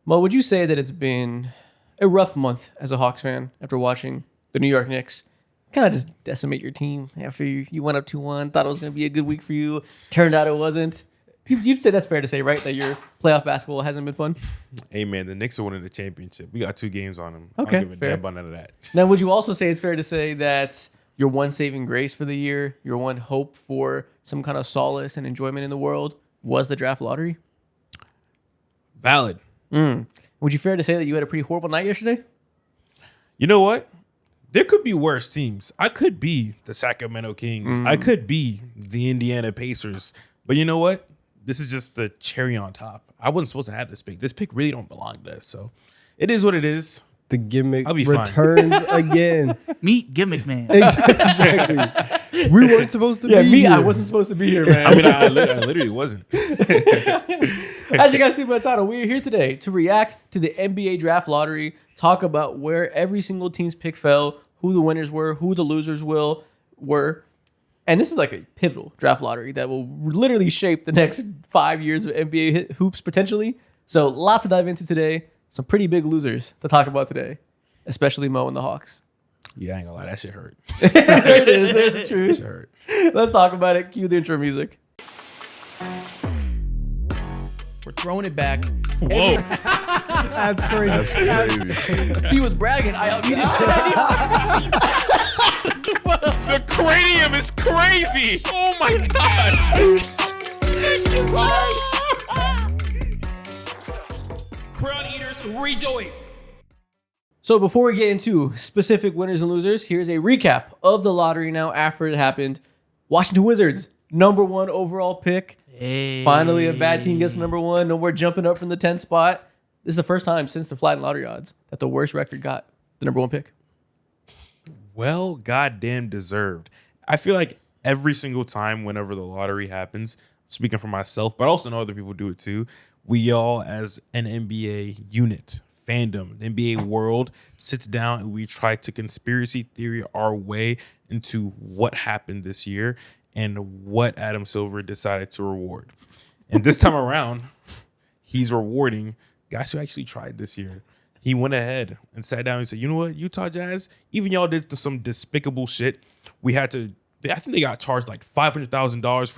Mo, would you say that it's been a rough month as a Hawks fan after watching the New York Knicks kind of just decimate your team after you went up 2-1, thought it was going to be a good week for you, turned out it wasn't? You'd say that's fair to say, right? That your playoff basketball hasn't been fun? Hey, man, the Knicks are winning the championship. We got 2 games on them. Okay, I don't give a fair. damn about none of that. Now, would you also say it's fair to say that your one saving grace for the year, your one hope for some kind of solace and enjoyment in the world was the draft lottery? Valid. Would you fair to say that you had a pretty horrible night yesterday? You know what? There could be worse teams. I could be the Sacramento Kings. I could be the Indiana Pacers. But you know what? This is just the cherry on top. I wasn't supposed to have this pick. This pick really don't belong to us. So it is what it is. The gimmick I'll be returns again. Meet Gimmick Man. Exactly. We weren't supposed to be here. I wasn't supposed to be here, man. I mean, I literally wasn't. As you guys see by the title, we're here today to react to the NBA draft lottery, talk about where every single team's pick fell, who the winners were, who the losers were. And this is like a pivotal draft lottery that will literally shape the next 5 years of NBA hoops potentially. So lots to dive into today. Some pretty big losers to talk about today, especially Mo and the Hawks. Yeah, I ain't gonna lie. That shit hurt. There it is. There's the That truth. shit hurt. Let's talk about it. Cue the intro music. We're throwing it back. Whoa. That's crazy. He was bragging. I unmuted The cranium is crazy. Oh my god. Crown eaters rejoice. So before we get into specific winners and losers, here's a recap of the lottery now after it happened. Washington Wizards, #1 overall pick. Hey. Finally, a bad team gets #1. No more jumping up from the 10th spot. This is the first time since the flattened lottery odds that the worst record got the #1 pick. Well, goddamn deserved. I feel like every single time whenever the lottery happens, speaking for myself, but I also know other people do it too, we all as an NBA unit, fandom, the NBA world sits down and we try to conspiracy theory our way into what happened this year and what Adam Silver decided to reward. And this time around, he's rewarding guys who actually tried this year. He went ahead and sat down and said, you know what, Utah Jazz, even y'all did some despicable shit. I think they got charged like $500,000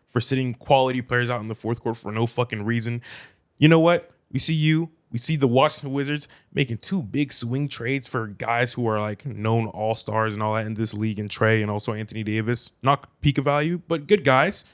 for sitting quality players out in the fourth quarter for no fucking reason. You know what? We see the Washington Wizards making 2 big swing trades for guys who are like known all-stars and all that in this league, and Trey and also Anthony Davis. Not peak of value, but good guys.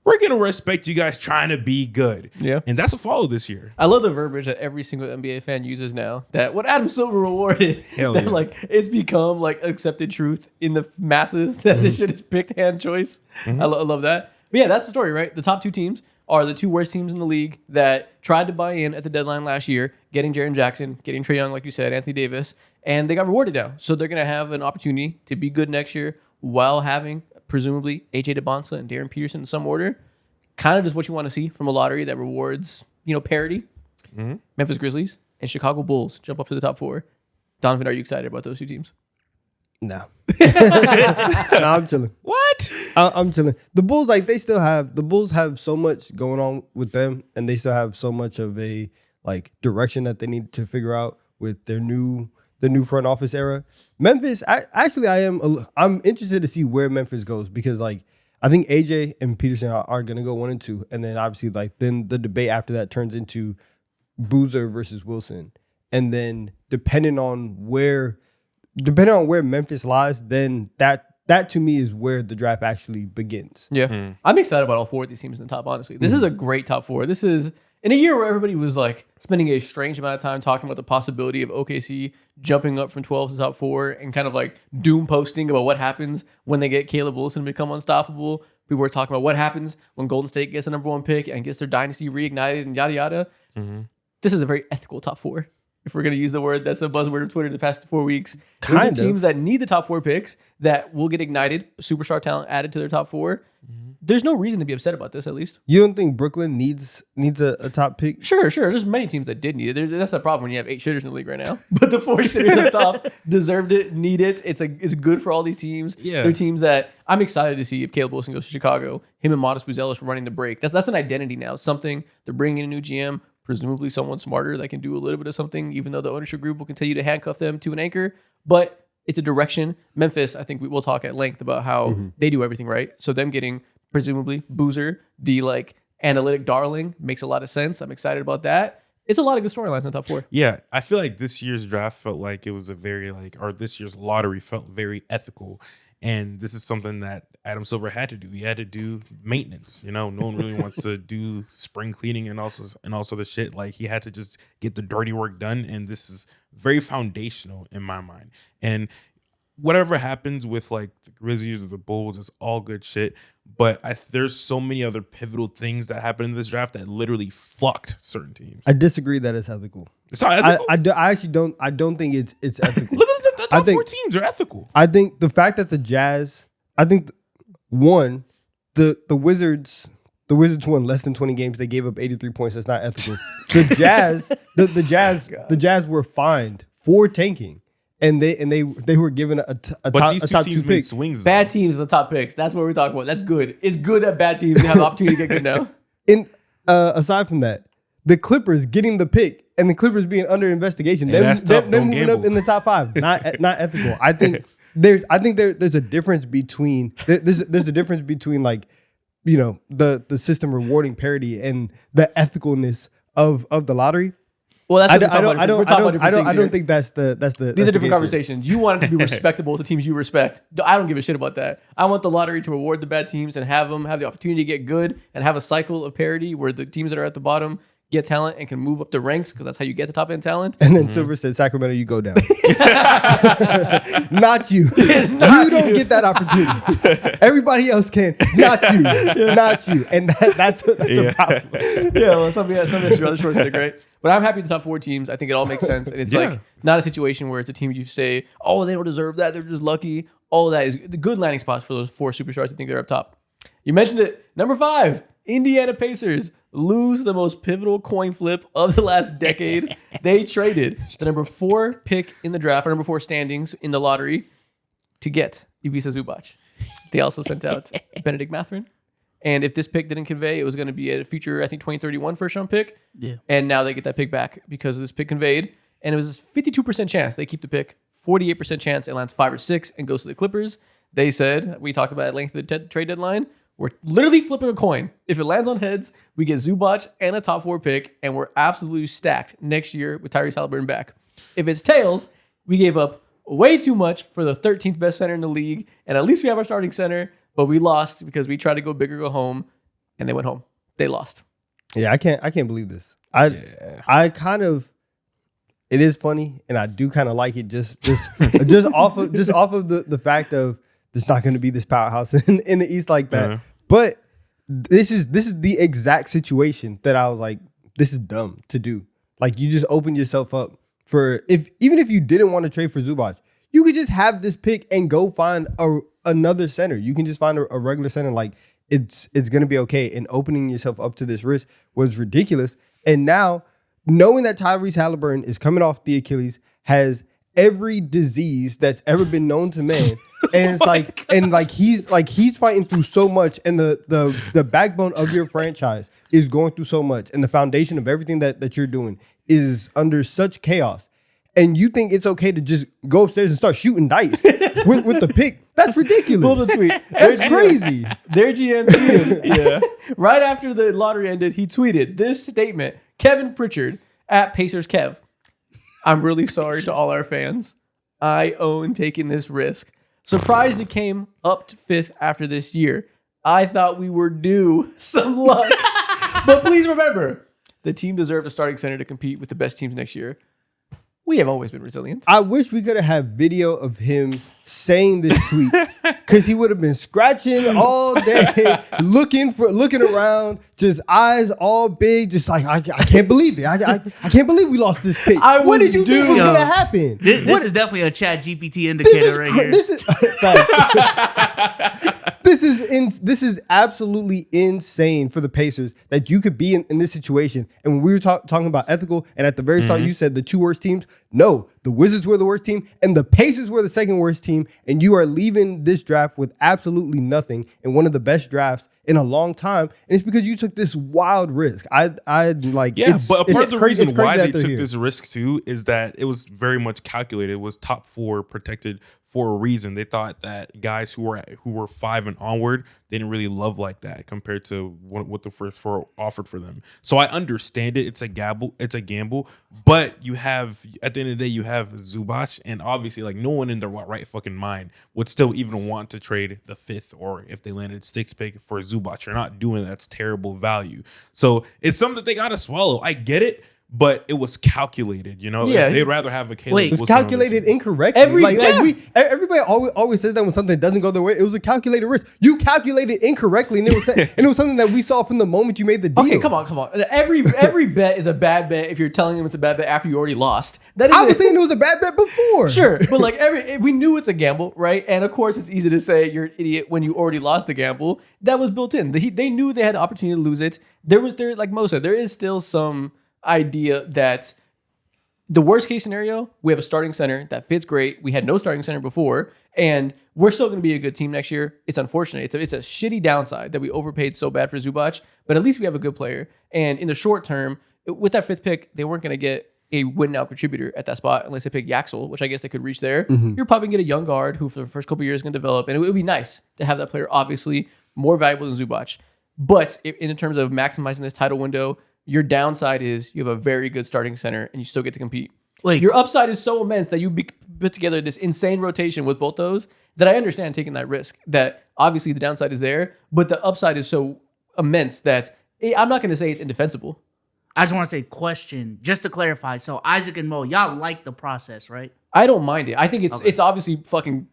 We're going to respect you guys trying to be good. Yeah. And that's what followed this year. I love the verbiage that every single NBA fan uses now. That what Adam Silver rewarded, Hell that yeah. like it's become like accepted truth in the masses that this shit is picked hand choice. I love that. But yeah, that's the story, right? The top 2 teams are the 2 worst teams in the league that tried to buy in at the deadline last year, getting Jaren Jackson, getting Trae Young, like you said, Anthony Davis, and they got rewarded now. So they're going to have an opportunity to be good next year while having presumably AJ DeBonsa and Darren Peterson in some order. Kind of just what you want to see from a lottery that rewards, parity. Memphis Grizzlies and Chicago Bulls jump up to the top 4. Donovan, are you excited about those 2 teams? No. No, I'm chilling. What? I'm chilling. The Bulls, the Bulls have so much going on with them, and they still have so much of a direction that they need to figure out with the new front office era. Memphis, I'm interested to see where Memphis goes, because I think AJ and Peterson are going to go 1 and 2. And then obviously then the debate after that turns into Boozer versus Wilson. And then depending on where Memphis lies, then that to me is where the draft actually begins. Yeah. I'm excited about all 4 of these teams in the top, honestly. This is a great top 4. This is in a year where everybody was spending a strange amount of time talking about the possibility of OKC jumping up from 12 to top 4 and kind of doom posting about what happens when they get Caleb Wilson to become unstoppable. People were talking about what happens when Golden State gets the #1 pick and gets their dynasty reignited and yada yada. This is a very ethical top 4. If we're going to use the word that's a buzzword of Twitter the past 4 weeks. Those are teams that need the top 4 picks that will get ignited, superstar talent added to their top 4. There's no reason to be upset about this, at least. You don't think Brooklyn needs a top pick? Sure. There's many teams that did need it. That's the problem when you have 8 shitters in the league right now. But the 4 shitters up top deserved it, need it. It's good for all these teams. Yeah. They're teams that I'm excited to see if Caleb Wilson goes to Chicago. Him and Modest Buzelis running the break. That's an identity now. Something they're bringing in a new GM. presumably someone smarter that can do a little bit of something, even though the ownership group will continue to handcuff them to an anchor. But it's a direction. Memphis, I think we will talk at length about how they do everything right. So them getting presumably Boozer, the like analytic darling, makes a lot of sense. I'm excited about that. It's a lot of good storylines in the top 4. Yeah, I feel like this year's draft felt like it was a very this year's lottery felt very ethical. And this is something that Adam Silver had to do. He had to do maintenance. No one really wants to do spring cleaning and also the shit. Like, he had to just get the dirty work done. And this is very foundational in my mind. And whatever happens with like the Grizzlies or the Bulls, it's all good shit. But there's so many other pivotal things that happened in this draft that literally fucked certain teams. I disagree that it's ethical. It's not ethical. I actually don't. I don't think it's ethical. Look at the top 4 teams are ethical. I think the fact that the Jazz, one, the Wizards won less than 20 games. They gave up 83 points. That's not ethical. The Jazz, the Jazz were fined for tanking. And they were given a top 2 pick. Swings, bad teams in the top picks. That's what we're talking about. That's good. It's good that bad teams have the opportunity to get good now. And aside from that, the Clippers getting the pick and the Clippers being under investigation, they're moving up in the top 5. Not ethical. I think there's a difference between there's a difference between like, the system rewarding parity and the ethicalness of the lottery. Well, that's I don't think that's the. These are different conversations. You want it to be respectable to teams you respect. I don't give a shit about that. I want the lottery to reward the bad teams and have them have the opportunity to get good and have a cycle of parity where the teams that are at the bottom get talent and can move up the ranks because that's how you get the top end talent. And then Silver said, Sacramento, you go down. Not you. You don't get that opportunity. Everybody else can. Not you. Not you. And that's a problem. Yeah, well, some of your other shorts did great. But I'm happy with the top 4 teams. I think it all makes sense. And it's like not a situation where it's a team you say, oh, they don't deserve that. They're just lucky. All of that is the good landing spots for those 4 superstars. I think they're up top. You mentioned it. Number 5, Indiana Pacers lose the most pivotal coin flip of the last decade. They traded the number 4 pick in the draft, or number 4 standings in the lottery, to get Ivica Zubac. They also sent out Benedict Mathurin. And if this pick didn't convey, it was going to be a future, I think, 2031 first round pick. Yeah. And now they get that pick back because this pick conveyed. And it was a 52% chance they keep the pick, 48% chance it lands 5 or 6 and goes to the Clippers. They said, we talked about at length at the trade deadline, we're literally flipping a coin. If it lands on heads, we get Zubac and a top 4 pick, and we're absolutely stacked next year with Tyrese Haliburton back. If it's tails, we gave up way too much for the 13th best center in the league, and at least we have our starting center, but we lost because we tried to go big or go home, and they went home. They lost. Yeah, I can't believe this. I kind of, it is funny, and I do kind of like it just off of the fact of there's not going to be this powerhouse in the East like that. But this is the exact situation that I was like, this is dumb to do. Like, you just open yourself up for even if you didn't want to trade for Zubac, you could just have this pick and go find another center. You can just find a regular center. Like, it's going to be okay. And opening yourself up to this risk was ridiculous. And now, knowing that Tyrese Haliburton is coming off the Achilles, has every disease that's ever been known to man, and it's he's fighting through so much, and the backbone of your franchise is going through so much, and the foundation of everything that you're doing is under such chaos. And you think it's okay to just go upstairs and start shooting dice with the pick? That's ridiculous. Pull the tweet. That's crazy. Their GM tweeted. Right after the lottery ended, he tweeted this statement. Kevin Pritchard at Pacers Kev. I'm really sorry to all our fans. I own taking this risk. Surprised it came up to 5th after this year. I thought we were due some luck. But please remember, the team deserved a starting center to compete with the best teams next year. We have always been resilient. I wish we could have had video of him saying this tweet, because he would have been scratching all day, looking around, just eyes all big, just like, I can't believe it. I can't believe we lost this pick. What did you think was going to happen? This is definitely a Chat GPT indicator right here. This is thanks. This is absolutely insane for the Pacers that you could be in this situation. And when we were talking about ethical, and at the very start you said the two worst teams. No, the Wizards were the worst team, and the Pacers were the second worst team. And you are leaving this draft with absolutely nothing in one of the best drafts in a long time, and it's because you took this wild risk. But a part of the reason why they took this risk too is that it was very much calculated. It was top 4 protected for a reason. They thought that guys who were 5 and onward, they didn't really love like that compared to what the first 4 offered for them. So I understand it. It's a gamble. But you have, at the end of the day, you have Zubac, and obviously, like, no one in their right fucking mind would still even want to trade the 5th, or if they landed 6th pick for Zubac. You're not doing that. That's terrible value. So it's something that they gotta swallow. I get it. But it was calculated, you know. Yeah, they'd rather have a Caleb. It was calculated incorrectly. Everybody always says that when something doesn't go their way, it was a calculated risk. You calculated incorrectly, and it was something that we saw from the moment you made the deal. Okay, come on. Every bet is a bad bet if you're telling them it's a bad bet after you already lost. I was saying it was a bad bet before. Sure, but like we knew it's a gamble, right? And of course, it's easy to say you're an idiot when you already lost the gamble. That was built in. They knew they had the opportunity to lose it. Like Mo said, there is still some idea that the worst case scenario, we have a starting center that fits great. We had no starting center before, and we're still going to be a good team next year. It's unfortunate. It's a shitty downside that we overpaid so bad for Zubac, but at least we have a good player. And in the short term, with that 5th pick, they weren't going to get a win-now contributor at that spot unless they pick Yaxel, which I guess they could reach there. You're probably going to get a young guard who for the first couple of years is going to develop, and it would be nice to have that player, obviously more valuable than Zubac. But in terms of maximizing this title window, your downside is you have a very good starting center and you still get to compete. Like, your upside is so immense that you put together this insane rotation with both those that I understand taking that risk. That obviously the downside is there, but the upside is so immense that I'm not going to say it's indefensible. I just want to say question, just to clarify. So Isaac and Mo, y'all like the process, right? I don't mind it. I think it's obviously fucking...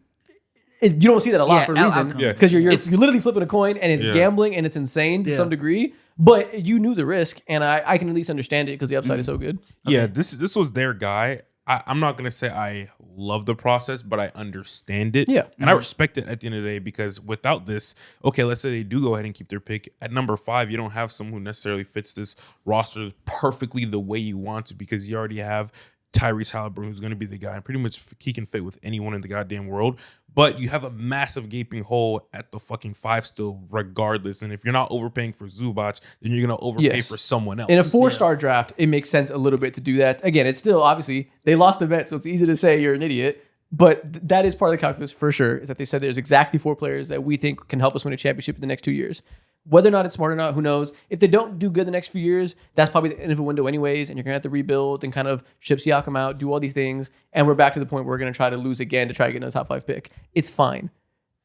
you don't see that a lot for a reason. Because you're literally flipping a coin and it's gambling and it's insane to some degree. But you knew the risk, and I can at least understand it because the upside is so good. Yeah, this was their guy. I'm not going to say I love the process, but I understand it. Yeah. And I respect it at the end of the day, because without this, okay, let's say they do go ahead and keep their pick. At number 5, you don't have someone who necessarily fits this roster perfectly the way you want to, because you already have Tyrese Halliburton, who's going to be the guy. Pretty much he can fit with anyone in the goddamn world. But you have a massive gaping hole at the fucking 5 still, regardless. And if you're not overpaying for Zubac, then you're going to overpay for someone else. In a 4-star draft, it makes sense a little bit to do that. Again, it's still, obviously, they lost the bet, so it's easy to say you're an idiot. But that is part of the calculus for sure, is that they said there's exactly 4 players that we think can help us win a championship in the next 2 years. Whether or not it's smart or not, who knows? If they don't do good the next few years, that's probably the end of a window anyways, and you're going to have to rebuild and kind of ship Siakam out, do all these things, and we're back to the point where we're going to try to lose again to try to get another top 5 pick. It's fine.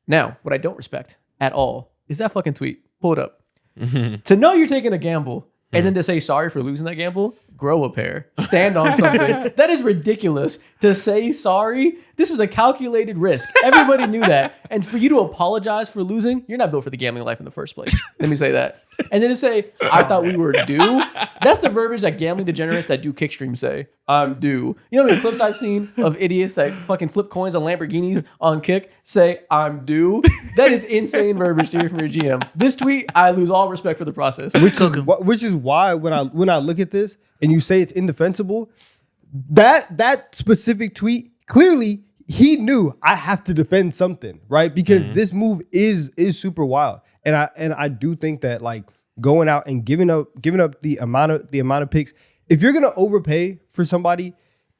Now, what I don't respect at all is that fucking tweet. Pull it up. To know you're taking a gamble and then to say sorry for losing that gamble, grow a pair. Stand on something. That is ridiculous. To say sorry, this was a calculated risk. Everybody knew that. And for you to apologize for losing, you're not built for the gambling life in the first place. Let me say that. And then to say, I thought we were due. That's the verbiage that gambling degenerates that do kick streams say. I'm due. You know how many clips I've seen of idiots that fucking flip coins on Lamborghinis on kick say, I'm due? That is insane verbiage to hear from your GM. This tweet, I lose all respect for the process. Which is why when I look at this and you say it's indefensible, that specific tweet, clearly he knew I have to defend something, right? Because this move is super wild. And I do think that, like, going out and giving up the amount of picks, if you're gonna overpay for somebody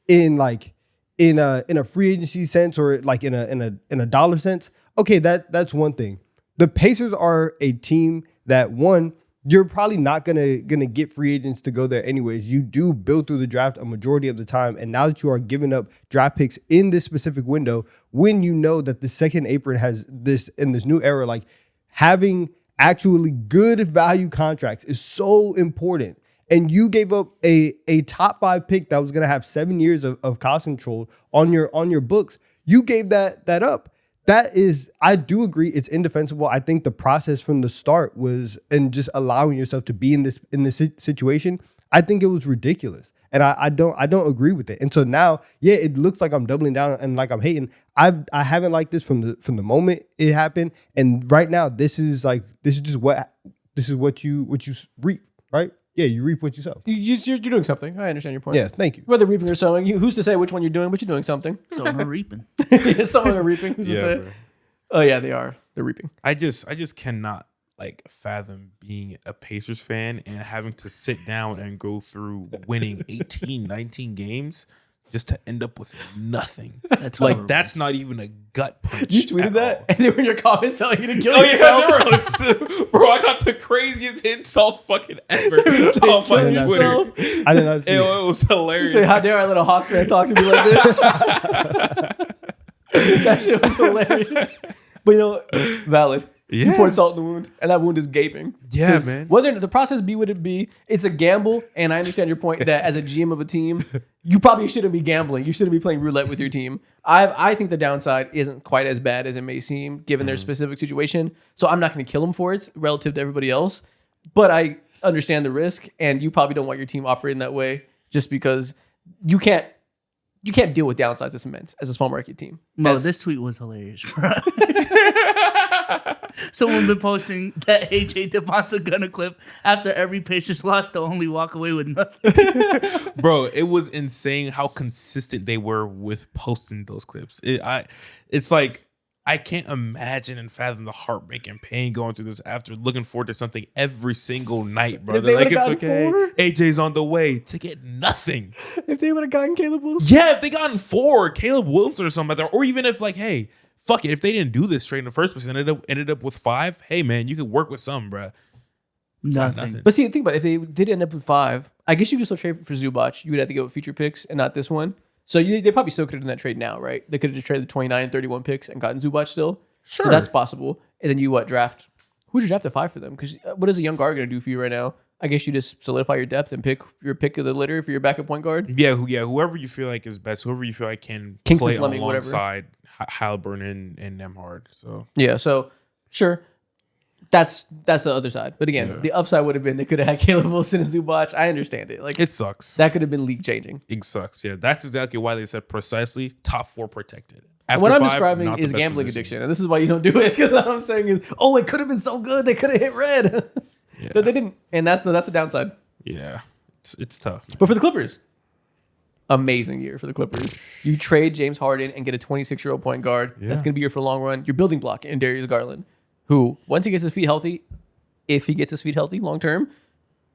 in a free agency sense, or like in a dollar sense, okay, that's one thing. The Pacers are a team that, one, you're probably not gonna get free agents to go there anyways. You do build through the draft a majority of the time, and now that you are giving up draft picks in this specific window, when you know that the second apron has this in this new era, like, having actually good value contracts is so important. And you gave up a top 5 pick that was gonna have 7 years of cost control on your books. You gave that up. That is, I do agree, it's indefensible. I think the process from the start was, and just allowing yourself to be in this situation, I think it was ridiculous, and I don't agree with it. And so now, yeah, it looks like I'm doubling down and like I'm hating. I haven't liked this from the moment it happened, and right now this is what you reap, right? Yeah, you reap what you sow. You're doing something. I understand your point. Yeah, thank you. Whether reaping or sowing, who's to say which one you're doing? But you're doing something. So I'm reaping. Sowing or reaping. Who's to say? bro. Oh yeah, they are. They're reaping. I just cannot like fathom being a Pacers fan and having to sit down and go through winning 18, 19 games just to end up with nothing. That's like horrible. that's not even a gut punch. You tweeted at that, all. and they were in your comments telling you to kill Oh yourself. yeah, bro! I got the craziest insult fucking ever on kill my yourself. Twitter. I did not see it. It was hilarious. Say, how dare I let a Hawks fan talk to me like this? That shit was hilarious. But valid. You Yeah. poured salt in the wound, and that wound is gaping. Yeah, 'Cause man. Whether the process be what it be, it's a gamble, and I understand your point that as a GM of a team, you probably shouldn't be gambling. You shouldn't be playing roulette with your team. I think the downside isn't quite as bad as it may seem, given their specific situation. So I'm not going to kill them for it relative to everybody else. But I understand the risk, and you probably don't want your team operating that way just because you can't deal with downsides this immense as a small market team. Mo, this tweet was hilarious, bro. Someone been posting that AJ DeBon's gonna clip after every Pacers loss to only walk away with nothing. Bro, it was insane how consistent they were with posting those clips. It's like I can't imagine and fathom the heartbreak and pain going through this after looking forward to something every single night, bro. If they They're like, would've it's gotten okay. 4? AJ's on the way to get nothing. If they would have gotten Caleb Wilson. Yeah, if they gotten 4, Caleb Wilson or something like that, or even if like, hey, fuck it, if they didn't do this straight in the first place and ended up with 5, hey man, you could work with some, bro. Nothing. But see, think about it. If they did end up with 5, I guess you could still trade for Zubac. You would have to go with future picks and not this one. So they probably still could have done that trade now, right? They could have just traded the 29 and 31 picks and gotten Zubac still. Sure. So that's possible. And then you draft? Who'd you draft at 5 for them? Because what is a young guard going to do for you right now? I guess you just solidify your depth and pick your pick of the litter for your backup point guard. Yeah, whoever you feel like is best, whoever you feel like can Kingston play Fleming, whatever. alongside Halliburton and Nemhard. So Yeah, so sure. That's the other side. But again, Yeah. the upside would have been they could have had Caleb Wilson and Zubac. I understand it. Like it sucks. that could have been league changing. It sucks. Yeah, that's exactly why they said precisely top 4 protected. And After what I'm 5, describing not the is best gambling position. addiction, and this is why you don't do it. Because what I'm saying is, it could have been so good they could have hit red, Yeah. but they didn't, and that's the downside. Yeah, it's tough. Man. But for the Clippers, amazing year for the Clippers. You trade James Harden and get a 26-year-old point guard. Yeah. That's going to be here for the long run. Your building block in Darius Garland, who once he gets his feet healthy, if he gets his feet healthy long term,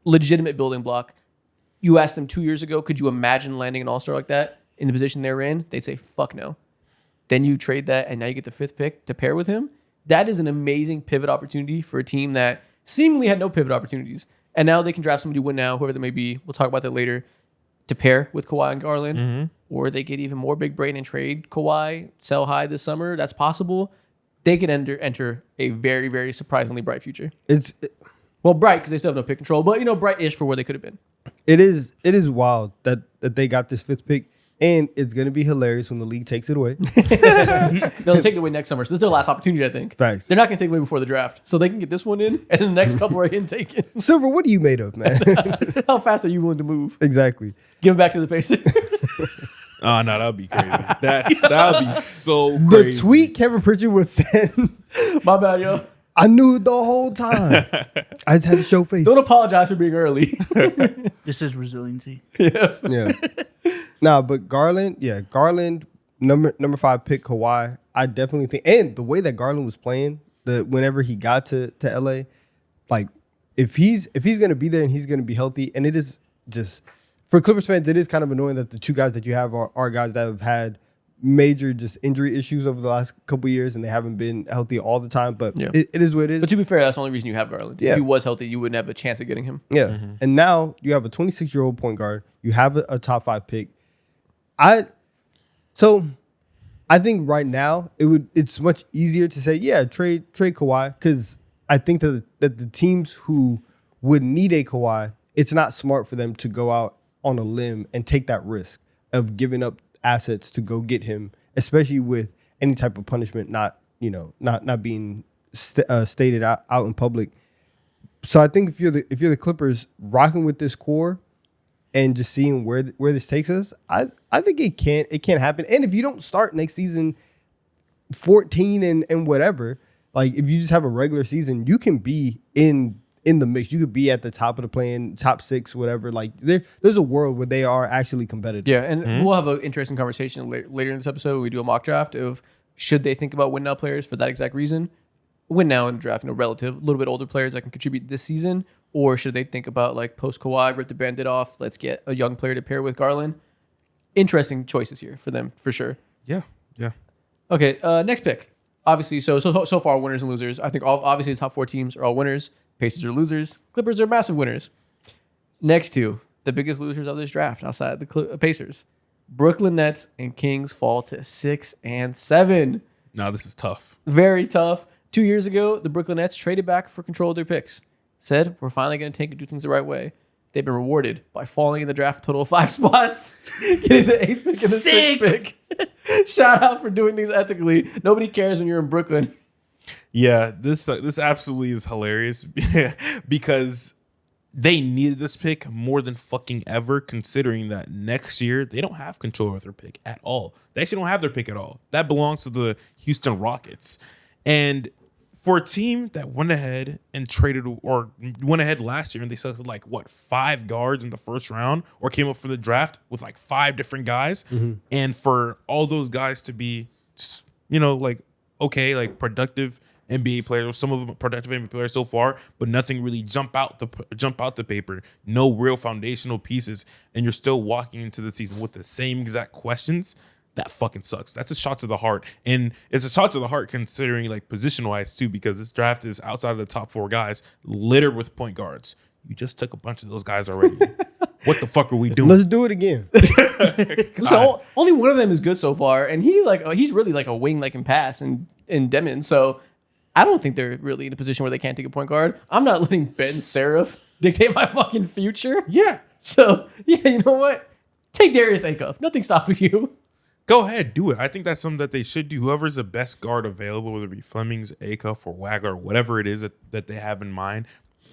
legitimate building block. You asked them 2 years ago, could you imagine landing an all-star like that in the position they're in? They'd say, fuck no. Then you trade that, and now you get the 5th pick to pair with him. That is an amazing pivot opportunity for a team that seemingly had no pivot opportunities. And now they can draft somebody win now, whoever they may be. We'll talk about that later. To pair with Kawhi and Garland. Or they get even more big brain and trade Kawhi, sell high this summer. That's possible. They could enter a very, very surprisingly bright future. Well, bright because they still have no pick control, but bright-ish for where they could have been. It is wild that they got this 5th pick. And it's going to be hilarious when the league takes it away. They'll take it away next summer. So this is their last opportunity, I think. Facts. They're not going to take it away before the draft. So they can get this one in, and the next couple are getting taken. Silver, what are you made of, man? How fast are you willing to move? Exactly. Give it back to the Pacers. Oh no, that'd be crazy. That'd be so The crazy. tweet Kevin Pritchard would send, My bad, yo. I knew it the whole time. I just had to show face. Don't apologize for being early. This is resiliency. Yeah. Nah, but Garland, number 5 pick Kawhi. I definitely think, and the way that Garland was playing, whenever he got to LA, like if he's gonna be there and he's gonna be healthy, and it is just for Clippers fans, it is kind of annoying that the 2 guys that you have are guys that have had major just injury issues over the last couple of years, and they haven't been healthy all the time. But Yeah. it is what it is. But to be fair, that's the only reason you have Garland. Yeah. If he was healthy, you wouldn't have a chance of getting him. Yeah. And now you have a 26-year-old point guard. You have a top 5 pick. I think right now it's much easier to say, yeah, trade Kawhi, because I think that the teams who would need a Kawhi, it's not smart for them to go out on a limb and take that risk of giving up assets to go get him, especially with any type of punishment not being stated out in public. So I think if you're the Clippers rocking with this core, and just seeing where this takes us, I think it can happen. And if you don't start next season 14 and whatever, like if you just have a regular season, you can be in the mix. You could be at the top of the play-in, top 6, whatever. Like there's a world where they are actually competitive. Yeah, and we'll have an interesting conversation later in this episode when we do a mock draft of should they think about win now players for that exact reason. Win now in the draft, relative, a little bit older players that can contribute this season, or should they think about like post Kawhi, rip the bandit off, let's get a young player to pair with Garland. Interesting choices here for them for sure. Yeah. Okay, next pick. Obviously, so far winners and losers. I think obviously the top 4 teams are all winners. Pacers are losers. Clippers are massive winners. Next two, the biggest losers of this draft outside the Pacers. Brooklyn Nets and Kings fall to 6 and 7. No, this is tough. Very tough. 2 years ago, the Brooklyn Nets traded back for control of their picks. Said, we're finally going to take and do things the right way. They've been rewarded by falling in the draft a total of 5 spots, getting the 8th pick and the Sick. 6th pick. Shout out for doing things ethically. Nobody cares when you're in Brooklyn. Yeah, this absolutely is hilarious because they needed this pick more than fucking ever, considering that next year they don't have control of their pick at all. They actually don't have their pick at all. That belongs to the Houston Rockets. And for a team that went ahead and traded or went ahead last year and they selected 5 guards in the first round or came up for the draft with 5 different guys, and for all those guys to be, productive NBA players, or some of them productive NBA players so far, but nothing really jump out the paper. No real foundational pieces, and you're still walking into the season with the same exact questions. That fucking sucks. That's a shot to the heart. And it's a shot to the heart considering position-wise too, because this draft is outside of the top 4 guys, littered with point guards. You just took a bunch of those guys already. What the fuck are we doing? Let's do it again. So only one of them is good so far, and he's really like a wing that can pass in Demon. So I don't think they're really in a position where they can't take a point guard. I'm not letting Ben Seraph dictate my fucking future. Yeah. So yeah, you know what? Take Darius Acuff. Nothing's stopping you. Go ahead, do it. I think that's something that they should do. Whoever's the best guard available, whether it be Flemings, Acuff, or Wagler, whatever it is that they have in mind,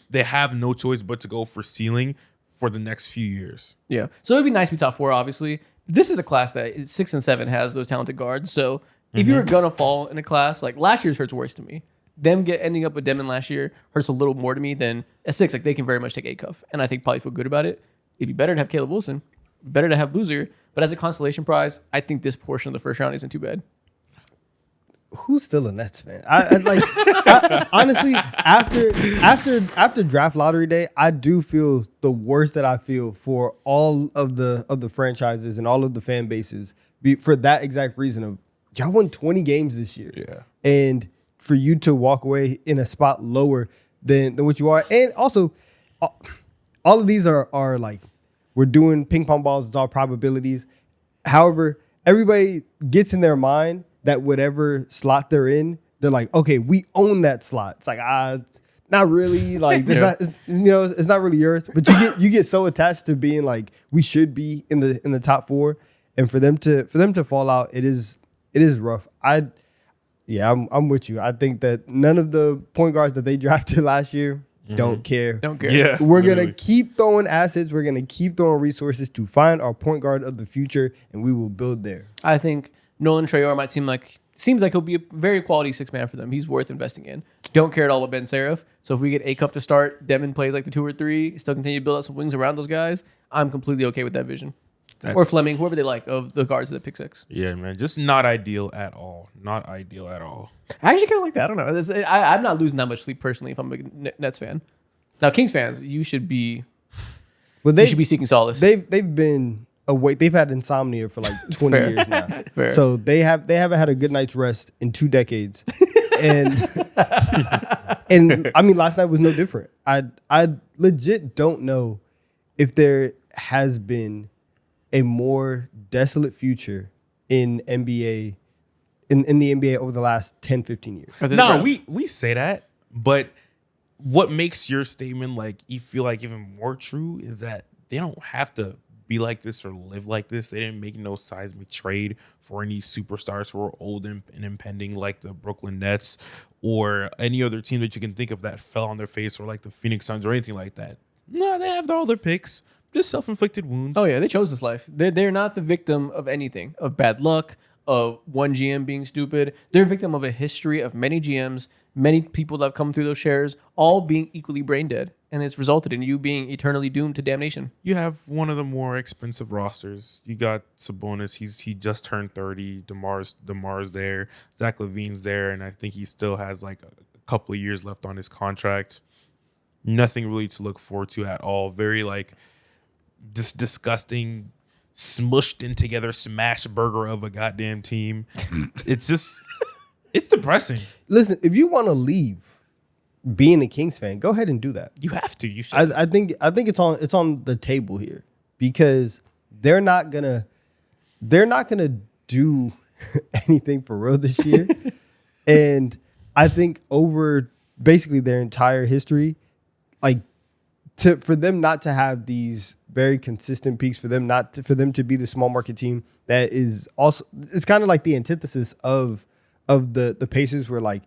they have no choice but to go for ceiling for the next few years. Yeah. So it'd be nice to be top 4, obviously. This is a class that 6 and 7 has those talented guards. So if you're gonna fall in a class, like last year's hurts worse to me. Them ending up with Demon last year hurts a little more to me than a 6. Like they can very much take Acuff, and I think probably feel good about it. It'd be better to have Caleb Wilson, better to have Boozer, but as a consolation prize, I think this portion of the first round isn't too bad. Who's still a Nets fan? Honestly, after draft lottery day, I do feel the worst that I feel for all of the franchises and all of the fan bases for that exact reason of y'all won 20 games this year. Yeah. And for you to walk away in a spot lower than what you are. And also, all of these are like, we're doing ping pong balls, it's all probabilities. However, everybody gets in their mind that whatever slot they're in, they're like, okay, we own that slot. It's like, not really. Like, it's not really yours. But you get so attached to being like, we should be in the top 4, and for them to fall out, it is rough. I'm with you. I think that none of the point guards that they drafted last year don't care. Yeah, we're going to keep throwing assets. We're going to keep throwing resources to find our point guard of the future, and we will build there. I think Nolan Traore might seems like he'll be a very quality 6-man for them. He's worth investing in. Don't care at all about Ben Seraph. So if we get Acuff to start, Demon plays like the 2 or 3, still continue to build out some wings around those guys, I'm completely okay with that vision. Or Fleming, whoever they like of the guards at pick 6. Yeah, man, just not ideal at all. Not ideal at all. I actually kind of like that. I don't know. I'm not losing that much sleep personally if I'm a Nets fan. Now, Kings fans, you should be. Well, you should be seeking solace. They've been awake. They've had insomnia for like 20 Fair. years now. Fair. So they haven't had a good night's rest in 2 decades. And I mean, last night was no different. I legit don't know if there has been a more desolate future in NBA in the NBA over the last 10, 15 years. No, we say that, but what makes your statement you feel like even more true is that they don't have to be like this or live like this. They didn't make no seismic trade for any superstars who are old and impending like the Brooklyn Nets or any other team that you can think of that fell on their face, or like the Phoenix Suns or anything like that. No, they have all their picks. just self-inflicted wounds. Oh yeah, they chose this life. They're not the victim of anything, of bad luck, of one GM being stupid. They're a victim of a history of many GMs, many people that have come through those chairs, all being equally brain dead, and it's resulted in you being eternally doomed to damnation. You have one of the more expensive rosters. You got Sabonis. He just turned 30. DeMar's there. Zach LaVine's there, and I think he still has like a couple of years left on his contract. Nothing really to look forward to at all. Very like just disgusting, smushed in together smash burger of a goddamn team. It's depressing. Listen, if you want to leave being a Kings fan, go ahead and do that. You have to. You should. I think it's on the table here because they're not gonna do anything for real this year. And I think over basically their entire history, like for them not to have these very consistent peaks, for them to be the small market team that is also, it's kind of like the antithesis of the Pacers, where like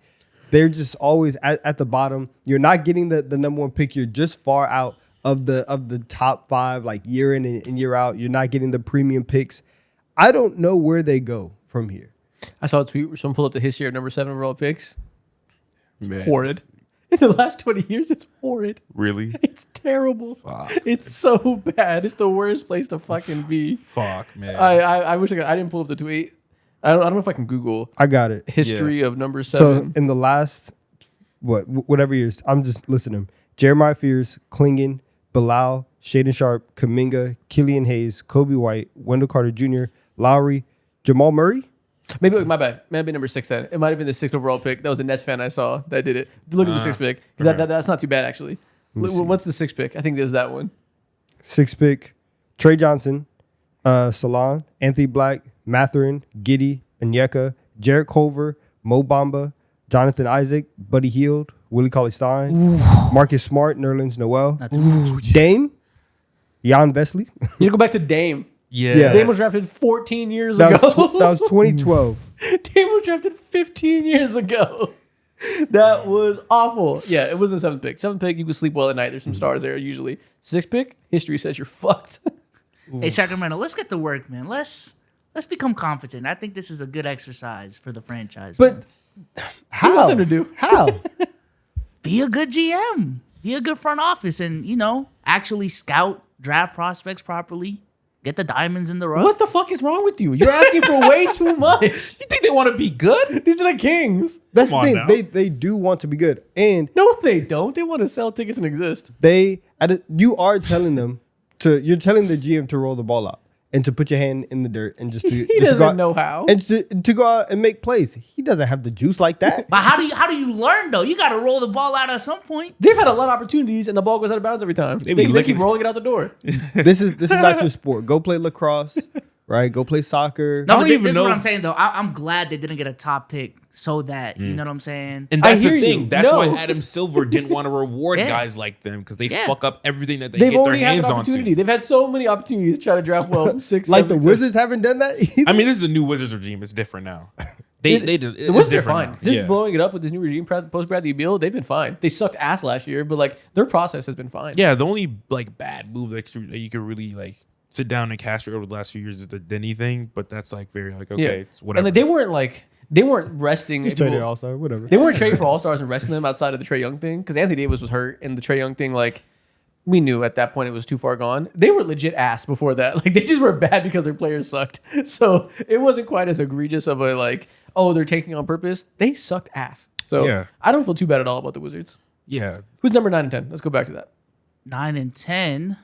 they're just always at the bottom. You're not getting the number one pick. You're just far out of the top five, like year in and year out. You're not getting the premium picks. I don't know where they go from here. I saw a tweet where someone pulled up the history of number 7 overall picks. It's Man. horrid. In the last 20 years, it's horrid. Really? It's terrible. Fuck. It's so bad. It's the worst place to fucking be. Fuck, man. I wish I didn't pull up the tweet. I don't know if I can Google I got it. history of number So 7. in the last whatever years, I'm just listening. Jeremiah Fears, Klingon, Bilal, Shaden Sharp, Kuminga, Killian Hayes, Kobe White, Wendell Carter Jr., Lowry, Jamal Murray. Maybe my bad. Might have been number 6 then. It might have been the 6th overall pick. That was a Nets fan I saw that did it. Look at the 6th pick. 'Cause that's not too bad actually. What's the 6th pick? I think there's that one. 6th pick, Trey Johnson, Salon, Anthony Black, Matherin, Giddey, Onyeka, Jarrett Culver, Mo Bamba, Jonathan Isaac, Buddy Hield, Willie Cauley-Stein, Marcus Smart, Nerlens Noel, Dame, Jan Vesley. You need to go back to Dame. yeah. Dame was drafted 14 years That ago. was 2012. Dame was drafted 15 years ago. That was awful. Yeah, it wasn't the 7th pick. 7th pick, you can sleep well at night. There's some stars there usually. 6th pick, history says you're fucked. Hey, Sacramento, let's get to work, man. Let's become competent. I think this is a good exercise for the franchise. But how? nothing to do. How? Be a good GM. Be a good front office and, actually scout draft prospects properly. Get the diamonds in the rough. What the fuck is wrong with you? You're asking for way too much. You think they want to be good? These are the Kings. That's Come the on thing. now. They do want to be good, and No, they don't. They want to sell tickets and exist. you are telling them you're telling the GM to roll the ball out and to put your hand in the dirt and just to He just to go doesn't out- know how. and to go out and make plays. He doesn't have the juice like that. But how do you learn though? You got to roll the ball out at some point. They've had a lot of opportunities and the ball goes out of bounds every time. They keep rolling it out the door. This is not your sport. Go play lacrosse, right? Go play soccer. No, don't but even this is know what if- I'm saying though. I'm glad they didn't get a top pick so that you know what I'm saying. And I that's the hear thing. you. That's No. why Adam Silver didn't want to reward Yeah. guys like them because they Yeah. fuck up everything that they They've get their only had hands an onto. opportunity. They've had so many opportunities to try to draft well. 6, Like the 7, Wizards haven't done that. I mean, this is a new Wizards regime. It's different now. They did. The It's Wizards are different fine. now. Just Yeah. blowing it up with this new regime post Bradley Beal, they've been fine. They sucked ass last year, but like their process has been fine. Yeah, the only like bad move that you could really like sit down and castrate over the last few years is the Denny thing, but that's like very like okay, it's whatever. And like, they weren't resting. Just people- trade All Star, whatever. They weren't trading for All Stars and resting them outside of the Trae Young thing because Anthony Davis was hurt and the Trae Young thing, like we knew at that point it was too far gone. They were legit ass before that. Like they just were bad because their players sucked. So it wasn't quite as egregious of a like, oh, they're taking on purpose. They sucked ass. So Yeah. I don't feel too bad at all about the Wizards. yeah, Who's number 9 and 10? Let's go back to that. 9 and 10.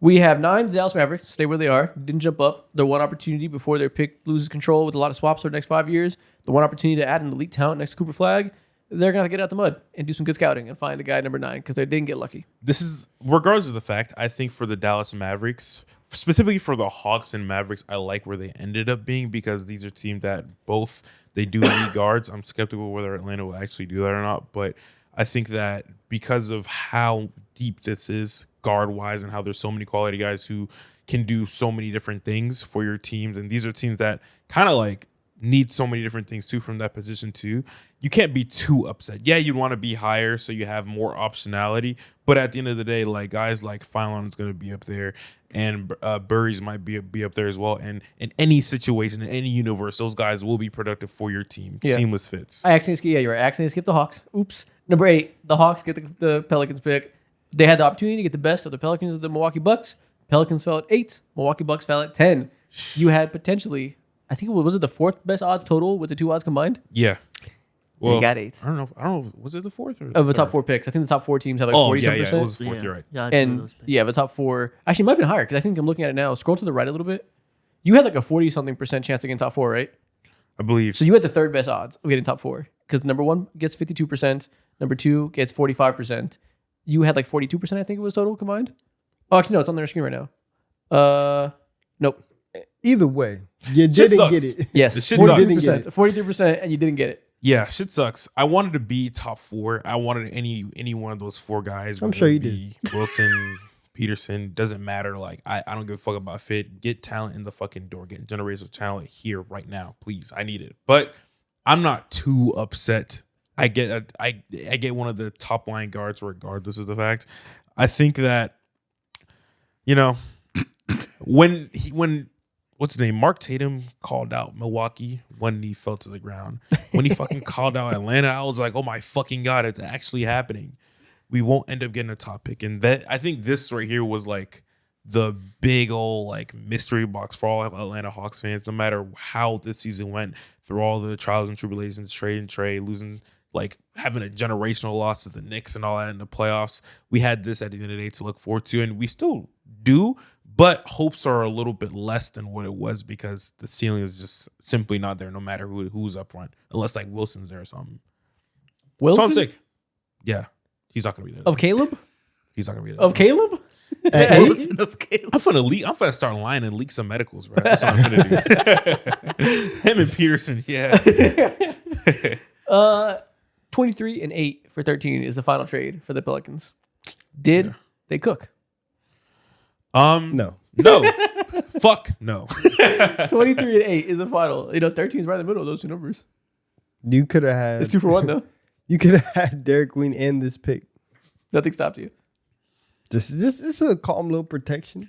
We have 9, the Dallas Mavericks, stay where they are. Didn't jump up. Their one opportunity before their pick loses control with a lot of swaps for the next 5 years. The one opportunity to add an elite talent next to Cooper Flag. They're going to get out the mud and do some good scouting and find the guy number 9 because they didn't get lucky. this is regardless of the fact. I think for the Dallas Mavericks, specifically for the Hawks and Mavericks, I like where they ended up being because these are teams that both they do need guards. I'm skeptical whether Atlanta will actually do that or not, but I think that because of how deep this is guard wise and how there's so many quality guys who can do so many different things for your teams, and these are teams that kind of like need so many different things too from that position too. You can't be too upset. Yeah, you'd want to be higher so you have more optionality. But at the end of the day, like guys like Phylon is going to be up there, and Burries might be up there as well. And in any situation, in any universe, those guys will be productive for your team. Yeah. Seamless fits. I you're right. I accidentally skipped the Hawks. Oops. Number 8, the Hawks get the Pelicans pick. They had the opportunity to get the best of the Pelicans and the Milwaukee Bucks. Pelicans fell at 8. Milwaukee Bucks fell at 10. You had potentially, I think, was it the 4th best odds total with the 2 odds combined? Yeah. Well, you got 8. I don't know. Was it the 4th or of the top 4 picks? I think the top 4 teams have like 40 yeah, percent. it was the 4th. You're right. Yeah, And the top 4 actually it might have been higher because I think I'm looking at it now. Scroll to the right a little bit. You had like a 40-something% chance to get in top 4, right? I believe. So you had the 3rd best odds of getting top 4 because number 1 gets 52%, number 2 gets 45%. You had like 42%, I think it was total combined. Oh, actually, no, it's on their screen right now. Nope. Either way, you Shit didn't sucks. get it. Yes, The shit 43%. 43%, and you didn't get it. Yeah, shit sucks. I wanted to be top 4. I wanted any one of those 4 guys. I'm whether sure it you be Wilson, Peterson, doesn't matter. Like I don't give a fuck about fit. Get talent in the fucking door. Get generational talent here right now, please. I need it. But I'm not too upset. I get one of the top line guards regardless of the fact. I think that when what's his name? Mark Tatum called out Milwaukee when he fell to the ground. When he fucking called out Atlanta, I was like, oh my fucking God, it's actually happening. We won't end up getting a top pick. And that I think this right here was like the big old like mystery box for all Atlanta Hawks fans, no matter how this season went, through all the trials and tribulations, trade, losing, like having a generational loss to the Knicks and all that in the playoffs. We had this at the end of the day to look forward to, and we still do. But hopes are a little bit less than what it was because the ceiling is just simply not there, no matter who's up front, unless like Wilson's there or something. Wilson? So I'm sick. Yeah, he's not gonna be there. Of Caleb? He's not gonna be there. Of Caleb? Wilson of Caleb. I'm gonna start lying and leak some medicals, right? That's what I'm gonna do. Him and Peterson, yeah. 23 and 8 for 13 is the final trade for the Pelicans. Did they cook? No. Fuck no. 23 and 8 is the final. 13 is right in the middle of those two numbers. You could have had. It's 2 for 1 though. You could have had Derek Queen and this pick. Nothing stopped you. Just a calm little protection.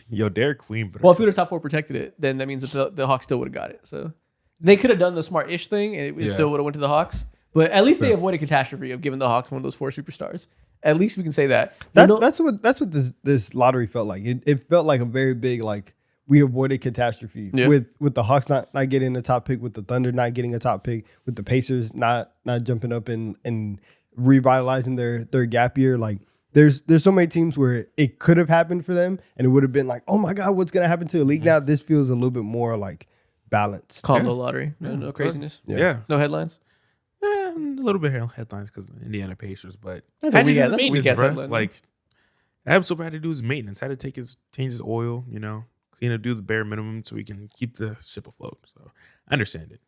Yo, Derek Queen. Well, if we would have top 4 protected it, then that means that the Hawks still would have got it. So they could have done the smart-ish thing, and it still would have went to the Hawks. But at least they avoided catastrophe of giving the Hawks one of those 4 superstars. At least we can say that. That's what this lottery felt like. It felt like a very big like we avoided catastrophe with the Hawks not getting a top pick, with the Thunder not getting a top pick, with the Pacers not jumping up and revitalizing their gap year. Like there's so many teams where it could have happened for them and it would have been like, oh my God, what's gonna happen to the league now? This feels a little bit more like balanced. Calm little lottery. No craziness. Yeah. No headlines. A little bit of headlines because Indiana Pacers, but That's had a to do weak his ass maintenance, bro. headline. Like Adam Silver had to do his maintenance, had to change his oil, do the bare minimum so he can keep the ship afloat. So I understand it.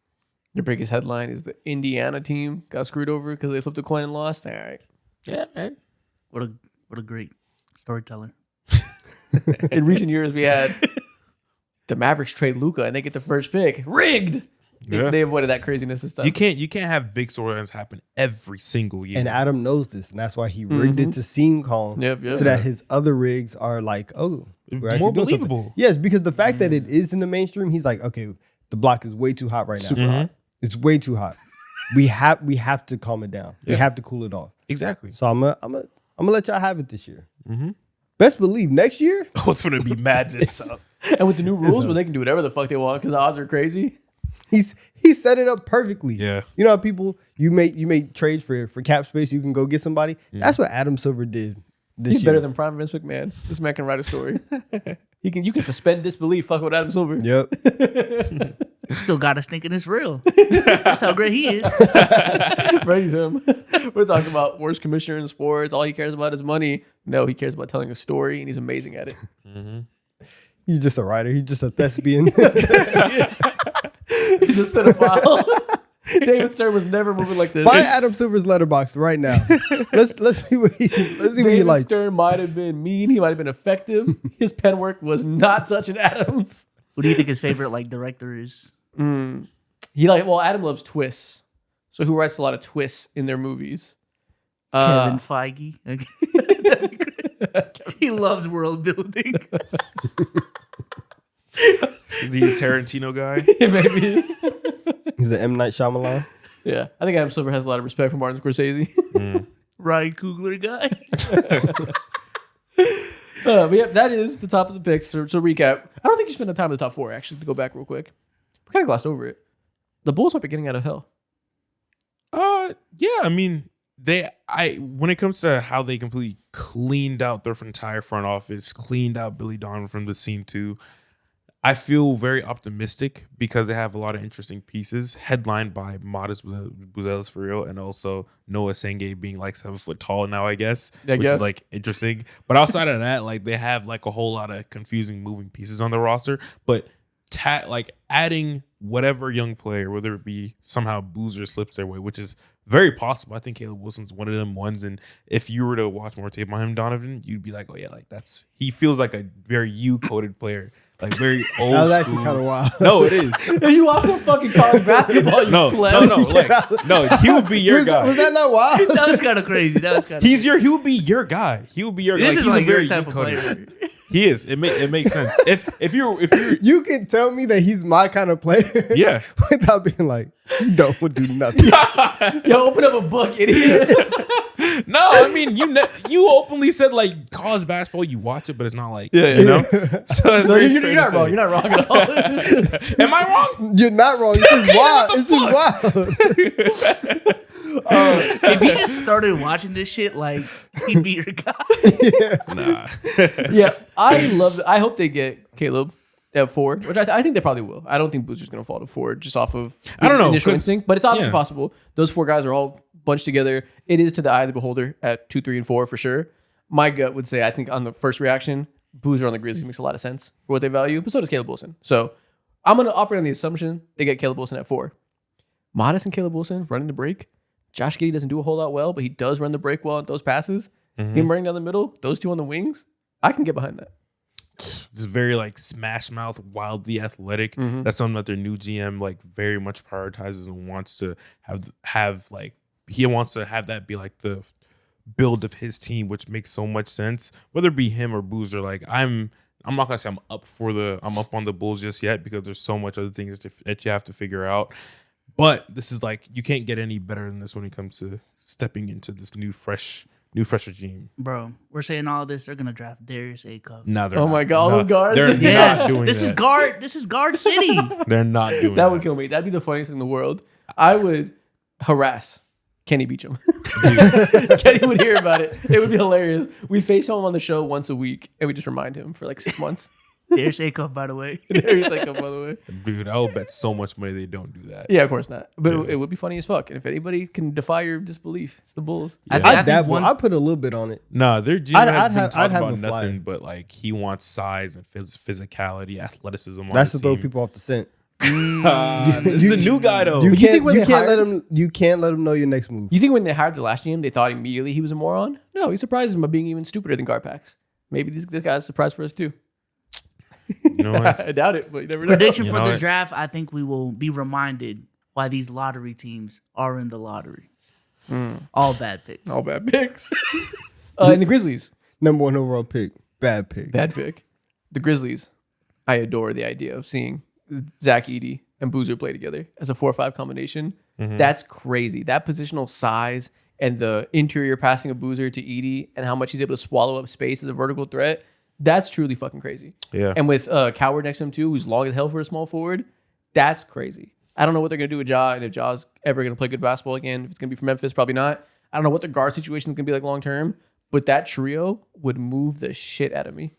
Your biggest headline is the Indiana team got screwed over because they flipped a coin and lost. All right. Yeah, man. What a great storyteller. In recent years, we had the Mavericks trade Luka and they get the first pick. Rigged. Yeah. They avoided that craziness and stuff. You can't have big storylines happen every single year. And Adam knows this, and that's why he rigged it to seem calm, Yep. so that his other rigs are like, oh, we're actually more doing something. believable. Yes, because the fact that it is in the mainstream, he's like, okay, the block is way too hot right now. Super hot. It's way too hot. We have to calm it down. We have to cool it off. Exactly. So I'm gonna let y'all have it this year. Best believe next year. Oh, it's gonna be madness. And with the new rules where they can do whatever the fuck they want because the odds are crazy. He set it up perfectly. Yeah. You know how people you make trades for cap space, you can go get somebody. That's what Adam Silver did this He's year. better than Prime Vince McMahon. This man can write a story. You can suspend disbelief. Fuck with Adam Silver. Yep. Still got us thinking it's real. That's how great he is. Praise him. We're talking about worst commissioner in sports. All he cares about is money. No, he cares about telling a story, and he's amazing at it. He's just a writer. He's just a thespian. He's a cinephile. David Stern was never moving like this. Find Adam Silver's letterbox right now. Let's see what he David likes. Stern might have been mean. He might have been effective. His pen work was not such an Adams. Who do you think his favorite director is? He Adam loves twists. So who writes a lot of twists in their movies? Kevin Feige. He loves world building. The Tarantino guy. Maybe. He's an M. Night Shyamalan. Yeah. I think Adam Silver has a lot of respect for Martin Scorsese. Ryan Coogler guy. But yeah, that is the top of the picks. So recap. I don't think you spent the time in the top 4, actually, to go back real quick. We kind of glossed over it. The Bulls might be getting out of hell. Yeah, I mean, when it comes to how they completely cleaned out their entire front office, cleaned out Billy Donovan from the scene too, I feel very optimistic because they have a lot of interesting pieces, headlined by Modest Buzelis for real, and also Noah Senge being like 7 foot tall now, I guess, which is like interesting. But outside of that, like they have like a whole lot of confusing moving pieces on the roster. But like adding whatever young player, whether it be somehow Boozer slips their way, which is very possible. I think Caleb Wilson's one of them ones. And if you were to watch more tape on him, Donovan, you'd be like, oh yeah, like he feels like a very U-coded player. Like very old That was school. actually kind of wild. No, it is. You also fucking college basketball, you No, he would be your guy. Was that not wild? That was kind of crazy. He would be your guy. He would be your guy. This is he's like a very your type of U-coded. player. He is. It makes sense. If you're You can tell me that he's my kind of player. Yeah. Without being like, you don't do nothing. Yo, open up a book, idiot. No, I mean you openly said like college basketball, you watch it, but it's not like Yeah. you know. So No, you're not wrong. You're not wrong at all. Am I wrong? You're not wrong. This is wild. This is wild. If he just started watching this shit, like he'd be your guy. Nah. Yeah, I hope they get Caleb at 4, which I think they probably will. I don't think Boozer's going to fall to 4 just off of I don't know, initial 'cause- instinct, but it's obviously yeah. possible. Those 4 guys are all bunched together. It is to the eye of the beholder at 2, 3, and 4 for sure. My gut would say I think on the first reaction, Boozer on the Grizzlies makes a lot of sense for what they value, but so does Caleb Wilson. So I'm going to operate on the assumption they get Caleb Wilson at 4. Modest and Caleb Wilson running the break. Josh Giddey doesn't do a whole lot well, but he does run the break well at those passes. Him running down the middle, those 2 on the wings, I can get behind that. Just very like smash mouth, wildly athletic. That's something that their new GM like very much prioritizes and wants to have like he wants to have that be like the build of his team, which makes so much sense. Whether it be him or Boozer, like I'm not gonna say I'm up on the Bulls just yet because there's so much other things that you have to figure out. But this is like you can't get any better than this when it comes to stepping into this new fresh regime. Bro, we're saying all this. They're gonna draft Darius Acuff. No, they're Oh not. my God, all those guards? They're Yes, not doing this that. is guard. This is guard city. They're not doing That would kill me. That'd be the funniest thing in the world. I would harass Kenny Beecham. Kenny would hear about it. It would be hilarious. We face him on the show once a week, and we just remind him for like 6 months. Darius Acuff, by the way. There's like, by the way. Dude, I will bet so much money they don't do that. Yeah, of course not. But Yeah. it would be funny as fuck. And if anybody can defy your disbelief, it's the Bulls. Yeah. I think dabble. one- I put a little bit on it. Nah, their GM I'd has been have- talking I'd have about a flyer. nothing but like he wants size and physicality, athleticism. On That's the to throw team. people off the scent. This is a new guy though. You you think can't. when You they can't let hired- him. You can't let him know your next move. You think when they hired the last GM, they thought immediately he was a moron? No, he surprised them by being even stupider than Garpax. Maybe this guy's a surprise for us too. You know what? I doubt it, but you never know. Prediction You for know this what? draft, I think we will be reminded why these lottery teams are in the lottery. All bad picks. All bad picks. And the Grizzlies. Number 1 overall pick. Bad pick. Bad pick. The Grizzlies. I adore the idea of seeing Zach Edey and Boozer play together as a 4-5 combination. That's crazy. That positional size and the interior passing of Boozer to Edey and how much he's able to swallow up space as a vertical threat. That's truly fucking crazy. Yeah. And with Coward next to him too, who's long as hell for a small forward, that's crazy. I don't know what they're going to do with Ja, and if Ja's ever going to play good basketball again. If it's going to be for Memphis, probably not. I don't know what the guard situation is going to be like long term, but that trio would move the shit out of me.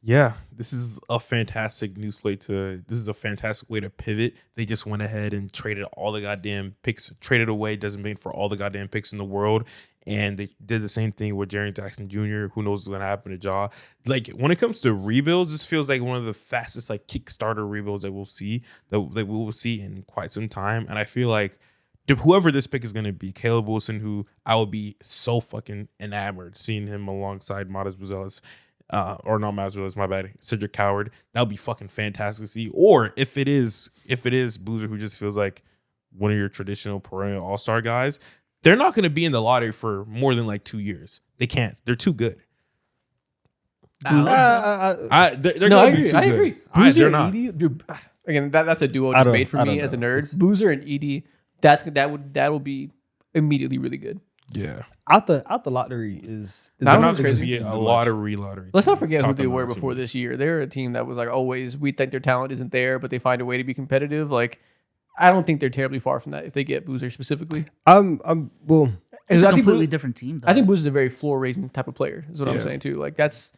Yeah, this is a fantastic new slate this is a fantastic way to pivot. They just went ahead and traded all the goddamn picks, traded away Desmond for all the goddamn picks in the world. And they did the same thing with Jaren Jackson Jr. Who knows what's going to happen to Ja? Like when it comes to rebuilds, this feels like one of the fastest like Kickstarter rebuilds that we'll see that we will see in quite some time. And I feel like whoever this pick is going to be, Caleb Wilson, who I would be so fucking enamored seeing him alongside Modest Buzelis. Or not Mazzulas, my bad. Cedric Coward. That would be fucking fantastic to see. Or if it is Boozer who just feels like one of your traditional perennial all-star guys, they're not going to be in the lottery for more than like 2 years. They can't. They're too good. They're No, I gonna agree. be too I good. agree. They're Boozer and not. Edie, dude, again, that's a duo I just don't- made for I me don't as a know. nerd. It's- Boozer and Edie, that will be immediately really good. Yeah. out the lottery is That They're was not going to crazy. be a lottery. Let's not forget who Top they of were numbers before and this year. They're a team that was like always, we think their talent isn't there, but they find a way to be competitive. Like, I don't think they're terribly far from that if they get Boozer specifically. well. It's I a think completely Boo- different team, though. I think Boozer's a very floor raising type of player, is what I'm Yeah. saying too. Like it's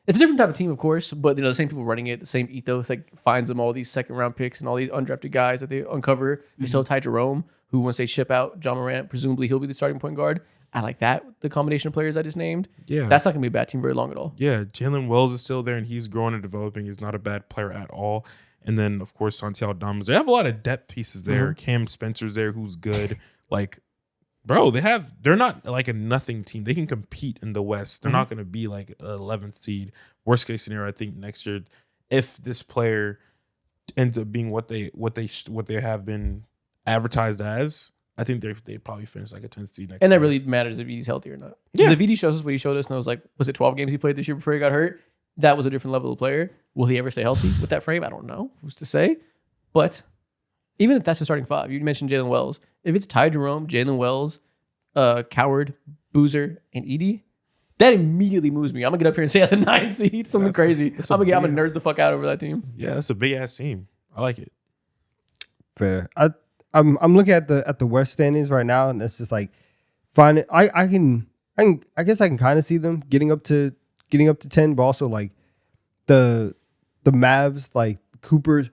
a different type of team, of course, but the same people running it, the same ethos, like finds them all these second round picks and all these undrafted guys that they uncover. They still Ty Jerome, who once they ship out John Morant, presumably he'll be the starting point guard. I like that, the combination of players I just named. Yeah. That's not gonna be a bad team very long at all. Yeah, Jalen Wells is still there, and he's growing and developing. He's not a bad player at all. And then, of course, Santiago Damas. They have a lot of depth pieces there. Cam Spencer's there, who's good. Like, bro, they're not like a nothing team. They can compete in the West. They're not going to be like an 11th seed. Worst case scenario, I think next year, if this player ends up being what they have been advertised as, I think they probably finish like a 10th seed next And year. that really matters if Edie's healthy or not. Because Yeah. if Edie shows us what he showed us, and it was like, was it 12 games he played this year before he got hurt? That was a different level of player. Will he ever stay healthy with that frame? I don't know. Who's to say? But even if that's the starting five, you mentioned Jalen Wells. If it's Ty Jerome, Jalen Wells, Coward, Boozer, and Edie, that immediately moves me. I'm gonna get up here and say that's a 9 seed, something crazy. that's I'm a gonna big- nerd the fuck out over that team. Yeah, that's a big ass team. I like it. Fair. I'm looking at the West standings right now, and it's just like finding. I guess I can kind of see them getting up to 10, but also like the Mavs, like Cooper's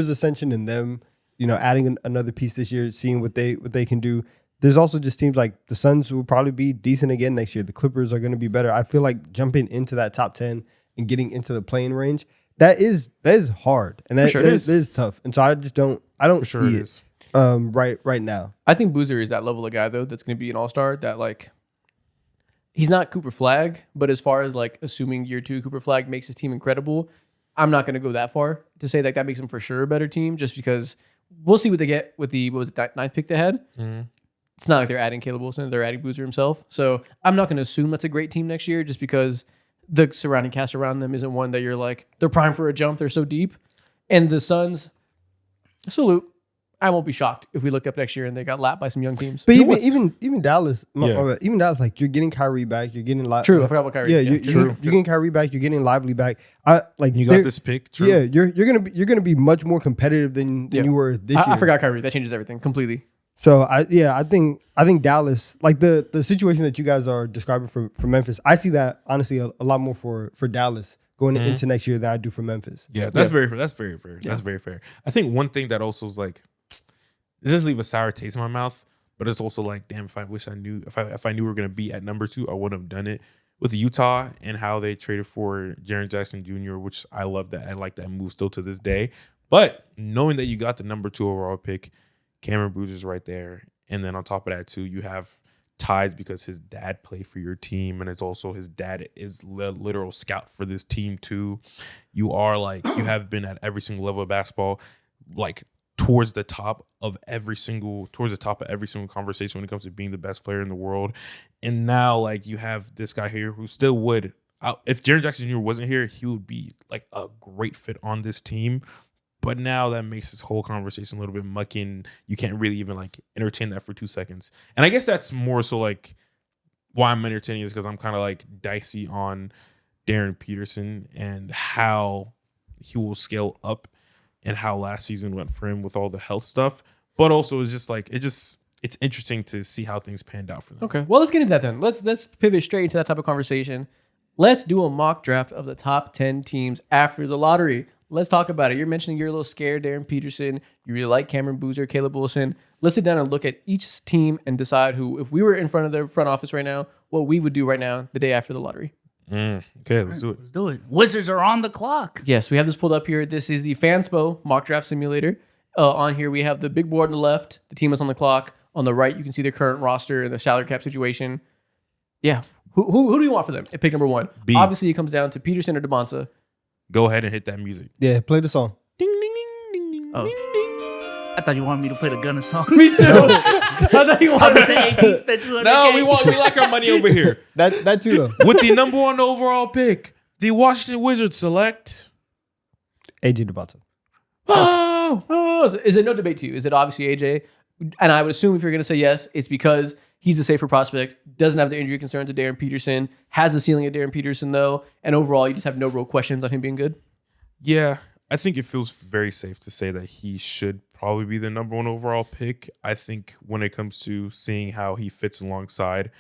ascension and them, adding another piece this year, seeing what they can do. There's also just teams like the Suns will probably be decent again next year. The Clippers are going to be better. I feel like jumping into that top 10 and getting into the playing range, that is hard, and that sure. is tough. And so I don't sure see it it is. right now. I think Boozer is that level of guy though that's gonna be an all-star that like he's not Cooper Flag, but as far as like assuming year 2 Cooper Flag makes his team incredible, I'm not going to go that far to say like that makes them for sure a better team just because we'll see what they get with the, what was it, that 9th pick they had. It's not like they're adding Caleb Wilson, they're adding Boozer himself. So I'm not going to assume that's a great team next year just because the surrounding cast around them isn't one that you're like, they're primed for a jump, they're so deep. And the Suns, salute. I won't be shocked if we look up next year and they got lapped by some young teams. But You know what's- even Dallas, Yeah. even Dallas, like you're getting Kyrie back, you're getting True, I forgot about Kyrie. Yeah, Yeah, you're getting Kyrie back, you're getting Lively back. You got this pick. True. Yeah, you're gonna be much more competitive than you were this year. I forgot Kyrie. That changes everything completely. So I think Dallas, like the situation that you guys are describing for Memphis, I see that honestly a lot more for Dallas going into next year than I do for Memphis. Yeah, that's very fair. That's very fair. That's very fair. I think one thing that also is like, it doesn't leave a sour taste in my mouth, but it's also like, damn, if I wish I knew, if I knew we were gonna be at number 2, I wouldn't have done it with Utah and how they traded for Jaren Jackson Jr., which I love that. I like that move still to this day. But knowing that you got the number 2 overall pick, Cameron Boozer's right there, and then on top of that too, you have ties because his dad played for your team, and it's also his dad is literal scout for this team too. You are like, you have been at every single level of basketball, like towards the top of every single conversation when it comes to being the best player in the world. And now like you have this guy here who still would, if Jaren Jackson Jr. wasn't here, he would be like a great fit on this team. But now that makes this whole conversation a little bit mucky, and you can't really even like entertain that for 2 seconds. And I guess that's more so like why I'm entertaining is because I'm kind of like dicey on Darren Peterson and how he will scale up and how last season went for him with all the health stuff. But also it's just like, it's interesting to see how things panned out for them. Okay, well, let's get into that then. Let's pivot straight into that type of conversation. Let's do a mock draft of the top 10 teams after the lottery. Let's talk about it. You're mentioning you're a little scared, Darren Peterson. You really like Cameron Boozer, Caleb Wilson. Let's sit down and look at each team and decide who, if we were in front of the front office right now, what we would do right now the day after the lottery. Okay, let's do it. Let's do it. Wizards are on the clock. Yes, we have this pulled up here. This is the Fanspo mock draft simulator. On here, we have the big board on the left, the team that's on the clock. On the right, you can see their current roster and the salary cap situation. Yeah. Who do you want for them at pick number 1? B. Obviously, it comes down to Peterson or DeBonsa. Go ahead and hit that music. Yeah, play the song. Oh. I thought you wanted me to play the Gunna song. Me too. I thought you How wanted about the AP spent 200K? No, we like our money over here. That too though. With the number 1 overall pick, the Washington Wizards select. AJ DeBonta. Oh, is it no debate to you? Is it obviously AJ? And I would assume if you're going to say yes, it's because he's a safer prospect, doesn't have the injury concerns of Darren Peterson, has the ceiling of Darren Peterson though, and overall you just have no real questions on him being good. Yeah, I think it feels very safe to say that he should probably be the number 1 overall pick. I think when it comes to seeing how he fits alongside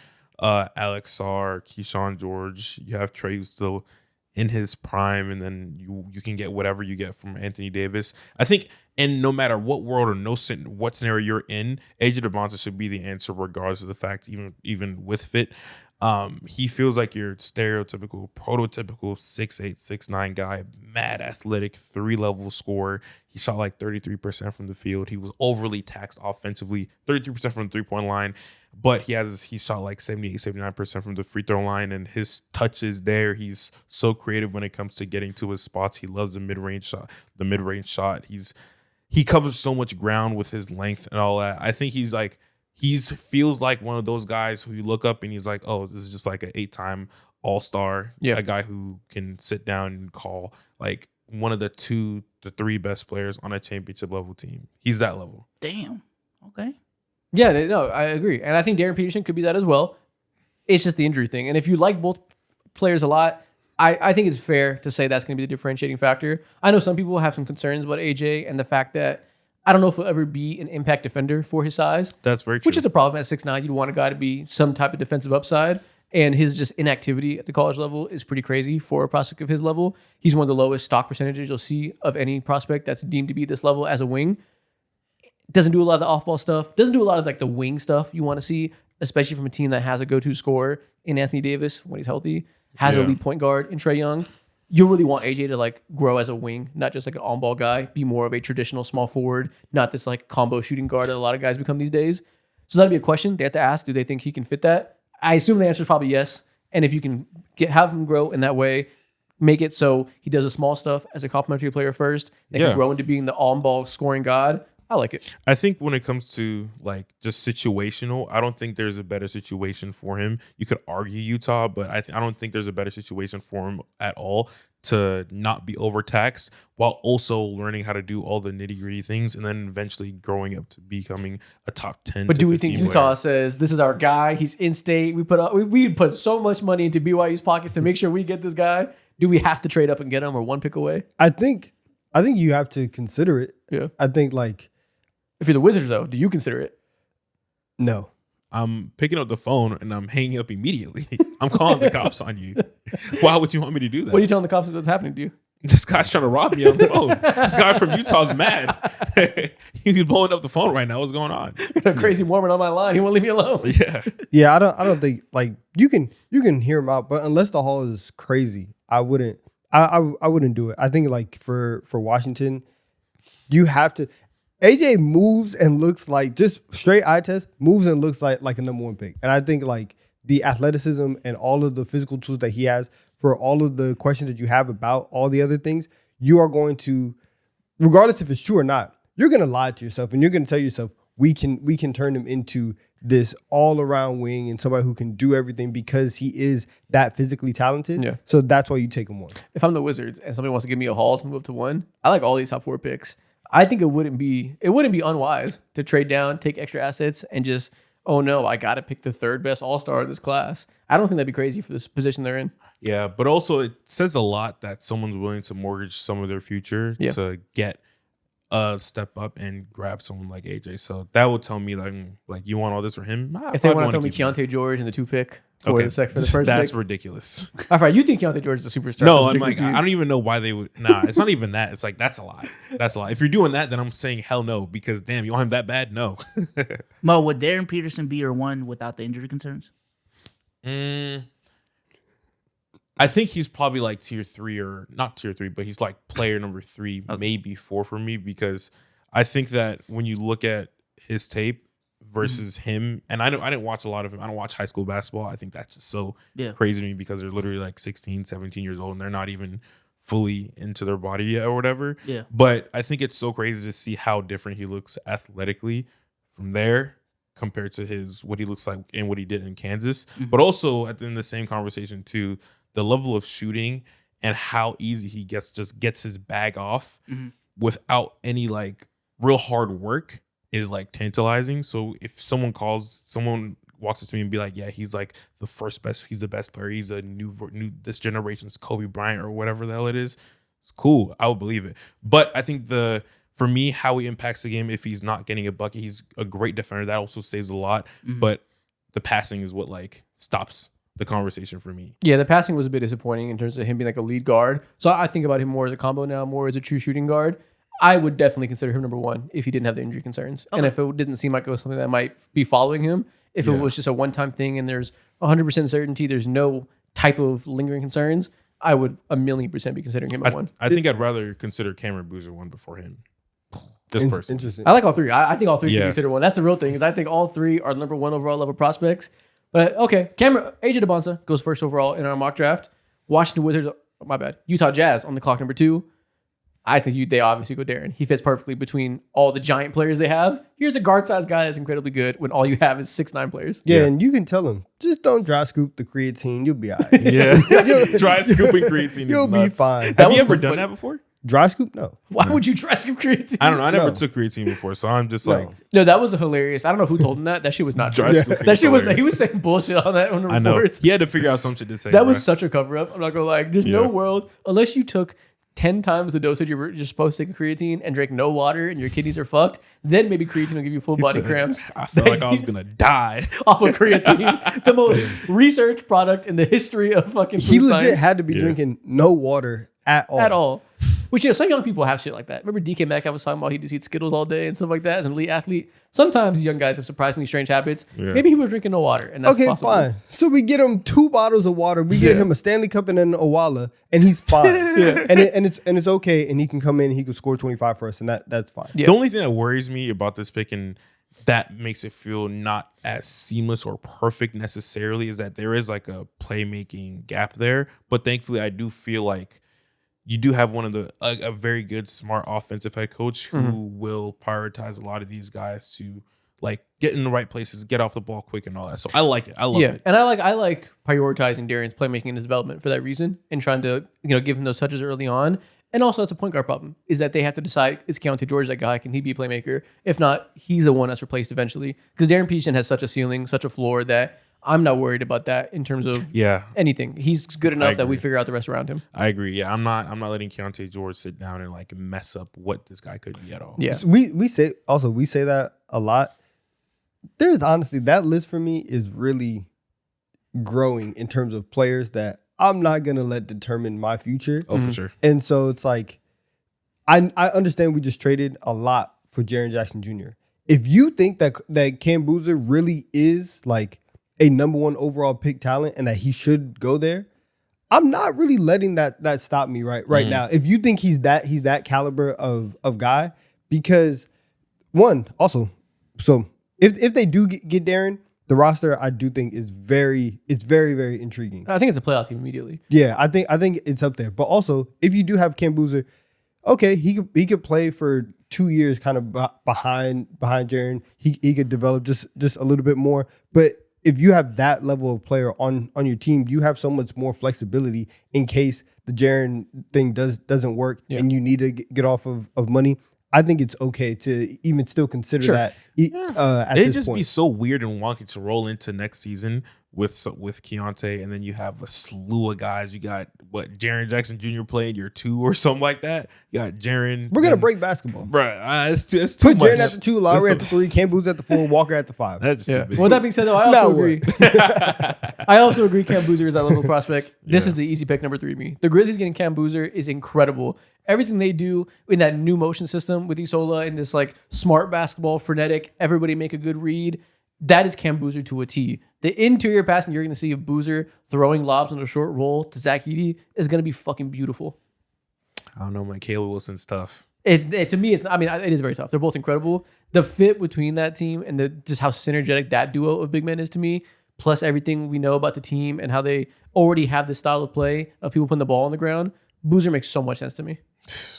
Alex Sarr, Keyshawn George, you have Trey who's still in his prime, and then you can get whatever you get from Anthony Davis. I think, and no matter what world or what scenario you're in, AJ DeBonta should be the answer regardless of the fact, even with fit. He feels like your stereotypical, prototypical 6'8", 6'9" guy, mad athletic, 3-level scorer. He shot like 33% from the field. He was overly taxed offensively, 33% from the 3-point line, but he shot like 78, 79% from the free throw line, and his touch is there. He's so creative when it comes to getting to his spots. He loves the mid-range shot. He covers so much ground with his length and all that. I think he feels like one of those guys who you look up and he's like, oh, this is just like an 8-time All-Star. Yeah. A guy who can sit down and call like one of the 2 to 3 best players on a championship level team. He's that level. Damn. Okay. Yeah, no, I agree. And I think Darren Peterson could be that as well. It's just the injury thing. And if you like both players a lot, I think it's fair to say that's going to be the differentiating factor. I know some people have some concerns about AJ and the fact that I don't know if he'll ever be an impact defender for his size. That's very true. Which is a problem at 6'9". You'd want a guy to be some type of defensive upside. And his just inactivity at the college level is pretty crazy for a prospect of his level. He's one of the lowest stock percentages you'll see of any prospect that's deemed to be this level as a wing. Doesn't do a lot of the off-ball stuff. Doesn't do a lot of like the wing stuff you want to see, especially from a team that has a go-to scorer in Anthony Davis when he's healthy. Has a lead point guard in Trae Young. You really want AJ to like grow as a wing, not just like an on-ball guy, be more of a traditional small forward, not this like combo shooting guard that a lot of guys become these days. So that'd be a question they have to ask. Do they think he can fit that? I assume the answer is probably yes. And if you can have him grow in that way, make it so he does the small stuff as a complementary player first, they can grow into being the on-ball scoring god. I like it. I think when it comes to like just situational, I don't think there's a better situation for him. You could argue Utah, but I don't think there's a better situation for him at all to not be overtaxed while also learning how to do all the nitty gritty things and then eventually growing up to becoming a top 10. But do we think Utah says this is our guy? He's in state. We put so much money into BYU's pockets to make sure we get this guy. Do we have to trade up and get him or one pick away? I think you have to consider it. Yeah. I think like if you're the Wizards though, do you consider it? No. I'm picking up the phone and I'm hanging up immediately. I'm calling the cops on you. Why would you want me to do that? What are you telling the cops what's happening to you? This guy's trying to rob me on the phone. This guy from Utah's mad. He's blowing up the phone right now. What's going on? A crazy Mormon on my line. He won't leave me alone. Yeah. Yeah, I don't think like you can hear him out, but unless the haul is crazy, I wouldn't do it. I think like for Washington, you have to AJ moves and looks like, just straight eye test, moves and looks like a number 1 pick. And I think like the athleticism and all of the physical tools that he has for all of the questions that you have about all the other things, you are going to, regardless if it's true or not, you're going to lie to yourself and you're going to tell yourself, we can turn him into this all-around wing and somebody who can do everything because he is that physically talented. Yeah. So that's why you take him 1. If I'm the Wizards and somebody wants to give me a haul to move up to 1, I like all these top 4 picks. I think it wouldn't be unwise to trade down, take extra assets, and just, oh no, I got to pick the 3rd best All-Star of this class. I don't think that'd be crazy for this position they're in. Yeah, but also it says a lot that someone's willing to mortgage some of their future to get a step up and grab someone like AJ. So that would tell me like you want all this for him? If they want to throw me Keontae George in the 2 pick for the first that's pick. ridiculous. All right, you think Keontae George is a superstar? No, I'm like, I don't even know why they would. Nah, it's not even that. It's like, that's a lie. That's a lie. If you're doing that, then I'm saying hell no, because damn, you want him that bad? No. Mo, would Darren Peterson be your 1 without the injury concerns? I think he's probably like tier 3 or not tier 3, but he's like player number 3, maybe 4 for me, because I think that when you look at his tape versus him, and I didn't watch a lot of him. I don't watch high school basketball. I think that's just so crazy to me because they're literally like 16, 17 years old and they're not even fully into their body yet or whatever. Yeah. But I think it's so crazy to see how different he looks athletically from there compared to what he looks like and what he did in Kansas. But also in the same conversation too, the level of shooting and how easy he gets his bag off without any like real hard work is like tantalizing. So if someone walks up to me and be like, yeah, he's like he's the best player. He's a new this generation's Kobe Bryant or whatever the hell it is. It's cool. I would believe it. But I think for me, how he impacts the game, if he's not getting a bucket, he's a great defender. That also saves a lot. But the passing is what like stops the conversation for me. Yeah, the passing was a bit disappointing in terms of him being like a lead guard. So I think about him more as a combo now, more as a true shooting guard. I would definitely consider him number one if he didn't have the injury concerns. Okay. And if it didn't seem like it was something that might be following him, if it was just a one-time thing and there's 100% certainty, there's no type of lingering concerns, I would 1,000,000% be considering him at one. I think I'd rather consider Cameron Boozer one before him. This person. Interesting. I like all three. I think all three can be considered one. That's the real thing, is I think all three are number one overall level prospects. But okay, AJ DeBonsa goes first overall in our mock draft. Washington Wizards, Utah Jazz on the clock number 2. I think they obviously go Darren. He fits perfectly between all the giant players they have. Here's a guard-sized guy that's incredibly good when all you have is 6'9" players. Yeah, and you can tell him, just don't dry scoop the creatine. You'll be all right. Yeah. Dry scooping creatine. You'll be fine. Have you ever done that before? Dry scoop? No. Why would you dry scoop creatine? I don't know. I never took creatine before, so I'm just like... No, that was hilarious. I don't know who told him that. That shit was not true. Dry scooping That shit was... hilarious. He was saying bullshit on that on the I know. reports. He had to figure out some shit to say. That was such a cover-up. I'm not going to lie. There's no world, unless you took 10 times the dosage you're supposed to take a creatine and drink no water and your kidneys are fucked, then maybe creatine will give you full body cramps. I felt like I was going to die. Off of creatine. The most researched product in the history of fucking food He legit science. had to be drinking no water at all. At all. Which, some young people have shit like that. Remember DK Metcalf was talking about he just eats Skittles all day and stuff like that as an elite athlete? Sometimes young guys have surprisingly strange habits. Yeah. Maybe he was drinking no water, and that's possible. Fine. So we get him 2 bottles of water. We get him a Stanley Cup and an Owala, and he's fine. And it's okay, and he can come in and he can score 25 for us, and that's fine. Yeah. The only thing that worries me about this pick and that makes it feel not as seamless or perfect necessarily is that there is like a playmaking gap there. But thankfully, I do feel like you do have one of a very good, smart offensive head coach who will prioritize a lot of these guys to like get in the right places, get off the ball quick and all that. So I like it. I love it. And I like prioritizing Darren's playmaking and his development for that reason and trying to, give him those touches early on. And also that's a point guard problem is that they have to decide, is Keontae George that guy? Can he be a playmaker? If not, he's the one that's replaced eventually. Because Darren Peterson has such a ceiling, such a floor that I'm not worried about that in terms of anything. He's good enough that we figure out the rest around him. I agree. Yeah, I'm not letting Keontae George sit down and like mess up what this guy could be at all. Yeah, so we say that a lot. There's honestly that list for me is really growing in terms of players that I'm not gonna let determine my future. Oh, for sure. And so it's like I understand we just traded a lot for Jaren Jackson Jr. If you think that Cam Boozer really is like a number 1 overall pick talent and that he should go there, I'm not really letting that stop me right now. If you think he's that caliber of guy, because one, also, so if they do get Darren, the roster I do think is very, very intriguing. I think it's a playoff team immediately. Yeah, I think it's up there. But also, if you do have Cam Boozer, okay, he could play for 2 years kind of behind Jaren. He could develop just a little bit more. But if you have that level of player on your team, you have so much more flexibility in case the Jaren thing doesn't work and you need to get off of money. I think it's okay to even still consider that at this point. It'd just be so weird and wonky to roll into next season with Keontae, and then you have a slew of guys. You got Jaren Jackson Jr. playing year 2 or something like that. You got Jaren. We're gonna break basketball, bro. It's too Put much. Jaren at the 2, Lowry at the 3, Cam Boozer at the 4, Walker at the 5. That's stupid. Well, that being said, though, I also agree. I also agree Cam Boozer is that level prospect. This is the easy pick number 3 to me. The Grizzlies getting Cam Boozer is incredible. Everything they do in that new motion system with Isola and this like smart basketball, frenetic, everybody make a good read. That is Cam Boozer to a T. The interior passing you're going to see of Boozer throwing lobs on a short roll to Zach Edey is going to be fucking beautiful. I don't know, man. Caleb Wilson's tough. It to me, it is very tough. They're both incredible. The fit between that team and just how synergetic that duo of big men is to me, plus everything we know about the team and how they already have this style of play of people putting the ball on the ground. Boozer makes so much sense to me.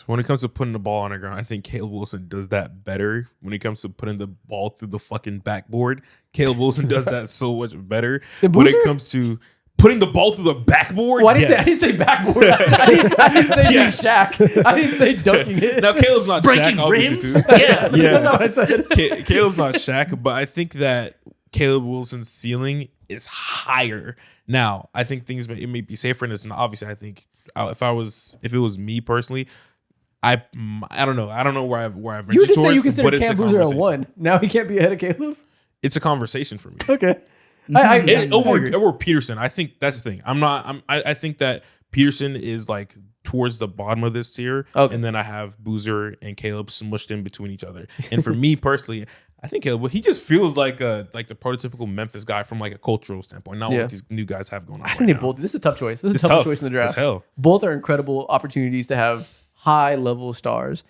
When it comes to putting the ball on the ground, I think Caleb Wilson does that better. When it comes to putting the ball through the fucking backboard, Caleb Wilson does that so much better. When it comes to putting the ball through the backboard, well, I didn't say backboard. I didn't say Yes. Shaq. I didn't say dunking it. Now Caleb's not Breaking Shaq, rims? obviously, too. Yeah. That's not what I said. Caleb's not Shaq, but I think that Caleb Wilson's ceiling is higher. Now, I think it may be safer, and it's not. Obviously, I think if it was me personally, I don't know. I don't know where I've You just towards, say you consider but it's Cam a Boozer a conversation. 1. Now he can't be ahead of Caleb? It's a conversation for me. Okay. I agree. Over Peterson, I think that's the thing. I think that Peterson is like towards the bottom of this tier, Okay. and then I have Boozer and Caleb smushed in between each other. And for me personally, I think Caleb, he just feels like the prototypical Memphis guy from like a cultural standpoint, not what these new guys have going on. I think they both. This is a tough choice. This is It's the toughest tough choice in the draft. as hell. Both are incredible opportunities to have high level stars.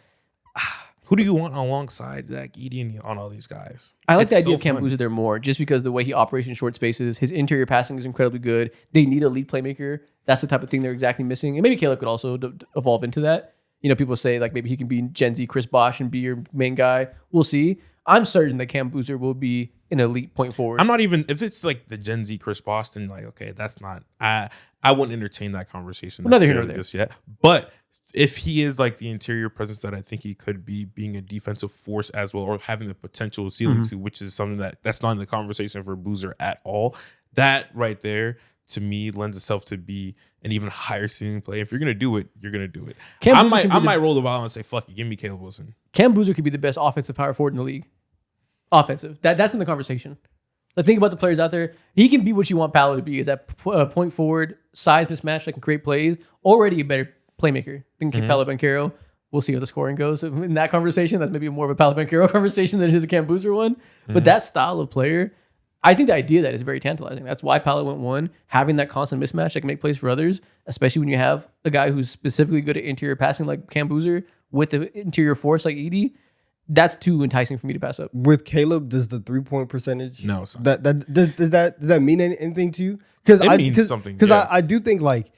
Who do you want alongside Zach Edey on all these guys? I like the It's idea so of Cam fun. Boozer there more, just because the way he operates in short spaces, his interior passing is incredibly good. They need a lead playmaker. That's the type of thing they're exactly missing. And maybe Caleb could also evolve into that. You know, people say like maybe he can be Gen Z Chris Bosh and be your main guy. We'll see. I'm certain that Cam Boozer will be an elite point forward. I'm not even if it's like the Gen Z Chris Boston, like okay, that's not. I wouldn't entertain that conversation Neither here nor necessarily there. just yet. But if he is like the interior presence that I think he could be, being a defensive force as well, or having the potential ceiling to, which is something that's not in the conversation for Boozer at all. That right there to me lends itself to be an even higher ceiling play. If you're gonna do it, you're gonna do it. Cam I Boozer can be might the- roll the ball and say fuck it, give me Caleb Wilson. Cam Boozer could be the best offensive power forward in the league. Offensive. That's in the conversation. Like, think about the players out there. He can be what you want Paolo to be. Is that point forward, size mismatch that can create plays. Already a better playmaker than Paolo Banchero. We'll see how the scoring goes in that conversation. That's maybe more of a Paolo Banchero conversation than it is a Cam Boozer one. But that style of player, I think the idea of that is very tantalizing. That's why Paolo went 1. Having that constant mismatch that can make plays for others, especially when you have a guy who's specifically good at interior passing like Cam Boozer with the interior force like Edey. That's too enticing for me to pass up. With Caleb, does the 3-point percentage No, it's not. does that mean anything to you? Because It means something, Because yeah. I do think like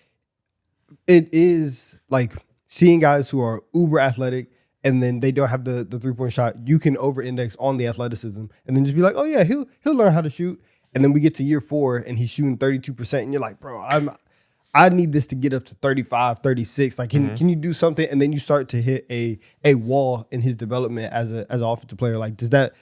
it is like seeing guys who are uber athletic and then they don't have the 3-point shot. You can over index on the athleticism and then just be like, oh yeah, he'll learn how to shoot. And then we get to year 4 and he's shooting 32%, and you're like, bro, I need this to get up to 35, 36. Like, can you do something? And then you start to hit a wall in his development as an offensive player. Like, does that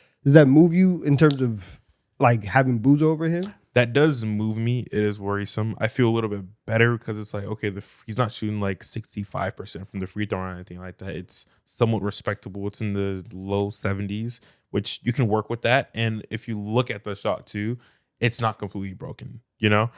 move you in terms of like having Boozer over him? That does move me. It is worrisome. I feel a little bit better because it's like, okay, he's not shooting like 65% from the free throw or anything like that. It's somewhat respectable. It's in the low 70s, which you can work with that. And if you look at the shot too, it's not completely broken, you know?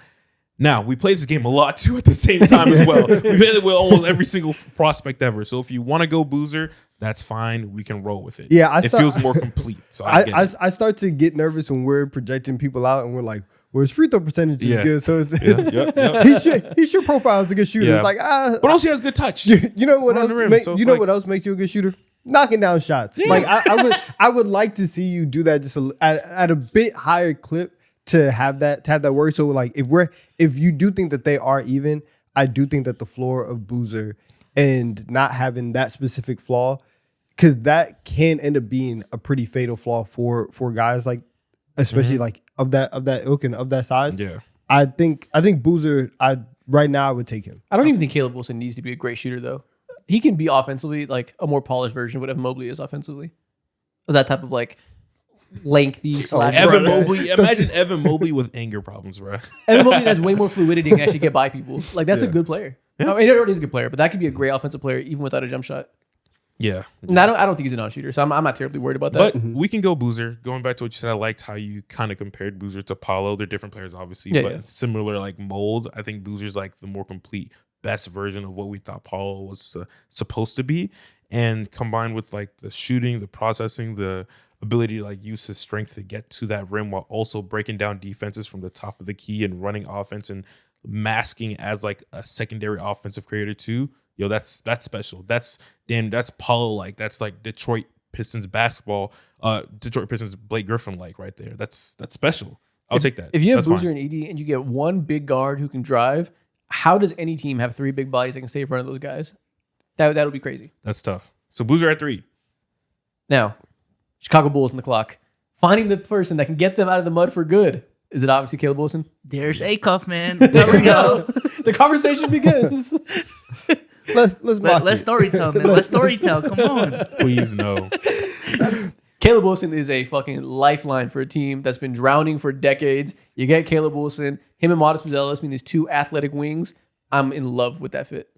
Now, we played this game a lot too at the same time as well. We played it with almost every single prospect ever. So if you want to go Boozer, that's fine. We can roll with it. Yeah, it feels more complete. So I get it. I start to get nervous when we're projecting people out and we're like, well, his free throw percentage is Yeah. good. So it's, Yep. he should profile as a good shooter. Yeah. It's like, But also he has good touch. you know what Around else? the rim, so it's like- What else makes you a good shooter? Knocking down shots. Like I would like to see you do that just at a bit higher clip to have that work. So like if you do think that they are even, I do think that the floor of Boozer and not having that specific flaw, because that can end up being a pretty fatal flaw for guys like, especially like of that ilk and of that size. Yeah. I think Boozer, right now I would take him. I don't even think Caleb Wilson needs to be a great shooter, though. He can be offensively like a more polished version of what Evan Mobley is offensively. Of that type of like lengthy slash. Evan Bro, Mobley. Imagine Evan Mobley with anger problems, bro. Evan Mobley has way more fluidity and can actually get by people. Like, that's a good player. Yeah. I mean, he already is a good player, but that could be a great offensive player even without a jump shot. Yeah. And I don't think he's a non-shooter, so I'm not terribly worried about that. But we can go Boozer. Going back to what you said, I liked how you kind of compared Boozer to Paolo. They're different players, obviously, Yeah, but yeah. similar like mold. I think Boozer's like the more complete, best version of what we thought Paolo was supposed to be. And combined with like the shooting, the processing, the ability to like use his strength to get to that rim while also breaking down defenses from the top of the key and running offense and masking as like a secondary offensive creator too. Yo, that's special. That's Paolo like. That's like Detroit Pistons basketball. Detroit Pistons Blake Griffin like right there. That's special. I'll take that. If you have That's Boozer fine. and Edey and you get one big guard who can drive, how does any team have 3 big bodies that can stay in front of those guys? That would be crazy. That's tough. So Bulls are at 3. Now, Chicago Bulls on the clock. Finding the person that can get them out of the mud for good. Is it obviously Caleb Wilson? There's Acuff, man. I'm telling you. The conversation begins. Let's storytell, man. Let's storytell. Come on. Please no. Caleb Wilson is a fucking lifeline for a team that's been drowning for decades. You get Caleb Wilson, him and Modest Buzelis being these 2 athletic wings. I'm in love with that fit.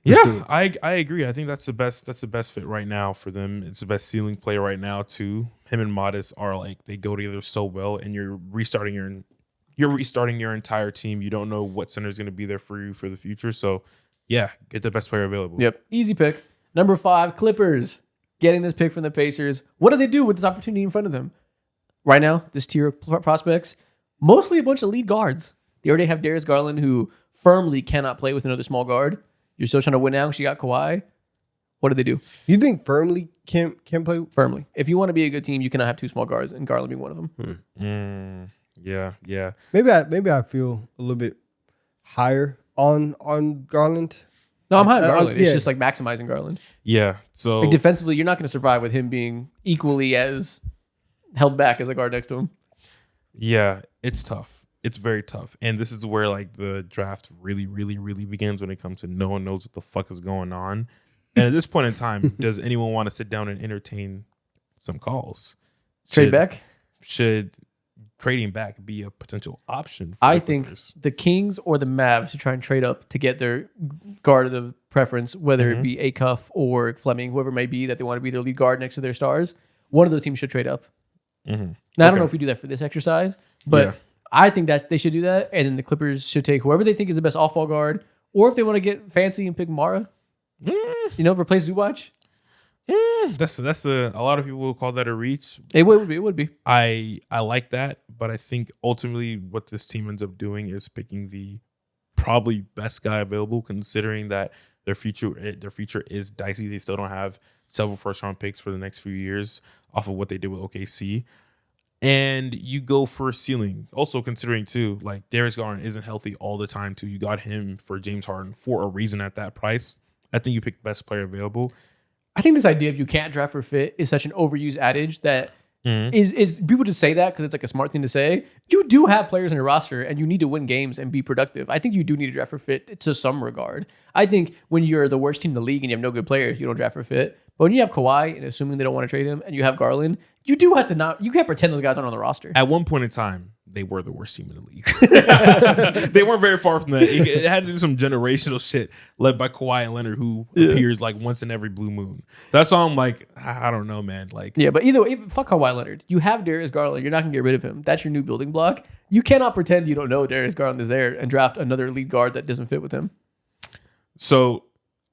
Yeah, I agree. I think that's the best fit right now for them. It's the best ceiling play right now too. Him and Modest are like they go together so well, and you're restarting your entire team. You don't know what center is going to be there for you for the future. So yeah, get the best player available. Yep, easy pick. Number 5, Clippers. Getting this pick from the Pacers. What do they do with this opportunity in front of them? Right now, this tier of prospects, mostly a bunch of lead guards. They already have Darius Garland, who firmly cannot play with another small guard. You're still trying to win now because you got Kawhi. What do they do? You think firmly can play? Firmly. If you want to be a good team, you cannot have 2 small guards, and Garland being one of them. Yeah. Maybe I feel a little bit higher on Garland. No, I'm high on Garland. It's yeah. just like maximizing Garland. Yeah. So Like defensively, you're not going to survive with him being equally as held back as a guard next to him. yeah, it's tough. It's very tough. And this is where like the draft really, really, really begins when it comes to no one knows what the fuck is going on. And at this point in time, does anyone want to sit down and entertain some calls? Trade back? Should trading back be a potential option? For I the think Clippers? the Kings or the Mavs should try and trade up to get their guard of the preference, whether it be Acuff or Fleming, whoever it may be that they want to be their lead guard next to their stars. One of those teams should trade up. Now, I don't know if we do that for this exercise, but Yeah. I think that they should do that. And then the Clippers should take whoever they think is the best off-ball guard, or if they want to get fancy and pick Mara, replace Zubac. That's a lot of people will call that a reach. It would be. It would be. I like that, but I think ultimately what this team ends up doing is picking the probably best guy available, considering that their future is dicey. They still don't have several first round picks for the next few years off of what they did with OKC. And you go for a ceiling. Also considering too, like Darius Garland isn't healthy all the time too. You got him for James Harden for a reason at that price. I think you picked best player available. I think this idea of you can't draft for fit is such an overused adage that is people just say that because it's like a smart thing to say. You do have players on your roster and you need to win games and be productive. I think you do need to draft for fit to some regard. I think when you're the worst team in the league and you have no good players, you don't draft for fit. But when you have Kawhi and assuming they don't want to trade him and you have Garland, you do have to you can't pretend those guys aren't on the roster. At one point in time, they were the worst team in the league. They weren't very far from that. It had to do some generational shit led by Kawhi and Leonard, who appears like once in every blue moon. That's why I'm like, I don't know, man. Like, yeah, but either way, fuck Kawhi Leonard. You have Darius Garland. You're not going to get rid of him. That's your new building block. You cannot pretend you don't know Darius Garland is there and draft another lead guard that doesn't fit with him. So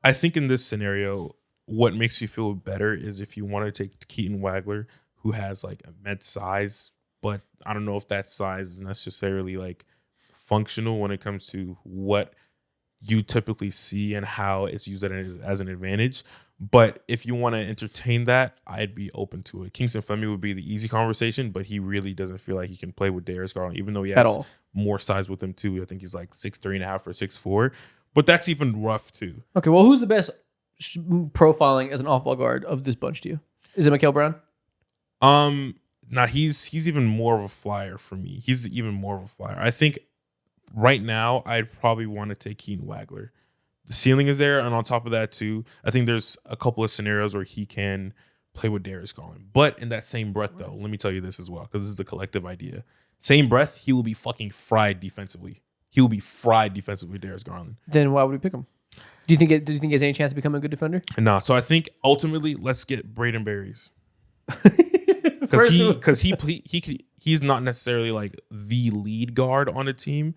I think in this scenario, what makes you feel better is if you want to take Keaton Wagler, who has like immense size, but I don't know if that size is necessarily like functional when it comes to what you typically see and how it's used as an advantage. But if you want to entertain that, I'd be open to it. Kingston Fleming would be the easy conversation, but he really doesn't feel like he can play with Darius Garland, even though he has more size with him too. I think he's like 6'3.5" or 6'4", but that's even rough too. Okay, well, who's the best profiling as an off-ball guard of this bunch to you? Is it Mikael Brown? Nah, he's even more of a flyer for me. He's even more of a flyer. I think right now I'd probably want to take Keaton Wagler. The ceiling is there, and on top of that too, I think there's a couple of scenarios where he can play with Darius Garland. But in that same breath, though, let me tell you this as well, because this is a collective idea. Same breath, he will be fucking fried defensively. He will be fried defensively with Darius Garland. Then why would we pick him? Do you think he has any chance to become a good defender? Nah, so I think ultimately let's get Braden Berries. Because he's not necessarily like the lead guard on a team,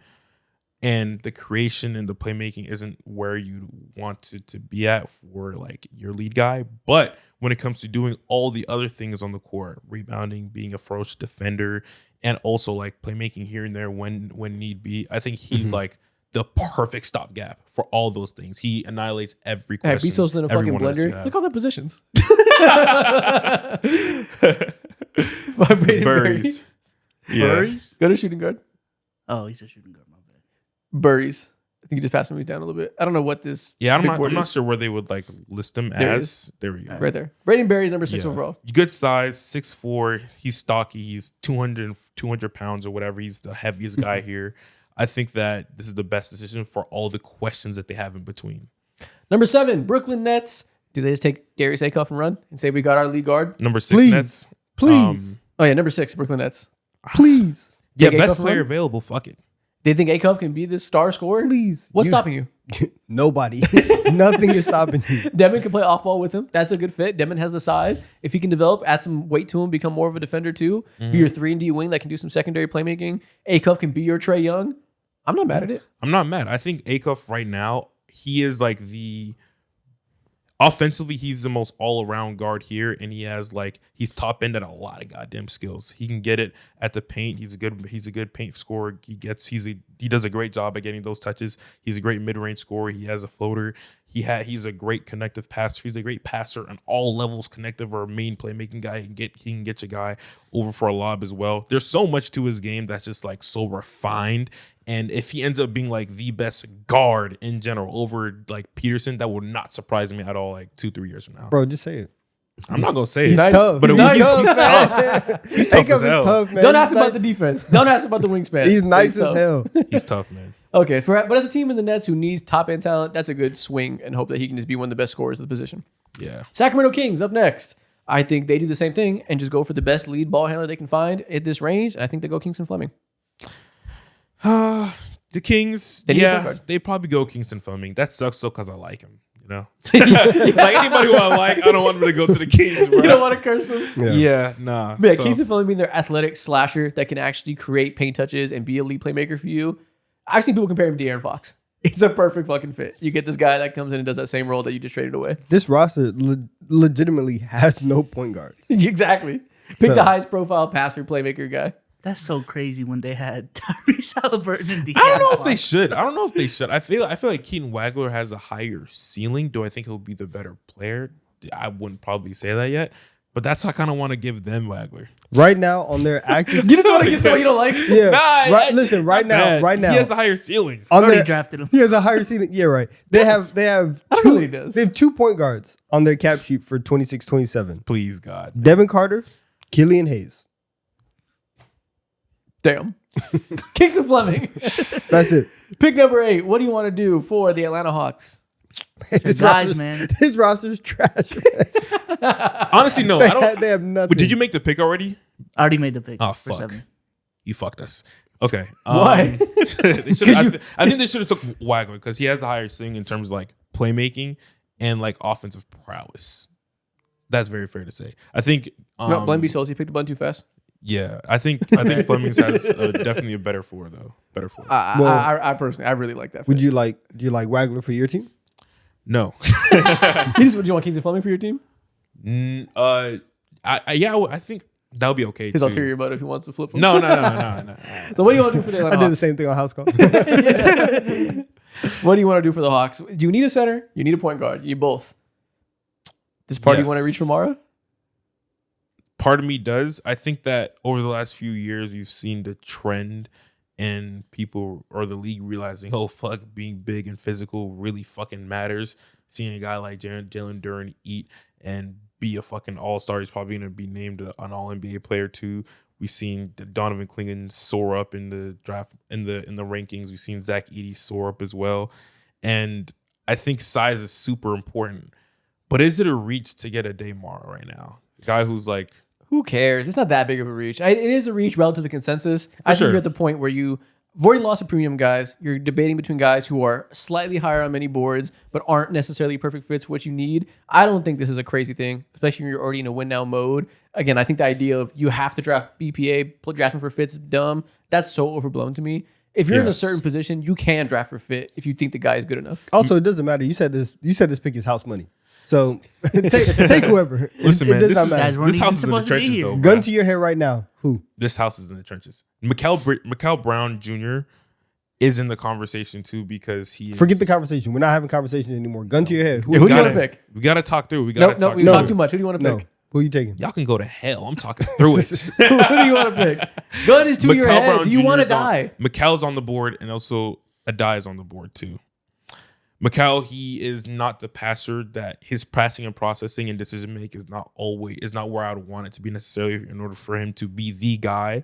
and the creation and the playmaking isn't where you want it to be at for like your lead guy. But when it comes to doing all the other things on the court, rebounding, being a ferocious defender, and also like playmaking here and there when need be, I think he's like the perfect stopgap for all those things. He annihilates every question. Bezos in a fucking blender. Click all the positions. Berries. Yeah. Berries? Go to shooting guard. Oh, he's a shooting guard. My bad. Burries. I think you just passed him down a little bit. I don't know what this. Yeah, big I'm board not is. sure where they would like list him There he as. There we go. Right there. Braden Berry's number 6 Yeah. overall. Good size, 6'4". He's stocky. He's 200 pounds or whatever. He's the heaviest guy here. I think that this is the best decision for all the questions that they have in between. Number 7, Brooklyn Nets. Do they just take Darius Acuff and run and say we got our lead guard? Number 6, Please. Nets. Please. Oh yeah, number 6, Brooklyn Nets. Please. Yeah, Take best Acuff player run? available. Fuck it. They think Acuff can be this star scorer? Please. What's stopping you? Nobody. Nothing is stopping you. Devin can play off ball with him. That's a good fit. Devin has the size. If he can develop, add some weight to him, become more of a defender too. Be your 3-and-D wing that can do some secondary playmaking. Acuff can be your Trae Young. I'm not mad at it. I'm not mad. I think Acuff right now, he is like offensively, he's the most all-around guard here, and he has he's top end at a lot of goddamn skills. He can get it at the paint. He's a good paint scorer. He does a great job at getting those touches. He's a great mid-range scorer. He has a floater. He's a great connective passer. He's a great passer on all levels, connective or main playmaking guy. He can get your guy over for a lob as well. There's so much to his game that's just so refined. And if he ends up being the best guard in general over Peterson, that would not surprise me at all 2-3 years from now. Bro, just say it. I'm not gonna say He's it. tough. But he's he's tough. He's tough as hell. tough, man. Don't He's ask about the defense. Don't ask about the wingspan. He's nice as tough. hell. He's tough, man. Okay, but as a team in the Nets who needs top end talent, that's a good swing and hope that he can just be one of the best scorers of the position. Yeah. Sacramento Kings up next. I think they do the same thing and just go for the best lead ball handler they can find at this range. I think they go Kingston Fleming. The Kings, They need a point guard. they probably go Kingston Fleming. That sucks though because I like him. Anybody who I like, I don't want him to go to the Kings, bro. You don't want to curse him? Yeah, nah. But yeah, So, Kingston Fleming being their athletic slasher that can actually create paint touches and be a lead playmaker for you. I've seen people compare him to De'Aaron Fox. It's a perfect fucking fit. You get this guy that comes in and does that same role that you just traded away. This roster legitimately has no point guards. Exactly. Pick So- the highest profile passer, playmaker guy. That's so crazy when they had Tyrese Halliburton and De'Aaron I don't know if they Fox. should. I feel like Keaton Wagler has a higher ceiling. Do I think he'll be the better player? I wouldn't probably say that yet. But that's how I kind of want to give them Wagler. Right now on their active, You just want to get someone you don't like? yeah. Nah, Listen, right Bad. now, He has a higher ceiling. on Already their, drafted him. he has a higher ceiling. Yeah, right. They have I don't know what he does. They have 2 point guards on their cap sheet for 26-27. Please, God. Devin Carter, Killian Hayes. Damn. Kingston Fleming. That's it. Pick number 8. What do you want to do for the Atlanta Hawks? This Guys, roster- man. His roster's trash. Honestly, no. I don't. They have nothing. But did you make the pick already? I already made the pick Oh, for fuck. 7. You fucked us. Okay. Why? I think they should have took Wagner because he has a higher ceiling in terms of playmaking and offensive prowess. That's very fair to say. I think. No, blame B Souls. You picked the button too fast. Yeah, I think Fleming's has definitely a better floor though. Better floor. I personally, I really like that. Would fit. you like? Do you like Wagler for your team? No. Would you want Kingston Fleming for your team? I think that would be okay. His too. ulterior motive. He wants to flip him. No. So what do you want to do for the Atlanta I did the Hawks? same thing on House Call. What do you want to do for the Hawks? Do you need a center? You need a point guard. You need both. This party Yes. want to reach for Mara? Part of me does. I think that over the last few years, we've seen the trend and people or the league realizing, oh, fuck, being big and physical really fucking matters. Seeing a guy like Jalen Duren eat and be a fucking all-star. He's probably going to be named an all-NBA player too. We've seen Donovan Clingan soar up in the draft, in the rankings. We've seen Zach Edey soar up as well. And I think size is super important. But is it a reach to get a Daymar right now? A guy who's Who cares? It's not that big of a reach. It is a reach relative to consensus. I think sure. you're at the point where you've already lost a premium guys. You're debating between guys who are slightly higher on many boards, but aren't necessarily perfect fits for what you need. I don't think this is a crazy thing, especially when you're already in a win now mode. Again, I think the idea of you have to draft BPA, drafting for fits is dumb. That's so overblown to me. If you're in a Yes. certain position, you can draft for fit if you think the guy is good enough. Also, it doesn't matter. You said this pick is house money. So take whoever. Listen, man, it does this not is- matter. Guys weren't This even house is in the supposed to be trenches, here. though. Gun bruh. to your head right now. Who? This house is in the trenches. Mikal Brown Jr. is in the conversation too because he is, Forget the conversation. We're not having conversations anymore. Gun to your head. Who Yeah, you who do you got? want to pick? We gotta talk through. We No, gotta talk we through. talk too much. Who do you want to No. pick? Who you taking? Y'all can go to hell. I'm talking through it. Who do you want to pick? Gun is to your Mikal head. Brown Do you Jr. want to is on- die? Mikal's on the board, and also Adai is on the board too. Mikal, he is not the passer that his passing and processing and decision making is not where I would want it to be necessarily in order for him to be the guy.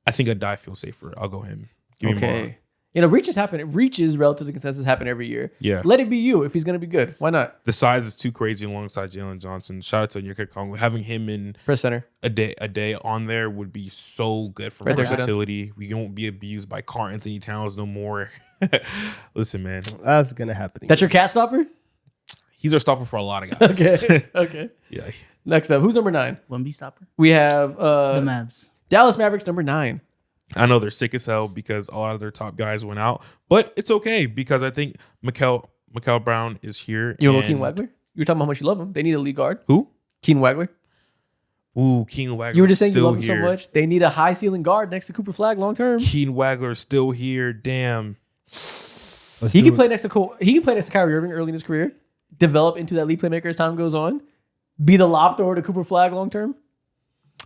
I think Adai feels safer. I'll go him. Give me Mara. You know, reaches happen. Reaches relative to consensus happen every year. Yeah. Let it be you if he's going to be good. Why not? The size is too crazy alongside Jalen Johnson. Shout out to Nyeka Kongwu. Having him in Press center. a day on there would be so good for versatility. We won't be abused by Carl Anthony Towns no more. Listen, man. That's gonna happen. That's your cat stopper? He's our stopper for a lot of guys. Okay. Yeah. Next up, who's number 9? 1B stopper. We have The Mavs. Dallas Mavericks number 9. I know they're sick as hell because a lot of their top guys went out, but it's okay because I think Mikal Brown is here. You know Keen Wagler? You were talking about how much you love him. They need a lead guard. Who? Keen Wagler. Ooh, Keen Wagler. You were just saying you love him here. so much. They need a high ceiling guard next to Cooper Flag long term. Keen Wagler still here. Damn. He can play next to Kyrie Irving early in his career, develop into that lead playmaker as time goes on, be the lob thrower to Cooper Flag long term.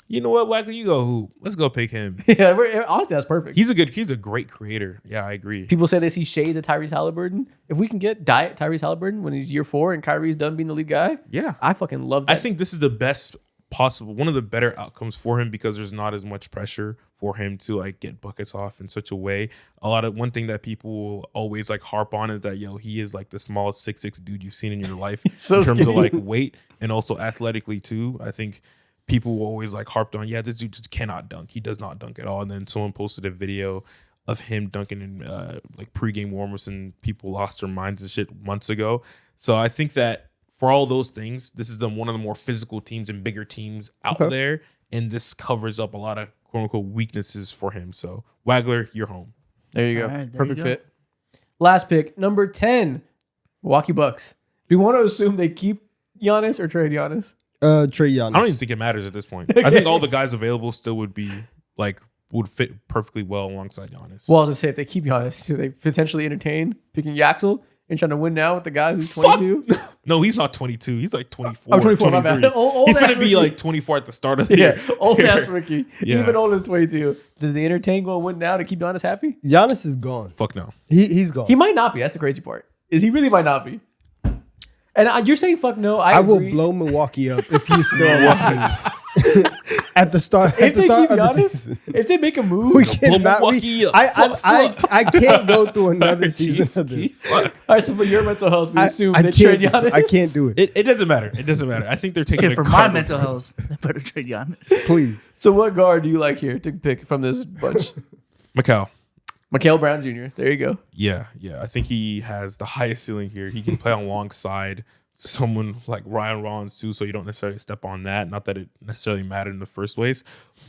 You know what, Wagler? You go hoop. Let's go pick him. Yeah, honestly, that's perfect. He's a great creator. Yeah, I agree. People say they see shades of Tyrese Halliburton. If we can get diet Tyrese Halliburton when he's year 4 and Kyrie's done being the lead guy, Yeah. I fucking love that. I think this is the best possible, one of the better outcomes for him because there's not as much pressure for him to like get buckets off in such a way. One thing that people will always like harp on is that he is like the smallest 6'6" dude you've seen in your life so in terms skinny. of like weight and also athletically too. I think people will always like harped on, this dude just cannot dunk. He does not dunk at all. And then someone posted a video of him dunking in like pregame warm-ups and people lost their minds and shit months ago. So I think that for all those things, this is one of the more physical teams and bigger teams out there. And this covers up a lot of quote unquote weaknesses for him. So Wagler, you're home. There you go. All right, there Perfect you go. fit. Last pick, number 10, Milwaukee Bucks. Do we want to assume they keep Giannis or trade Giannis? Trey Giannis. I don't even think it matters at this point. I think all the guys available still would fit perfectly well alongside Giannis. Well, I was going to say, if they keep Giannis, do they potentially entertain picking Yaxel and trying to win now with the guy who's 22? No, he's not 22. He's like 24. I'm 24, my bad. 23. Old He's ass going to be rookie. like 24 at the start of the year. Old ass rookie. Yeah. Even older than 22. Does they entertain going win now to keep Giannis happy? Giannis is gone. Fuck no. He's gone. He might not be. That's the crazy part. He really might not be. And you're saying fuck no. I will agree. blow Milwaukee up if he's still on the team. At the start If they keep of the Giannis, season. if they make a move, We Blow cannot. Milwaukee up. I can't go through another season of this. Fuck. all right. So for your mental health, we assume I they trade can't. Giannis. I can't do it. It doesn't matter. It doesn't matter. I think they're taking Okay, a for my Cardinals mental approach. health, they better trade Giannis. Please. So what guard do you like here to pick from this bunch? Mikal. Mikal Brown Jr. There you go. Yeah. I think he has the highest ceiling here. He can play alongside someone like Ryan Rollins too, so you don't necessarily step on that. Not that it necessarily mattered in the first place,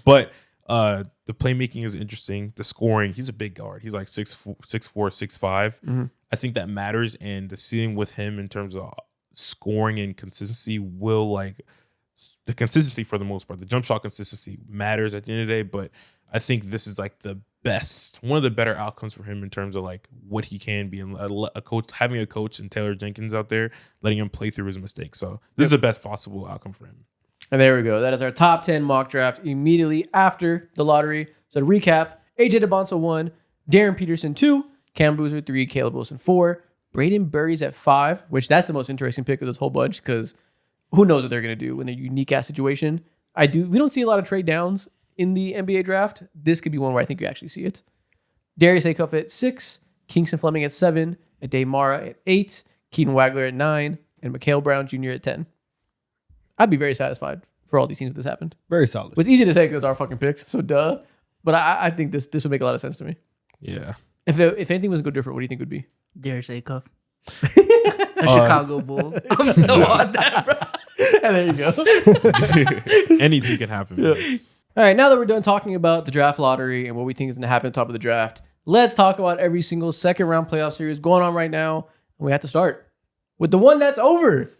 but the playmaking is interesting. The scoring, he's a big guard. He's like 6'4", 6'5". I think that matters, and the ceiling with him in terms of scoring and consistency will the consistency for the most part. The jump shot consistency matters at the end of the day, but I think this is like the best, one of the better outcomes for him in terms of like what he can be, and a coach, having a coach and Taylor Jenkins out there letting him play through his mistakes. So this is the best possible outcome for him. And there we go. That is our top 10 mock draft immediately after the lottery. So to recap, AJ DeBonso 1, Darren Peterson 2, Cam Boozer 3, Caleb Wilson 4, Braden Burries at 5, which that's the most interesting pick of this whole bunch because who knows what they're going to do in a unique ass situation. We don't see a lot of trade downs in the NBA draft. This could be one where I think you actually see it. Darius Acuff at 6, Kingston Fleming at 7, Ade Mara at 8, Keaton Wagler at 9, and Mikal Brown Jr. at 10. I'd be very satisfied for all these teams if this happened. Very solid. It's easy to say because it's our fucking picks, so duh. But I think this would make a lot of sense to me. Yeah. If anything was go different, what do you think it would be? Darius Acuff. A Chicago Bull. I'm so on that, bro. And there you go. Anything can happen. man. All right, now that we're done talking about the draft lottery and what we think is going to happen at the top of the draft, let's talk about every single second round playoff series going on right now. And we have to start with the one that's over.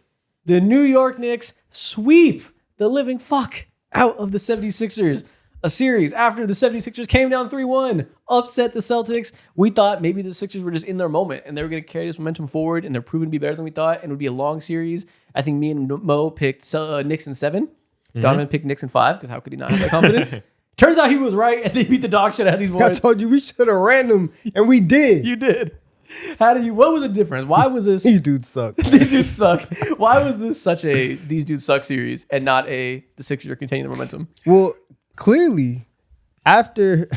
The New York Knicks sweep the living fuck out of the 76ers. A series after the 76ers came down 3-1, upset the Celtics. We thought maybe the Sixers were just in their moment and they were going to carry this momentum forward, and they're proven to be better than we thought, and it would be a long series. I think me and Mo picked Knicks in 7. Donovan picked Knicks in 5 because how could he not have that confidence? Turns out he was right, and they beat the dog shit out of these I boys. told you we should have ran them, and we did. You did. How did you? What was the difference? Why was this? These dudes suck. These dudes suck. Why was this such a these dudes suck series and not the Sixers are containing the momentum? Well, clearly, after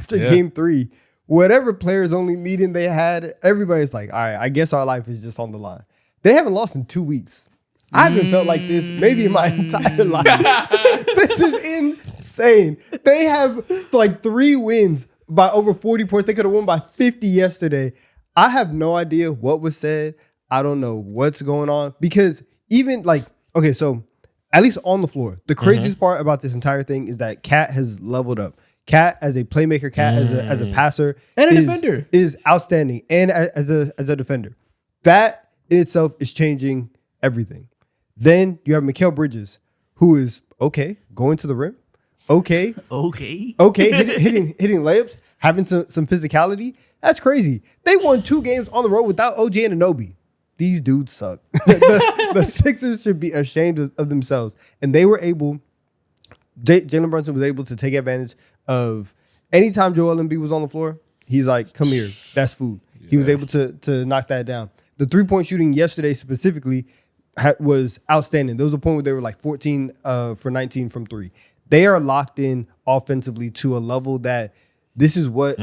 game 3, whatever players only meeting they had, everybody's like, all right, I guess our life is just on the line. They haven't lost in 2 weeks. I haven't felt like this maybe in my entire life. This is insane. They have like 3 wins by over 40 points. They could have won by 50 yesterday. I have no idea what was said. I don't know what's going on because even like, okay, so at least on the floor, the craziest part about this entire thing is that Cat has leveled up. Cat as a playmaker, Cat as a passer And a defender. is outstanding, and as a defender. That in itself is changing everything. Then you have Mikal Bridges, who is okay going to the rim, okay, hitting layups, having some physicality. That's crazy. They won 2 games on the road without OG Anunoby. These dudes suck. the Sixers should be ashamed of themselves. And they were able, Jalen Brunson was able to take advantage of anytime Joel Embiid was on the floor, he's like, come here, that's food. Yeah. He was able to knock that down. The 3-point shooting yesterday specifically was outstanding. There was a point where they were like 14 for 19 from 3. They are locked in offensively to a level that this is what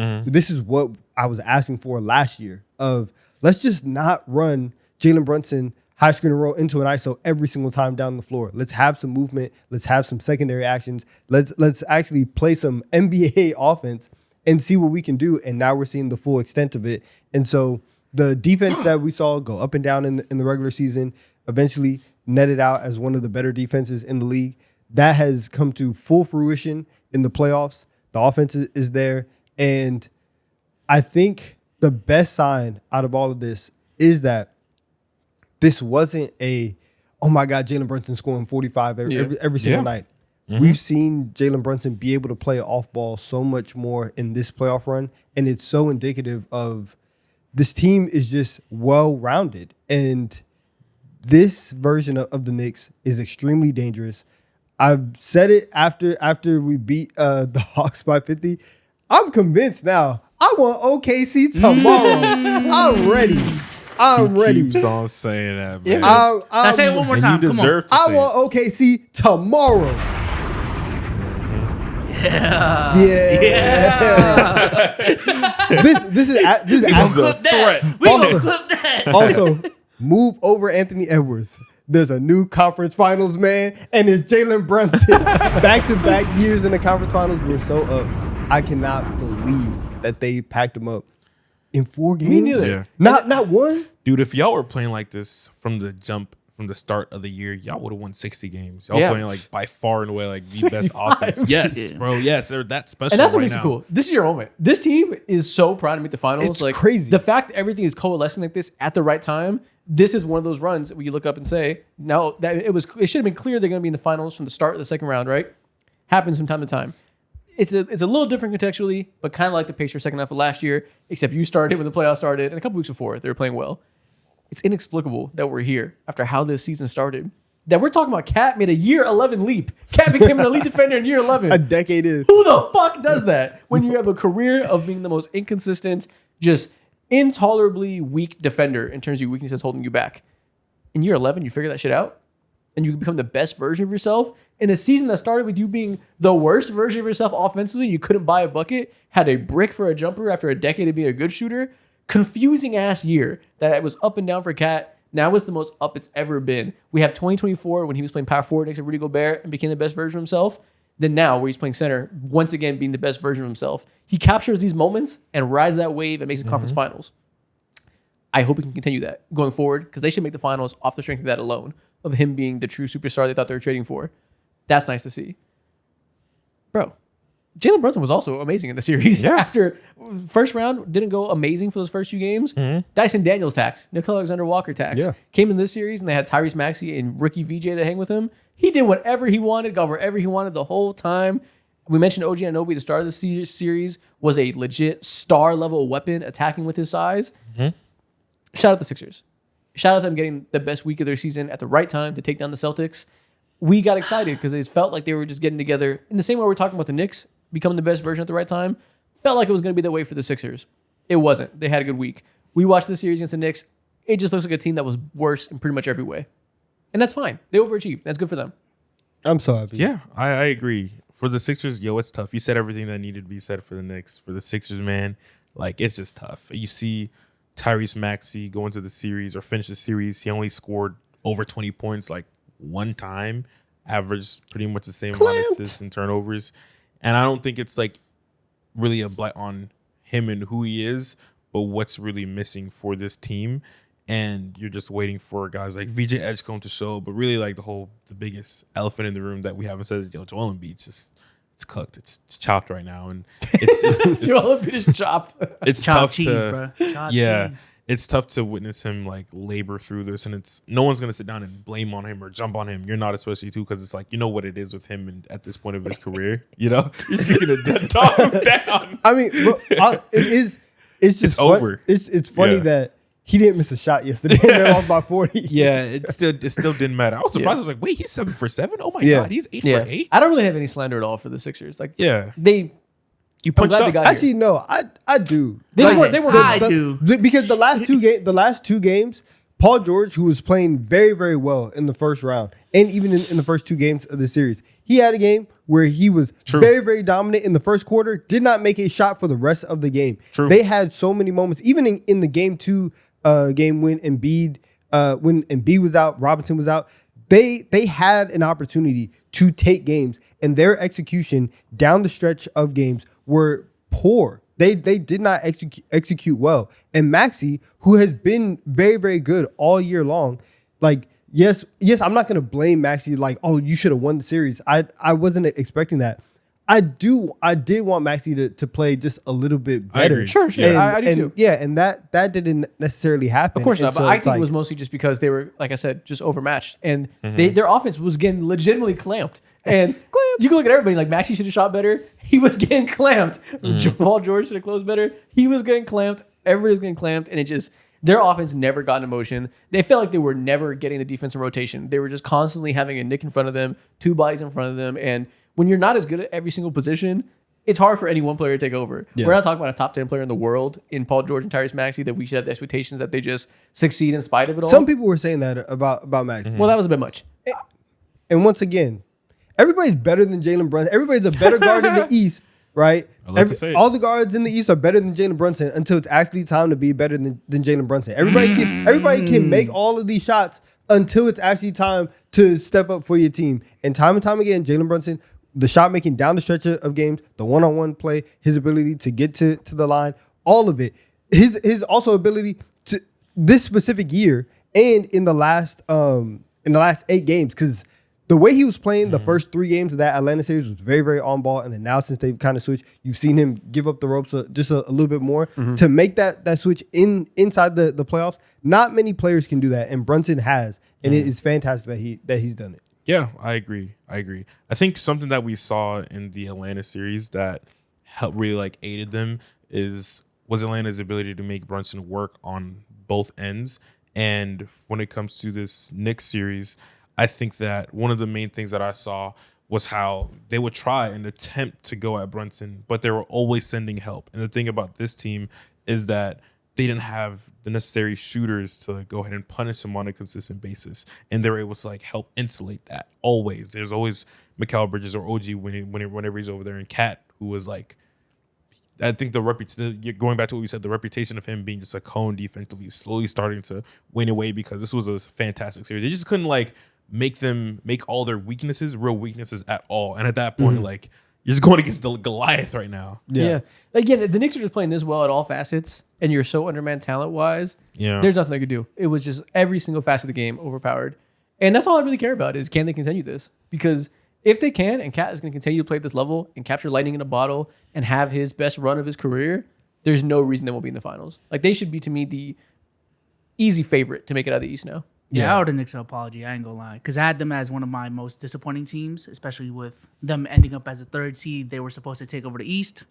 I was asking for last year of let's just not run Jalen Brunson high screen and roll into an ISO every single time down the floor. Let's have some movement. Let's have some secondary actions. Let's actually play some NBA offense and see what we can do. And now we're seeing the full extent of it. And so the defense that we saw go up and down in the regular season eventually netted out as one of the better defenses in the league. That has come to full fruition in the playoffs. The offense is there. And I think the best sign out of all of this is that this wasn't oh my God, Jalen Brunson scoring 45 every single night. Mm-hmm. We've seen Jalen Brunson be able to play off ball so much more in this playoff run. And it's so indicative of this team is just well-rounded. And this version of the Knicks is extremely dangerous. I've said it after we beat the Hawks by 50. I'm convinced now. I want OKC tomorrow. I'm ready. I'm ready. Keeps on saying that, man. Now say it one more time. You deserve to say I want OKC tomorrow. Yeah. This is a threat. We gonna clip that. Also, move over Anthony Edwards. There's a new conference finals, man, and it's Jalen Brunson. Back-to-back years in the conference finals. We're so up. I cannot believe that they packed him up in 4 games. Me neither. Yeah. Not one. Dude, if y'all were playing like this from the start of the year, y'all would have won 60 games. Y'all playing like by far and away like the best offense. Yes, bro. Yes, they're that special. And that's what right makes now. it cool. This is your moment. This team is so proud to make the finals. It's like crazy. The fact that everything is coalescing like this at the right time. This is one of those runs where you look up and say, now that it should have been clear they're going to be in the finals from the start of the second round, right? Happens from time to time. It's a little different contextually, but kind of like the Pacers second half of last year, except you started when the playoffs started, and a couple weeks before they were playing well. It's inexplicable that we're here after how this season started. That we're talking about Cat made a year 11 leap. Cat became an elite defender in year 11. A decade is. Who the fuck does that when you have a career of being the most inconsistent, just intolerably weak defender in terms of your weaknesses holding you back? In year 11, you figure that shit out and you become the best version of yourself in a season that started with you being the worst version of yourself offensively. You couldn't buy a bucket, had a brick for a jumper after a decade of being a good shooter. Confusing ass year that it was up and down for Cat. Now it's the most up it's ever been. We have 2024 when he was playing power forward next to Rudy Gobert and became the best version of himself. Then now where he's playing center, once again being the best version of himself. He captures these moments and rides that wave and makes the conference finals. I hope he can continue that going forward because they should make the finals off the strength of that alone, of him being the true superstar they thought they were trading for. That's nice to see. Bro, Jalen Brunson was also amazing in the series. Yeah. After first round, didn't go amazing for those first few games. Dyson Daniels tax, Nickeil Alexander-Walker tax. Yeah. Came in this series and they had Tyrese Maxey and rookie VJ to hang with him. He did whatever he wanted, got wherever he wanted the whole time. We mentioned OG Anunoby at the start of the series was a legit star-level weapon attacking with his size. Shout out the Sixers. Shout out them getting the best week of their season at the right time to take down the Celtics. We got excited because it felt like they were just getting together in the same way we're talking about the Knicks become the best version at the right time. Felt like it was going to be that way for the Sixers. It wasn't. They had a good week. We watched the series against the Knicks. It just looks like a team that was worse in pretty much every way. And that's fine. They overachieved. That's good for them. I'm so happy. Yeah, I agree. For the Sixers, it's tough. You said everything that needed to be said for the Knicks. For the Sixers, man, like, it's just tough. You see Tyrese Maxey go into the series or finish the series. He only scored over 20 points like one time, averaged pretty much the same amount of assists and turnovers. And I don't think it's like really a blight on him and who he is, but what's really missing for this team. And you're just waiting for guys like VJ Edgecombe to show, but really like the biggest elephant in the room that we haven't said is Joel Embiid. It's cooked. It's chopped right now, and it's Joel Embiid is chopped. It's Chopped tough cheese, to bro. Chopped cheese. it's tough to witness him like labor through this, and it's no one's gonna sit down and blame on him or jump on him. You're not, especially too, because it's like, you know what it is with him and at this point of his career. He's kicking a dead dog down. I mean, it's just over. It's funny that he didn't miss a shot yesterday and they lost by 40. Yeah, it still didn't matter. I was surprised. I was like, wait, he's 7 for 7? Oh my god, he's 8 for 8. I don't really have any slander at all for the Sixers. Like, Yeah, you punched glad up. they got Actually, here. no, I do. They were I do. Because the last two games, Paul George, who was playing very, very well in the first round, and even in the first 2 games of the series, he had a game where he was very, very dominant in the first quarter, did not make a shot for the rest of the game. True. They had so many moments, even in the game 2 game when Embiid was out, Robinson was out, they had an opportunity to take games, and their execution down the stretch of games were poor. They did not execute well. And Maxey, who has been very, very good all year long, like, yes, I'm not going to blame Maxey like, oh, you should have won the series. I wasn't expecting that. I did want Maxey to play just a little bit better. I agree. Sure. I do too. Yeah, and that didn't necessarily happen. Of course not, And but so I it's think like, it was mostly just because they were, like I said, just overmatched, and their offense was getting legitimately clamped. And you can look at everybody like Maxey should have shot better. He was getting clamped. Paul George should have closed better. He was getting clamped. Everybody was getting clamped, and it just their offense never got in motion. They felt like they were never getting the defensive rotation. They were just constantly having a Nick in front of them, 2 bodies in front of them, and when you're not as good at every single position, it's hard for any one player to take over. Yeah. We're not talking about a top 10 player in the world in Paul George and Tyrese Maxey that we should have the expectations that they just succeed in spite of it all. some people were saying that about Maxey. Well, that was a bit much. And once again, everybody's better than Jalen Brunson. Everybody's a better guard in the East, right? I like to say it. All the guards in the East are better than Jalen Brunson until it's actually time to be better than Jalen Brunson. Everybody can make all of these shots until it's actually time to step up for your team. And time again, Jalen Brunson, the shot making down the stretch of games, the one-on-one play, his ability to get to the line, all of it. His also ability to this specific year and in the last 8 games, because the way he was playing the first 3 games of that Atlanta series was very, very on ball. And then now since they've kind of switched, you've seen him give up the ropes just a little bit more to make that switch inside the playoffs. Not many players can do that, and Brunson has, and it is fantastic that he's done it. Yeah, I agree. I think something that we saw in the Atlanta series that helped really like aided them was Atlanta's ability to make Brunson work on both ends. And when it comes to this Knicks series, I think that one of the main things that I saw was how they would try and attempt to go at Brunson, but they were always sending help. And the thing about this team is that they didn't have the necessary shooters to go ahead and punish him on a consistent basis. And they were able to like help insulate that always. There's always Mikal Bridges or OG whenever he's over there, and Cat, who was like, I think going back to what we said, the reputation of him being just a cone defensively slowly starting to wane away, because this was a fantastic series. They just couldn't like make all their weaknesses real weaknesses at all. And at that point, like, you're just going against the Goliath right now. Yeah. Again, the Knicks are just playing this well at all facets, and you're so undermanned talent-wise. Yeah. There's nothing they could do. It was just every single facet of the game overpowered. And that's all I really care about is, can they continue this? Because if they can, and Cat is going to continue to play at this level and capture lightning in a bottle and have his best run of his career, there's no reason they won't be in the finals. Like, they should be, to me, the easy favorite to make it out of the East now. Yeah, I owe the Knicks an apology. I ain't gonna lie, because I had them as one of my most disappointing teams, especially with them ending up as a 3rd seed. They were supposed to take over the East.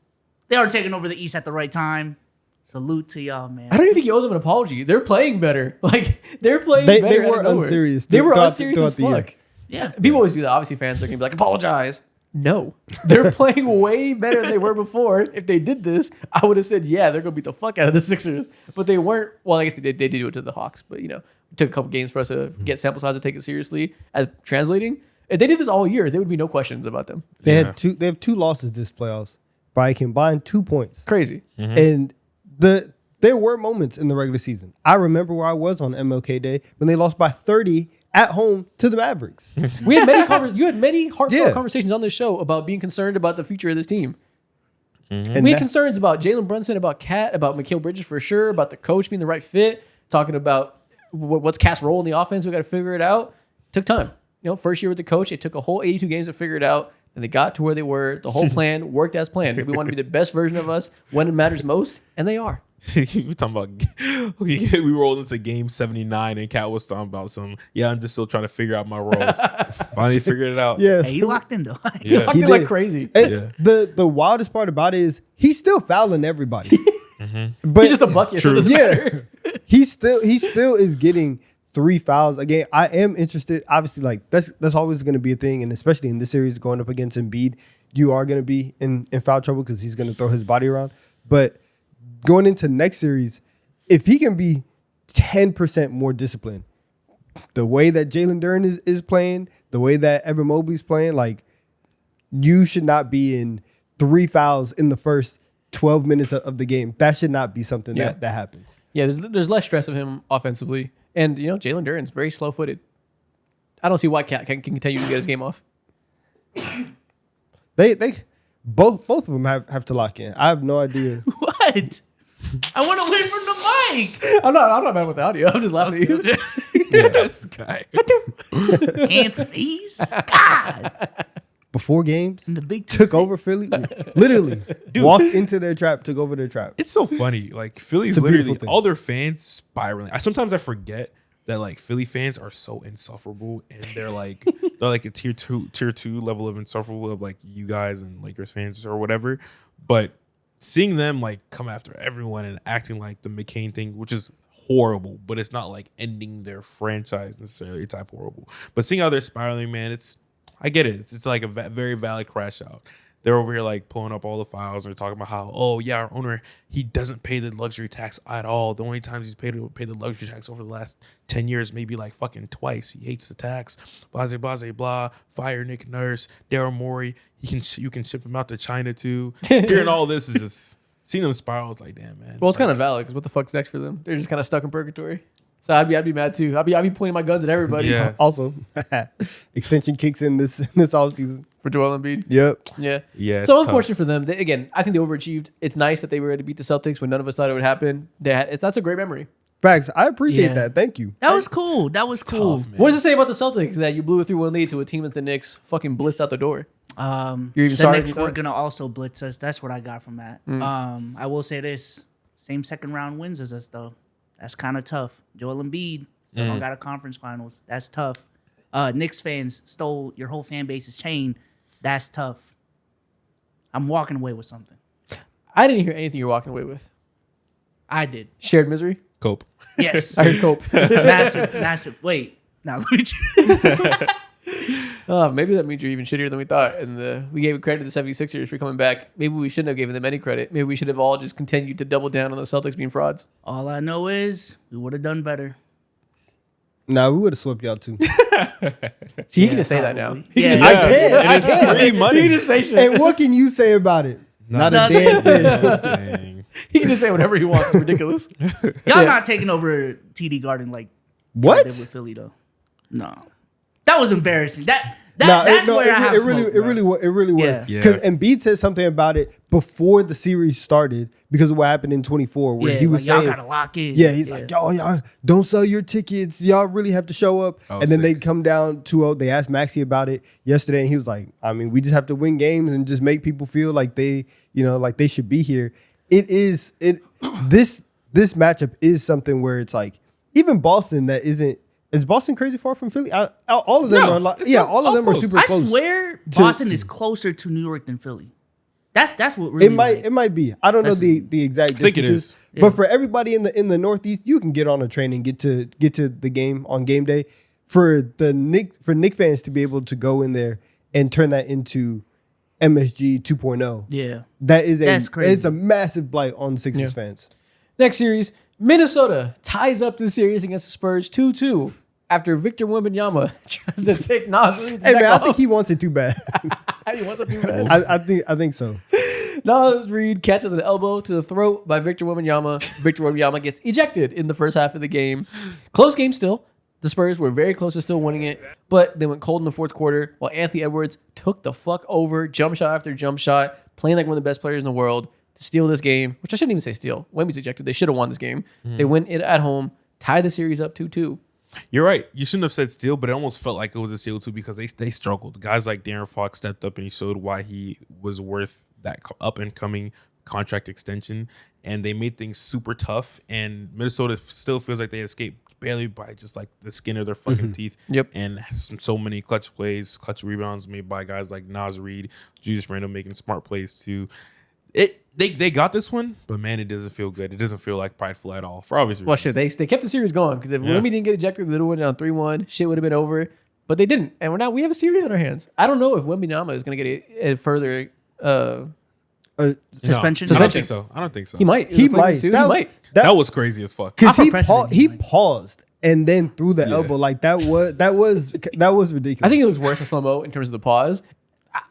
They are taking over the East at the right time. Salute to y'all, man. I don't even think you owe them an apology. They're playing better. Like, they're playing better. They out were of nowhere. unserious. They were throughout unserious as the year. fuck. Yeah, People always do that. Obviously, fans are going to be like, apologize. No, they're playing way better than they were before. If they did this, I would have said, yeah, they're going to beat the fuck out of the Sixers. But they weren't. Well, I guess they did do it to the Hawks. But, it took a couple games for us to get sample size to take it seriously as translating. If they did this all year, there would be no questions about them. They have two losses this playoffs by a combined 2 points. Crazy. And there were moments in the regular season. I remember where I was on MLK Day when they lost by 30 at home to the Mavericks. We had you had many heartfelt conversations on this show about being concerned about the future of this team. And We had concerns about Jalen Brunson, about Cat, about Mikal Bridges for sure, about the coach being the right fit, talking about what's Cat's role in the offense. We got to figure it out. Took time. First year with the coach, it took a whole 82 games to figure it out. And they got to where they were. The whole plan worked as planned. We want to be the best version of us when it matters most, and they are. We talking about we rolled into game 79 and Cat was talking about I'm just still trying to figure out my role. Finally figured it out. Yeah, Hey, he locked in though. He locked in like crazy. And the wildest part about it is he's still fouling everybody. But He's just a bucket. So it doesn't matter. he still is getting 3 fouls a game. I am interested. Obviously, like that's always going to be a thing, and especially in this series going up against Embiid, you are going to be in foul trouble because he's going to throw his body around. But going into next series, if he can be 10% more disciplined, the way that Jalen Duren is playing, the way that Evan Mobley's playing, like you should not be in 3 fouls in the first 12 minutes of the game. That should not be something that happens. Yeah, there's less stress of him offensively. And, Jalen Duren's very slow-footed. I don't see why Cat can continue to get his game off. They both of them have to lock in. I have no idea. What? I want to win from the mic. I'm not mad with the audio. I'm just laughing at you. This guy. Can't sneeze. God. Before games, The big took 2-6. over Philly. Literally walked into their trap, took over their trap. It's so funny. Like Philly's It's a beautiful literally thing. all their fans spiraling. Sometimes I forget that like Philly fans are so insufferable and they're like a tier two level of insufferable of like you guys and Lakers fans or whatever. But seeing them like come after everyone and acting like the McCain thing, which is horrible, but it's not like ending their franchise necessarily type horrible. But seeing how they're spiraling, man, I get it. It's like a very valid crash out. They're over here like pulling up all the files and they're talking about how, our owner, he doesn't pay the luxury tax at all. The only times he's paid the luxury tax over the last 10 years, maybe like fucking twice. He hates the tax. Blah, blah, blah, blah. Fire Nick Nurse, Daryl Morey. You can ship him out to China too. Hearing all this is just seeing them spiral. It's like, damn, man. Well, it's kind of valid because what the fuck's next for them? They're just kind of stuck in purgatory. So I'd be mad too. I'd be pointing my guns at everybody. Yeah. Also, extension kicks in this offseason. For Joel Embiid. Yep. Yeah. Yeah, it's So tough. unfortunate for them. Again, I think they overachieved. It's nice that they were able to beat the Celtics when none of us thought it would happen. That's a great memory. Facts. I appreciate Yeah. that. Thank you. That was cool. That was cool. Tough, man. What does it say about the Celtics that you blew a 3-1 lead to a team that the Knicks fucking blitzed out the door? You're even The sorry Knicks about were that? gonna also blitz us. That's what I got from that. I will say this: same second round wins as us though. That's kind of tough. Joel Embiid still don't got a conference finals. That's tough. Knicks fans stole your whole fan base's chain. That's tough. I'm walking away with something. I didn't hear anything you're walking away with. I did. Shared misery? Cope. Yes. I heard cope. massive. Wait. Now let me. Maybe that means you're even shittier than we thought. And we gave credit to the 76ers for coming back. Maybe we shouldn't have given them any credit. Maybe we should have all just continued to double down on the Celtics being frauds. All I know is we would have done better. Nah, we would have swept y'all too. See, he can just say that now. Probably. Yeah. I can. And I it's can. free money. He can just say shit. And what can you say about it? Not a Nothing. damn thing. Dang. He can just say whatever he wants. It's ridiculous. Y'all not taking over TD Garden like What? they did with Philly though. No, that was embarrassing. Nah, That's where I have it smoke, really was. Yeah. Because Embiid said something about it before the series started because of what happened in 24, where Yeah, he was like, saying, y'all gotta lock in. yeah, he's like, y'all don't sell your tickets. Y'all really have to show up. Oh, and then they sick. come down 2-0. They asked Maxey about it yesterday, and he was like, I mean, we just have to win games and just make people feel like they should be here. This matchup is something where it's like, even Boston is Boston crazy far from Philly? All of them No, are like, it's all of them are close. super I close. swear Boston is closer to New York than Philly. That's what really It might be. I don't know the exact think it distances. is. But for everybody in the Northeast, you can get on a train and get to the game on game day. For Knicks fans to be able to go in there and turn that into MSG 2.0. Yeah. That's crazy. It's a massive blight on Sixers fans. Next series, Minnesota ties up the series against the Spurs 2-2 after Victor Wembanyama tries to take Nas Reed's Hey neck man, off. I think he wants it too bad. He wants it too bad. I think so. Nas Reed catches an elbow to the throat by Victor Wembanyama. Victor Wembanyama gets ejected in the first half of the game. Close game still. The Spurs were very close to still winning it, but they went cold in the fourth quarter while Anthony Edwards took the fuck over, jump shot after jump shot, playing like one of the best players in the world to steal this game, which I shouldn't even say steal. Wemby's ejected. They should have won this game. They win it at home, tie the series up 2-2. You're right. You shouldn't have said steal, but it almost felt like it was a steal too because they struggled. Guys like Darren Fox stepped up and he showed why he was worth that up and coming contract extension, and they made things super tough. And Minnesota still feels like they escaped barely by just like the skin of their fucking teeth. Yep. And so many clutch plays, clutch rebounds made by guys like Nas Reed, Julius Randle making smart plays too. They got this one, but man, it doesn't feel good. It doesn't feel like prideful at all for obvious reasons. Well, shit, they kept the series going because if Wemby didn't get ejected, they would have went down 3-1. Shit would have been over, but they didn't. And we have a series on our hands. I don't know if Wembanyama is going to get a further Suspension. I don't think so. I don't think so. He might. He might. He might. That was crazy as fuck. Because I'm for president, he like- paused and then threw the elbow like that was ridiculous. I think it looks worse in slow-mo in terms of the pause.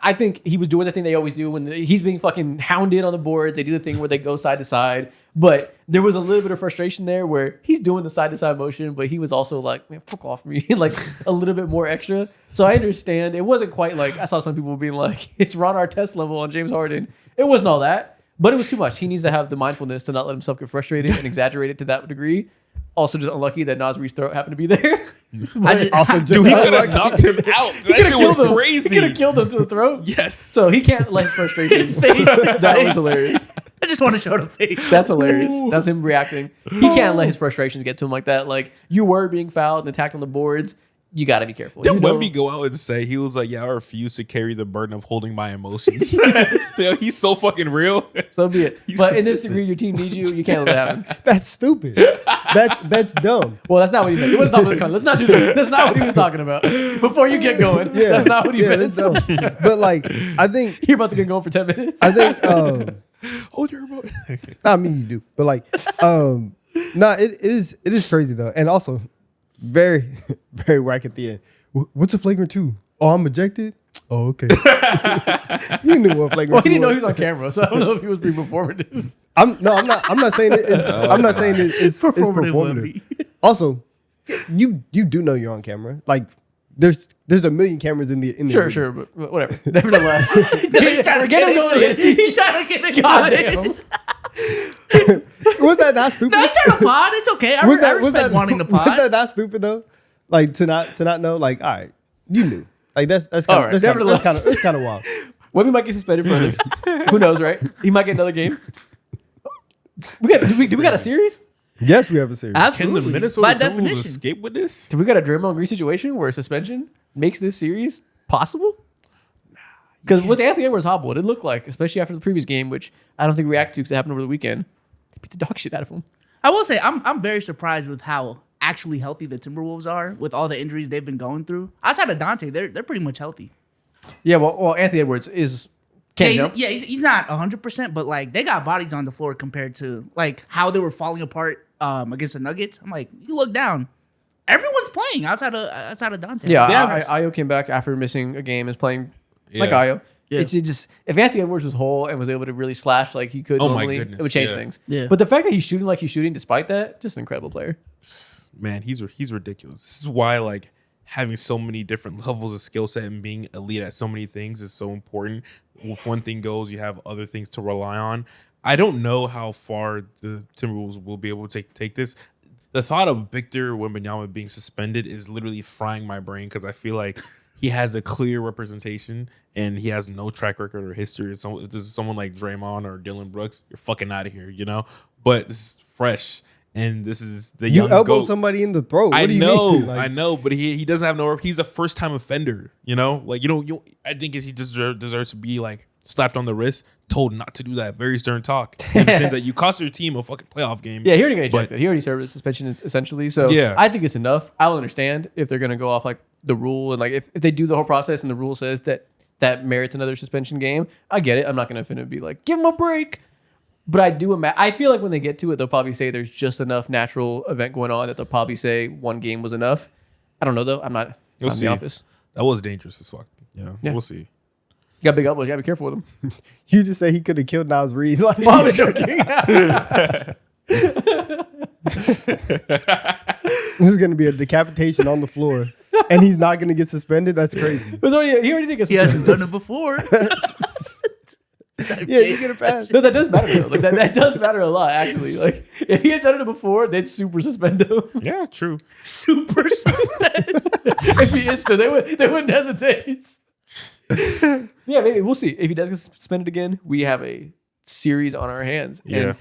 I think he was doing the thing they always do when he's being fucking hounded on the boards. They do the thing where they go side to side. But there was a little bit of frustration there where he's doing the side to side motion, but he was also like, man, fuck off me, like a little bit more extra. So I understand. It wasn't quite like, I saw some people being like, it's Ron Artest level on James Harden. It wasn't all that, but it was too much. He needs to have the mindfulness to not let himself get frustrated and exaggerate it to that degree. Also, just unlucky that Nas Reed's throat happened to be there. also just Dude, he could have knocked him out. That shit was He crazy. could have killed him to the throat. Yes. So he can't let his frustration. His face. That was hilarious. I just want to show the face. That's hilarious. That's him reacting. He can't let his frustrations get to him like that. Like, you were being fouled and attacked on the boards. You got to be careful. Did You know- Wemby go out and say, he was like, yeah, I refuse to carry the burden of holding my emotions. Yeah, he's so fucking real. So be it. He's But in this consistent. degree, your team needs you. You can't let that happen. that's stupid. That's dumb. Well, that's not what he meant. It wasn't talking about this. Let's not do this. That's not what he was talking about. Before you get going, that's not what he meant. that's dumb. But like, I think You're about to get going for 10 minutes. I think Hold your remote. I mean you do, but like it is crazy though, and also very very whack at the end. What's a flagrant 2? Oh, I'm ejected. Oh, okay. You knew what flagrant Well, 2 he didn't know was. he was on camera, so I don't know if he was being performative. I'm not saying it's Performative performative. Wemby. Also, you do know you're on camera. Like there's a million cameras in the Sure, arena. sure, but whatever. Nevertheless. He's trying to get into it. He's trying to get into God it. damn. Was that not stupid? No, he's trying to pod. It's okay. I respect wanting to pod. Was that not stupid though? Like to not know. Like, all right, you knew. Like that's kind All of right, that's nevertheless. kind of wild. Wemby might get suspended for other. Who knows, right? He might get another game. Do we got a series? Yes, we have a series. Can Absolutely. the By Minnesota Timberwolves definition. escape with this? Do we got a Draymond Green situation where suspension makes this series possible? Because with Anthony Edwards hobbled, it looked like, especially after the previous game, which I don't think we reacted to because it happened over the weekend, they beat the dog shit out of him. I will say I'm very surprised with how actually healthy the Timberwolves are with all the injuries they've been going through. Outside of Dante, they're pretty much healthy. Yeah, well, Anthony Edwards can't jump. He's not 100%, but like they got bodies on the floor compared to like how they were falling apart against the Nuggets. I'm like, you look down, everyone's playing outside of Dante. Yeah, Ayo came back after missing a game, is playing like Yeah. Ayo. Yeah. It's just if Anthony Edwards was whole and was able to really slash like he could Oh my normally, goodness, it would change yeah. things. Yeah. But the fact that he's shooting like he's shooting, despite that, just an incredible player. Man, he's ridiculous. This is why like having so many different levels of skill set and being elite at so many things is so important. If one thing goes, you have other things to rely on. I don't know how far the Timberwolves will be able to take this. The thought of Victor Wembanyama being suspended is literally frying my brain because I feel like he has a clear representation and he has no track record or history. If this is someone like Draymond or Dylan Brooks, you're fucking out of here, you know? But this is fresh. And this is the You young elbowed GOAT. somebody in the throat. What I do you know, mean? Like, I know, but he doesn't have no. He's a first time offender, you know. Like you I think he just deserves to be like slapped on the wrist, told not to do that. Very stern talk. In the sense that you cost your team a fucking playoff game. Yeah, he already got But- ejected. He already served a suspension essentially. So Yeah. I think it's enough. I'll understand if they're gonna go off like the rule and like if they do the whole process and the rule says that that merits another suspension game. I get it. I'm not going to offend be like, give him a break. But I do imagine, I feel like when they get to it, they'll probably say there's just enough natural event going on that they'll probably say one game was enough. I don't know, though. I'm not in the office. That was dangerous as fuck. Yeah. We'll see. You got big elbows. You got to be careful with them. You just say he could have killed Nas Reed. Like, I was joking. This is going to be a decapitation on the floor. And he's not going to get suspended? That's crazy. He already did get He suspended. hasn't done it before. Yeah, you get a pass. No, that does matter though. Like that does matter a lot, actually. Like if he had done it before, they'd super suspend him. Yeah, true. Super suspended. If he is to, they wouldn't hesitate. Yeah, maybe we'll see. If he does get suspended again, we have a series on our hands. Yeah. And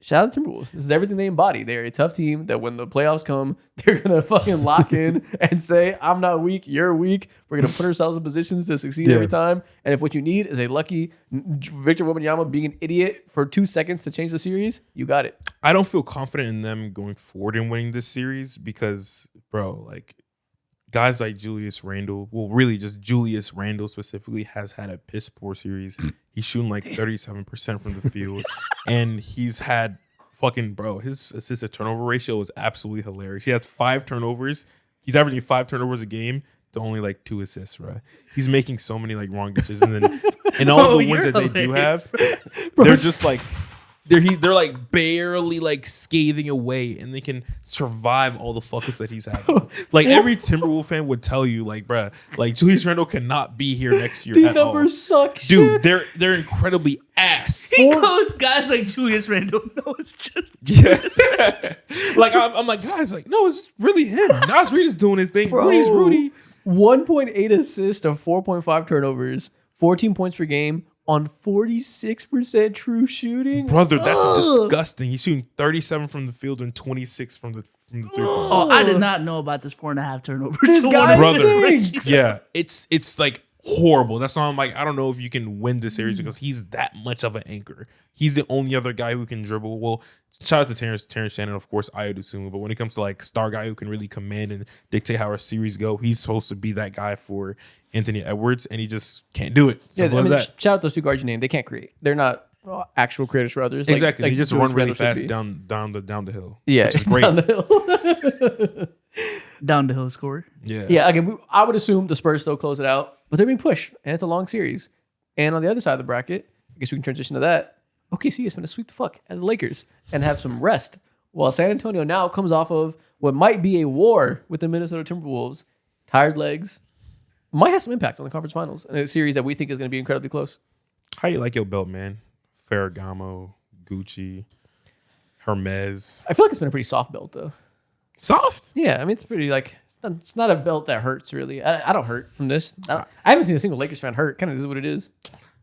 shout out to Timberwolves. This is everything they embody. They're a tough team that when the playoffs come, they're gonna fucking lock in and say, "I'm not weak, you're weak." We're gonna put ourselves in positions to succeed every time. And if what you need is a lucky Victor Wembanyama being an idiot for 2 seconds to change the series, you got it. I don't feel confident in them going forward and winning this series because, bro, like guys like Julius Randle, well, really just Julius Randle specifically has had a piss poor series. He's shooting like 37% from the field, and he's had fucking, bro, his assist to turnover ratio is absolutely hilarious. He has 5 turnovers. He's averaging 5 turnovers a game to only like 2 assists, bro. He's making so many like wrong decisions, and then in all the wins that they do have, they're just like they're like barely like scathing away, and they can survive all the fuck ups that he's having. Like every Timberwolves fan would tell you, like, bruh, like Julius Randle cannot be here next year. These numbers suck, dude. shit. They're incredibly ass. He goes, guys like Julius Randle. No, it's just Like I'm like, guys, like, no, it's really him. Nas Reed is doing his thing. Bro. Rudy's Rudy. 1.8 assists to 4.5 turnovers, 14 points per game on 46% true shooting. Brother, that's disgusting. He's shooting 37 from the field and 26 from the 3-point. Oh, I did not know about this 4.5 turnovers. This guy Brother, stinks. yeah, it's like horrible. That's why I'm like, I don't know if you can win this series because he's that much of an anchor. He's the only other guy who can dribble. Well, shout out to Terrence Shannon, of course, Ayo Dosunmu. But when it comes to like star guy who can really command and dictate how our series go, he's supposed to be that guy for Anthony Edwards, and he just can't do it. Simple as that. Shout out those 2 guards you named. They can't create. They're not actual creators for others. Exactly. They just Julius run really Randle should fast be. down the hill. Yeah, which is great. down the hill. Down the hill score. Yeah. Yeah, again, I would assume the Spurs still close it out, but they're being pushed, and it's a long series. And on the other side of the bracket, I guess we can transition to that. OKC is going to sweep the fuck out of the Lakers and have some rest, while San Antonio now comes off of what might be a war with the Minnesota Timberwolves. Tired legs. Might have some impact on the conference finals in a series that we think is going to be incredibly close. How you like your belt, man? Ferragamo, Gucci, Hermes. I feel like it's been a pretty soft belt, though. Soft? Yeah, I mean, it's pretty like it's not a belt that hurts really. I don't hurt from this. I haven't seen a single Lakers fan hurt. Kind of is what it is.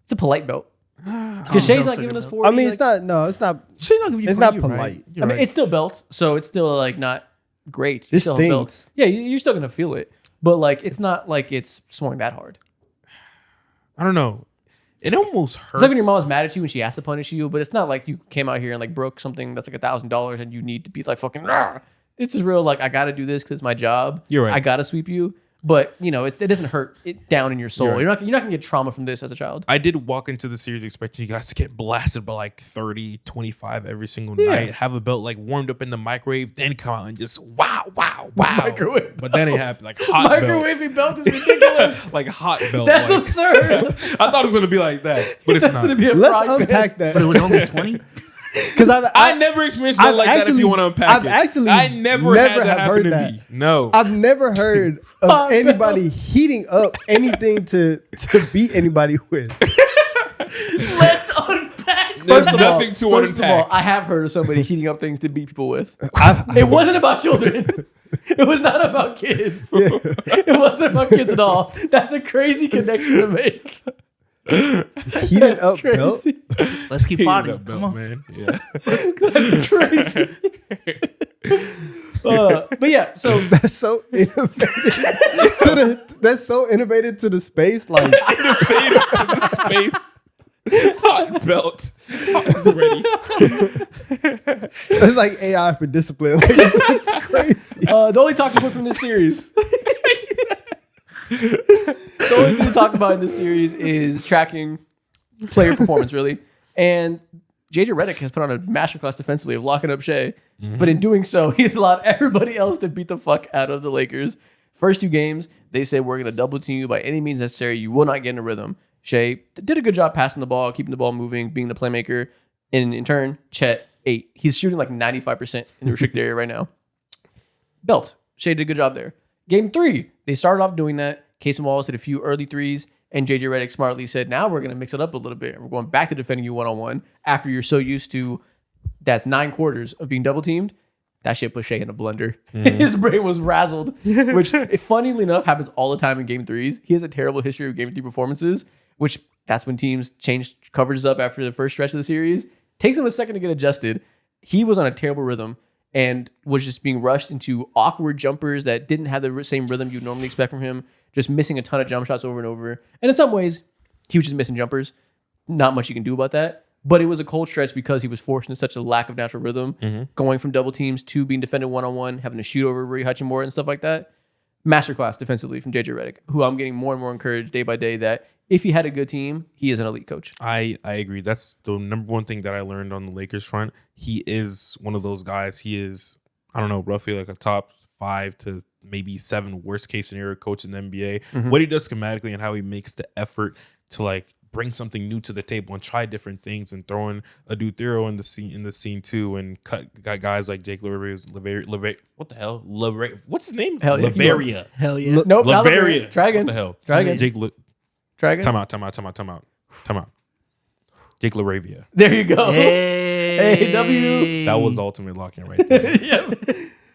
It's a polite belt. Because Shay's not giving us 40. I mean, it's not. No, it's not. Shay's not giving you It's 40, not polite. I mean, it's still belt, so it's still like not great. You It still have belt. stings. Yeah, you're still gonna feel it, but like it's not like it's swung that hard. I don't know. It almost hurts. It's like when your mom's mad at you when she has to punish you, but it's not like you came out here and like broke something that's like $1,000 and you need to be like fucking. Rah. It's just real. Like I got to do this because it's my job. You're right. I got to sweep you, but you know it doesn't hurt it down in your soul. You're right. You're not gonna get trauma from this as a child. I did walk into the series expecting you guys to get blasted by like 30, 25 every single night. Have a belt like warmed up in the microwave, then come out and just wow. Microwave But that ain't happening. Like hot belt. Microwaving belt is ridiculous. Like hot belt. That's like, absurd. I thought it was going to be like that, but it's That's not. gonna be a Let's fry pan. unpack that. But it was only 20. Because I never experienced one like that if you want to unpack it. I never had that have happen heard to that. me. No. I've never heard of anybody heating up anything to beat anybody with. Let's unpack. There's First of all- nothing to First of all, unpack. I have heard of somebody heating up things to beat people with. It wasn't about children. It was not about kids. It wasn't about kids at all. That's a crazy connection to make. Heating up belt. Crazy. Let's keep Heated potting. up Come belt, on. man. Yeah. That's crazy. But yeah, so That's so innovative. That's so innovative to the space. Like Fade to the space. Hot belt. Hot and ready. it's like AI for discipline. Like, it's crazy. the only talking point from this series The only thing to talk about in this series is tracking player performance, really. And JJ Redick has put on a masterclass defensively of locking up Shea. But in doing so, he's allowed everybody else to beat the fuck out of the Lakers. First 2 games, they said, we're going to double team you by any means necessary. You will not get in a rhythm. Shea did a good job passing the ball, keeping the ball moving, being the playmaker. And in turn, Chet, 8. He's shooting like 95% in the restricted area right now. Belt. Shea did a good job there. Game 3, they started off doing that. Casey Wallace hit a few early threes, and JJ Redick smartly said, now we're going to mix it up a little bit. We're going back to defending you one-on-one after you're so used to that's 9 quarters of being double-teamed. That shit put Shea in a blender. His brain was razzled, which, funnily enough, happens all the time in Game 3s. He has a terrible history of Game 3 performances, which that's when teams change coverages up after the first stretch of the series. Takes him a second to get adjusted. He was on a terrible rhythm and was just being rushed into awkward jumpers that didn't have the same rhythm you'd normally expect from him, just missing a ton of jump shots over and over. And in some ways, he was just missing jumpers. Not much you can do about that. But it was a cold stretch because he was forced into such a lack of natural rhythm, going from double teams to being defended one-on-one, having to shoot over Rui Hachimura and stuff like that. Masterclass defensively from JJ Redick, who I'm getting more and more encouraged day by day that if he had a good team, he is an elite coach. I agree. That's the number one thing that I learned on the Lakers front. He is one of those guys. He is, I don't know, roughly like a top 5 to maybe 7 worst case scenario coach in the NBA. What he does schematically and how he makes the effort to like bring something new to the table and try different things and throwing a Duthero in the scene too and cut guys like Jake LaVaria. What the hell? What's his name? Hell yeah. LaVaria. Hell yeah. Nope. not LaVaria. Try again. What the hell? Try again. Try again. Time out. Jake LaRavia. There you go. Hey, W. That was ultimate locking right there. Yep.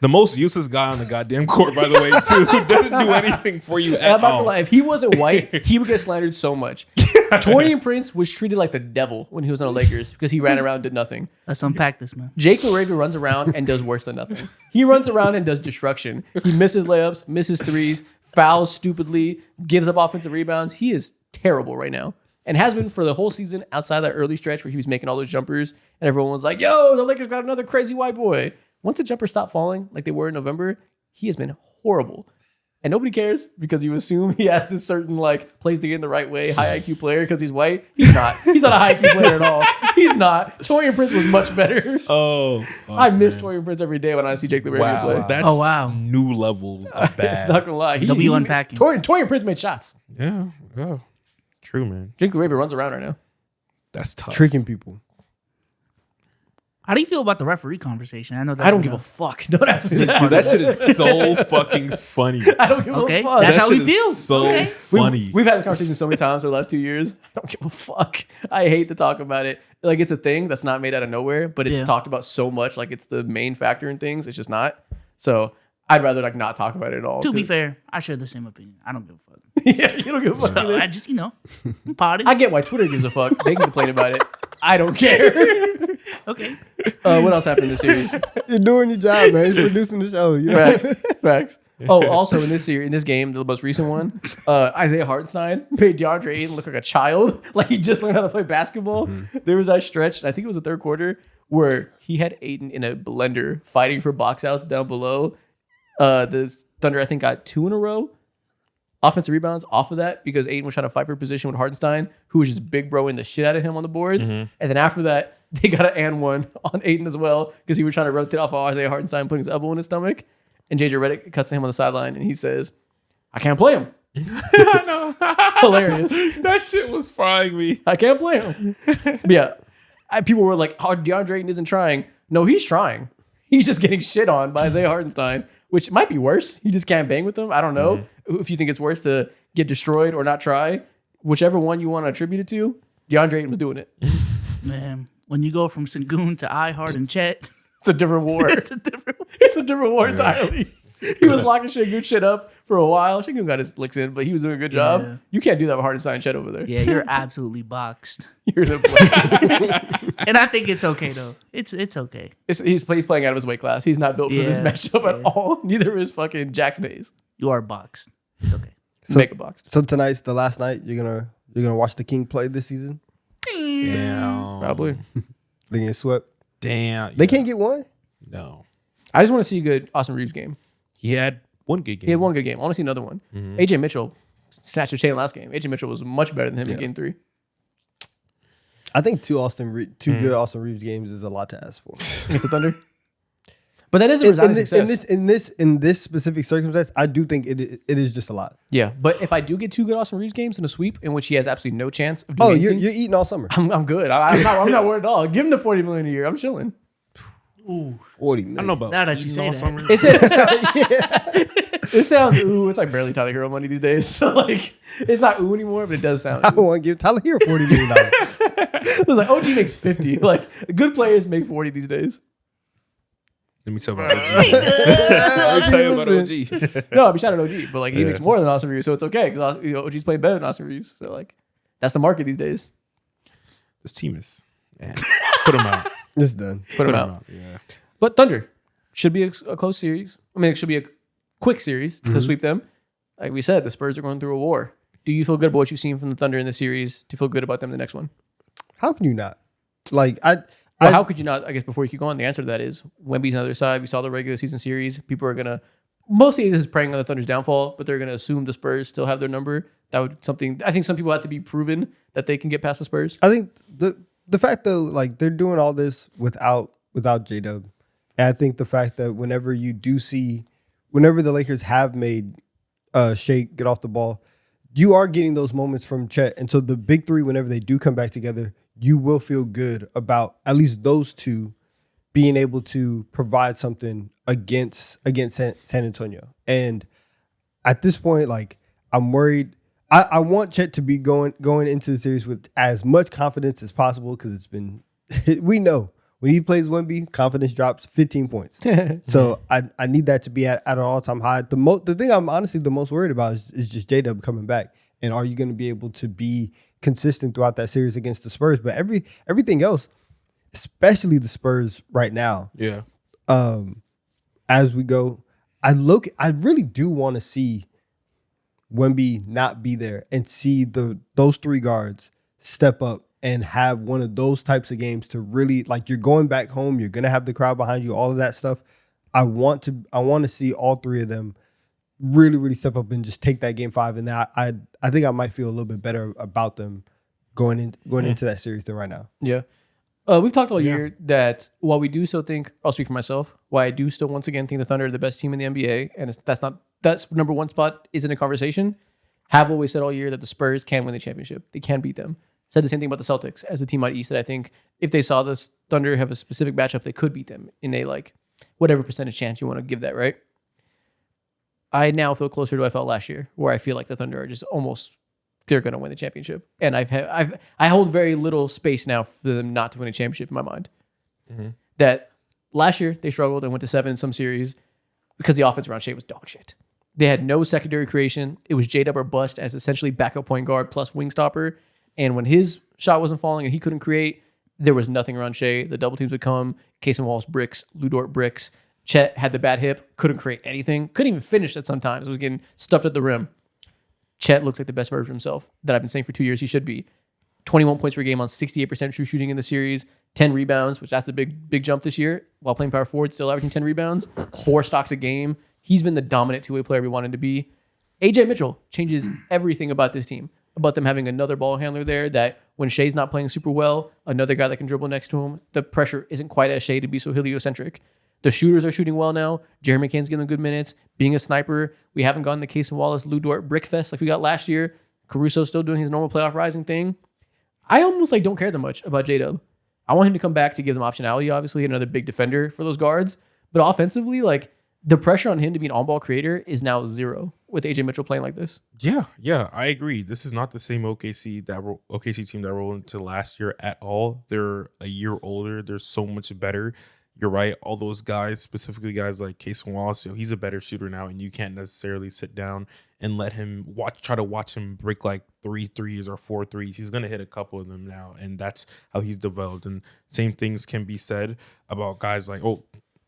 The most useless guy on the goddamn court, by the way, too. Who doesn't do anything for you And at I'm not gonna all. lie, if he wasn't white, he would get slandered so much. Torian Prince was treated like the devil when he was on the Lakers because he ran around and did nothing. Let's unpack this, man. Jake LaRavia runs around and does worse than nothing. He runs around and does destruction. He misses layups, misses threes, fouls stupidly, gives up offensive rebounds. He is terrible right now and has been for the whole season outside that early stretch where he was making all those jumpers and everyone was like, yo, the Lakers got another crazy white boy. Once the jumpers stopped falling like they were in November, he has been horrible. And nobody cares because you assume he has this certain like plays the game the right way, high IQ player because he's white. He's not. He's not a high IQ player at all. He's not. Torian Prince was much better. Oh, I miss Torian Prince every day when I see Jake LaRavia play. wow. That's new levels of bad. Not gonna lie. Unpacking. Torian Prince made shots. Yeah. True, man. Jake LaRavia runs around right now. That's tough. Tricking people. How do you feel about the referee conversation? I know that's I don't give a fuck. Don't ask me that. Dude, that shit is so fucking funny. I don't give Okay, a fuck. that's That how we shit is feel. so Okay. funny. We've had this conversation so many times over the last 2 years. I don't give a fuck. I hate to talk about it. Like it's a thing that's not made out of nowhere, but it's talked about so much. Like it's the main factor in things. It's just not. So I'd rather like not talk about it at all. To be fair, I share the same opinion. I don't give a fuck. Yeah, you don't give a fuck. So either. I just, I'm potted. I get why Twitter gives a fuck. They can complain about it. I don't care. Okay. What else happened in this series? You're doing your job, man. He's producing the show. You know? Facts. Oh, also in this series, in this game, the most recent one, Isaiah Hartenstein made DeAndre Ayton look like a child, like he just learned how to play basketball. There was that stretch, I think it was the third quarter, where he had Ayton in a blender fighting for box outs down below. The Thunder, I think, got 2 in a row offensive rebounds off of that because Ayton was trying to fight for position with Hartenstein, who was just big broing the shit out of him on the boards. And then after that, they got an and one on Ayton as well because he was trying to rotate off of Isaiah Hartenstein, putting his elbow in his stomach. And JJ Redick cuts to him on the sideline and he says, I can't play him. I know. Hilarious. That shit was frying me. I can't play him. But yeah. People were like, oh, DeAndre Ayton isn't trying. No, he's trying. He's just getting shit on by Isaiah Hartenstein, which might be worse. You just can't bang with him. I don't know if you think it's worse to get destroyed or not try. Whichever one you want to attribute it to, DeAndre Ayton was doing it. Man, when you go from Sengun to iHeart and Chet, It's a different war. it's a different. It's a different war entirely. He was locking Sengun shit up for a while. Sengun got his licks in, but he was doing a good job. Yeah. You can't do that with Hartenstein and Chet over there. Yeah, you're absolutely boxed. You're in a play. And I think it's okay though. It's okay. He's playing out of his weight class. He's not built for this Yeah, matchup at all. Neither is fucking Jackson Hayes. You are boxed. It's okay. Make a box. So tonight's the last night. You're gonna watch the King play this season. Damn. Probably. They get swept. Damn. They can't get one. No. I just want to see a good Austin Reeves game. He had one good game. He had one good game. I want to see another one. AJ Mitchell snatched a chain last game. AJ Mitchell was much better than him in game 3. I think two good Austin Reeves games is a lot to ask for. Against the Thunder. But that is a resounding success. In this specific circumstance, I do think it is just a lot. Yeah, but if I do get 2 good Austin Reeves games in a sweep in which he has absolutely no chance of doing anything, you're eating all summer. I'm good. I'm not worried at all. Give him the $40 million a year. I'm chilling. Ooh, 40 million. I don't know about Now that you eating say all that. summer. It sounds ooh. It's like barely Tyler Hero money these days. So like, it's not ooh anymore, but it does sound. I don't want to give Tyler Hero $40 million. It's like OG makes 50. Like good players make 40 these days. Let me tell you about OG. Let me tell you about OG. No, I'll be shouting OG, but like he makes more than Austin Reeves, so it's okay because OG's playing better than Austin Reeves. So like, that's the market these days. This team is, man, put him out. It's done. Put him out. Yeah. But Thunder should be a close series. I mean, it should be a quick series to sweep them. Like we said, the Spurs are going through a war. Do you feel good about what you've seen from the Thunder in this series? Do you feel good about them in the next one? How can you not? Like How could you not? I guess before you keep going, the answer to that is Wemby's on the other side. We saw the regular season series. People are gonna mostly this is preying on the Thunder's downfall, but they're gonna assume the Spurs still have their number. That would something. I think some people have to be proven that they can get past the Spurs. I think the fact though, like they're doing all this without J-Dub. And I think the fact that whenever the Lakers have made Shea get off the ball, you are getting those moments from Chet. And so the big three, whenever they do come back together, you will feel good about at least those two being able to provide something against San Antonio. And at this point, like I'm worried. I want Chet to be going into the series with as much confidence as possible because it's been we know when he plays Wemby, confidence drops 15 points. So I need that to be at an all-time high. The thing I'm honestly the most worried about is just J-Dub coming back. And are you going to be able to be consistent throughout that series against the Spurs? But everything else, especially the Spurs right now, Yeah. as we go, I really do want to see Wemby not be there and see those 3 guards step up and have one of those types of games to really, like, you're going back home, you're going to have the crowd behind you, all of that stuff. I want to see all 3 of them really, really step up and just take that game 5. And I think I might feel a little bit better about them going into that series than right now. Yeah. We've talked all year that while we do still think, I'll speak for myself, why I do still once again think the Thunder are the best team in the NBA, and that's number 1 spot isn't a conversation. Have always said all year that the Spurs can win the championship. They can beat them. Said the same thing about the Celtics as a team out East that I think if they saw the Thunder have a specific matchup, they could beat them in a like whatever percentage chance you want to give that, right? I now feel closer to what I felt last year, where I feel like the Thunder are just almost they're going to win the championship, and I hold very little space now for them not to win a championship in my mind. Mm-hmm. That last year they struggled and went to 7 in some series because the offense around Shea was dog shit. They had no secondary creation. It was J-Dub or bust as essentially backup point guard plus wing stopper. And when his shot wasn't falling and he couldn't create, there was nothing around Shea. The double teams would come. Casey Wallace bricks, Lou Dort bricks. Chet had the bad hip, couldn't create anything, couldn't even finish at sometimes. It was getting stuffed at the rim. Chet looks like the best version of himself that I've been saying for 2 years he should be. 21 points per game on 68% true shooting in the series, 10 rebounds, which that's a big jump this year. While playing power forward, still averaging 10 rebounds, 4 stocks a game. He's been the dominant two-way player we wanted to be. AJ Mitchell changes everything about this team, about them having another ball handler there that when Shea's not playing super well, another guy that can dribble next to him, the pressure isn't quite as Shea to be so heliocentric. The shooters are shooting well now. Jeremy McCain's getting good minutes. Being a sniper, we haven't gotten the Casey Wallace, Lou Dort brick fest like we got last year. Caruso's still doing his normal playoff rising thing. I almost don't care that much about J-Dub. I want him to come back to give them optionality, obviously, another big defender for those guards. But offensively, the pressure on him to be an on-ball creator is now 0 with AJ Mitchell playing like this. Yeah, I agree. This is not the same OKC team that rolled into last year at all. They're a year older. They're so much better. You're right. All those guys, specifically guys like Casey Wallace, he's a better shooter now, and you can't necessarily sit down and let him try to watch him break like 3 threes or 4 threes. He's gonna hit a couple of them now, and that's how he's developed. And same things can be said about guys like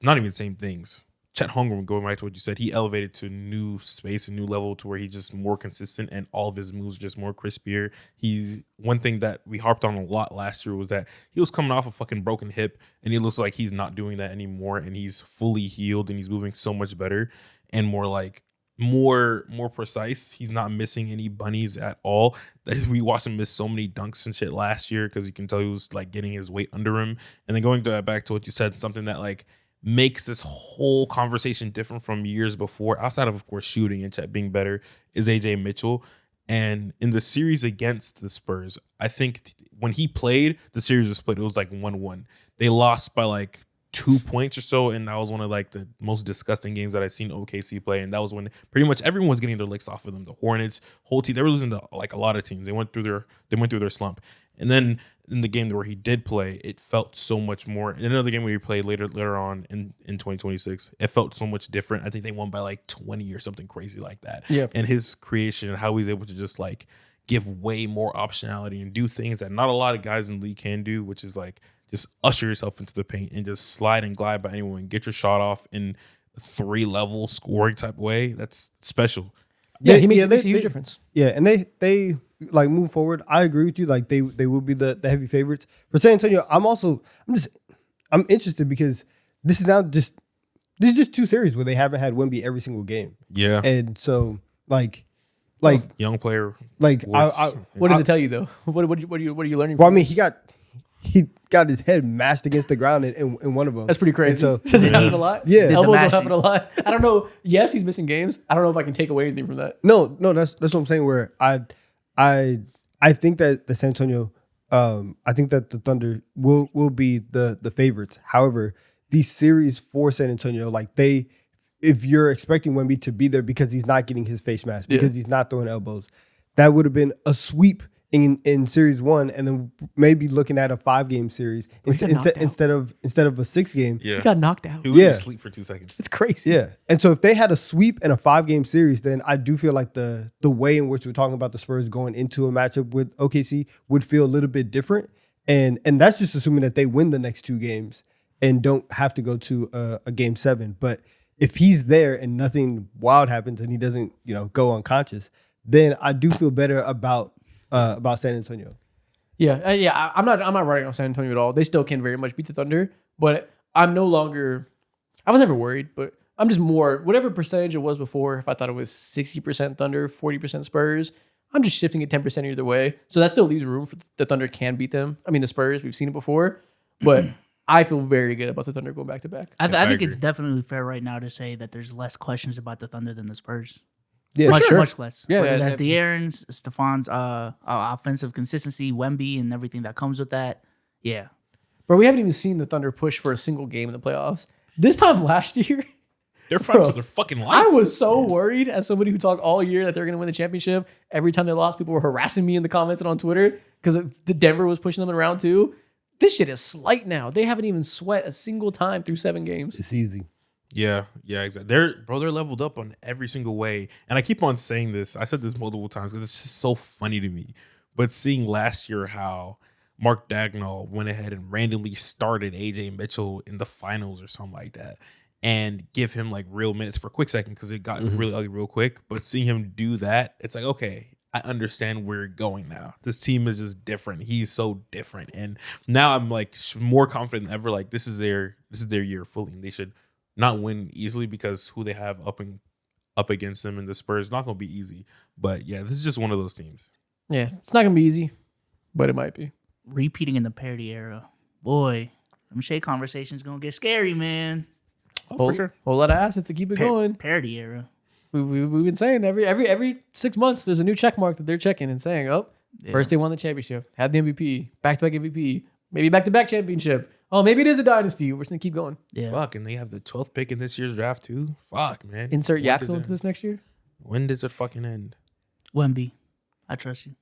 not even same things. Chet Holmgren, going back to what you said, he elevated to a new space, a new level to where he's just more consistent and all of his moves are just more crispier. One thing that we harped on a lot last year was that he was coming off a fucking broken hip and he looks like he's not doing that anymore and he's fully healed and he's moving so much better and more like more precise. He's not missing any bunnies at all. We watched him miss so many dunks and shit last year because you can tell he was like getting his weight under him. And then going back to what you said, something that like makes this whole conversation different from years before, outside of course shooting and Chet being better, is AJ Mitchell. And in the series against the Spurs, I think when he played, the series was split. It was like 1-1. They lost by like 2 points or so, and that was one of like the most disgusting games that I've seen OKC play. And that was when pretty much everyone was getting their licks off of them. The Hornets, whole team, they were losing to like a lot of teams. They went through their slump. And then in the game where he did play, it felt so much more. In another game where he played later on in 2026, it felt so much different. I think they won by like 20 or something crazy like that. Yeah. And his creation and how he's able to just like give way more optionality and do things that not a lot of guys in the league can do, which is like just usher yourself into the paint and just slide and glide by anyone and get your shot off in a 3-level scoring type way. That's special. Yeah, he makes a huge difference. Yeah, and they like move forward. I agree with you. Like they will be the heavy favorites for San Antonio. I'm interested because this is just 2 series where they haven't had Wemby every single game. Yeah, and so like young player. Like what does it tell you though? What are you learning? Well, from I mean, this? he got his head mashed against the ground in one of them. That's pretty crazy. And so does it happen a lot? Yeah. Elbows will mashing. happen a lot. I don't know. Yes, he's missing games. I don't know if I can take away anything from that. No, that's what I'm saying. Where I think that the San Antonio, I think that the Thunder will be the favorites. However, these series for San Antonio, like if you're expecting Wemby to be there because he's not getting his face masked, because he's not throwing elbows, that would have been a sweep in series 1, and then maybe looking at a 5-game series instead of a 6-game. Yeah, He got knocked out. he was asleep for 2 seconds. It's crazy. Yeah. And so if they had a sweep in a 5-game series, then I do feel like the way in which we're talking about the Spurs going into a matchup with OKC would feel a little bit different. And that's just assuming that they win the next 2 games and don't have to go to a game 7. But if he's there and nothing wild happens and he doesn't, go unconscious, then I do feel better about San Antonio. Yeah. I'm not writing off San Antonio at all. They still can very much beat the Thunder, but I'm no longer. I was never worried, but I'm just more whatever percentage it was before. If I thought it was 60% Thunder, 40% Spurs, I'm just shifting it 10% either way. So that still leaves room for the Thunder can beat them. I mean, the Spurs, we've seen it before, but I feel very good about the Thunder going back to back. I think agree. it's definitely fair right now to say that there's less questions about the Thunder than the Spurs. Yeah, Much less. Yeah, Whether yeah, that's De'Aaron's, Stefan's offensive consistency, Wemby, and everything that comes with that. Yeah. But we haven't even seen the Thunder push for a single game in the playoffs. This time last year, They're fighting for their fucking life. I was so worried as somebody who talked all year that they're going to win the championship. Every time they lost, people were harassing me in the comments and on Twitter because the Denver was pushing them in round 2. This shit is slight now. They haven't even sweat a single time through 7 games. it's easy. Yeah, exactly. They're leveled up on every single way. And I keep on saying this. I said this multiple times because it's just so funny to me. But seeing last year how Mark Dagnall went ahead and randomly started AJ Mitchell in the finals or something like that and give him like real minutes for a quick second because it got really ugly real quick. But seeing him do that, it's like, okay, I understand where you're going now. This team is just different. He's so different. And now I'm like more confident than ever. Like this is their year fully. And they should not win easily because who they have up against them in the Spurs is not going to be easy. But yeah, this is just one of those teams. Yeah, it's not going to be easy, but it might be. Repeating in the parody era. Boy, them Shea conversations going to get scary, man. For sure. Whole lot of assets to keep it going. Parody era. We've been saying every 6 months there's a new check mark that they're checking and saying, first they won the championship, had the MVP, back-to-back MVP, maybe back-to-back championship. Oh, maybe it is a dynasty. We're just going to keep going. Yeah. Fuck, and they have the 12th pick in this year's draft too. Fuck, man. Insert When does Yaxel into it- this next year. When does it fucking end? Wemby, I trust you.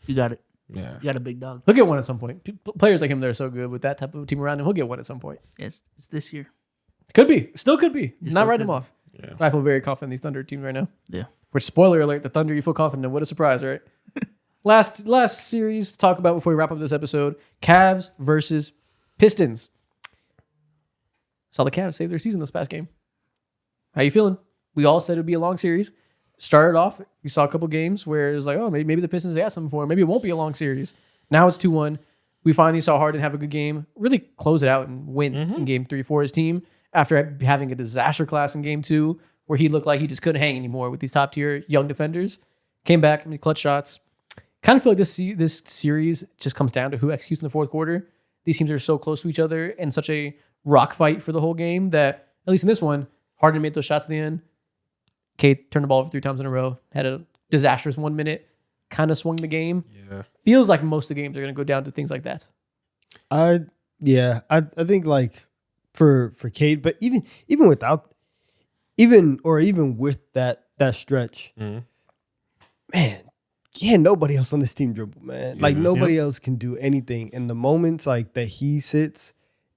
You got it. Yeah. You got a big dog. He'll get one at some point. Players like him, they're so good with that type of team around him. He'll get one at some point. It's this year. Could be. Still could be. Not still write could him be. off. Yeah. I feel very confident in these Thunder teams right now. Yeah. Which, spoiler alert, the Thunder you feel confident in. What a surprise, right? Last series to talk about before we wrap up this episode. Cavs versus Pistons. Saw the Cavs save their season this past game. How you feeling? We all said it would be a long series. Started off, we saw a couple games where it was like, oh, maybe the Pistons got something for him. Maybe it won't be a long series. Now it's 2-1. We finally saw Harden have a good game, really close it out and win in game 3 for his team after having a disaster class in game 2. where he looked like he just couldn't hang anymore with these top tier young defenders. Came back, clutch shots. Kind of feel like this series just comes down to who executes in the fourth quarter. These teams are so close to each other and such a rock fight for the whole game that, at least in this one, Harden made those shots at the end. Cade turned the ball over 3 times in a row, had a disastrous 1 minute, kind of swung the game. Yeah. Feels like most of the games are going to go down to things like that. I think like for Cade, but even with that stretch, man, nobody else on this team dribble, man. Like nobody else can do anything. And the moments like that he sits,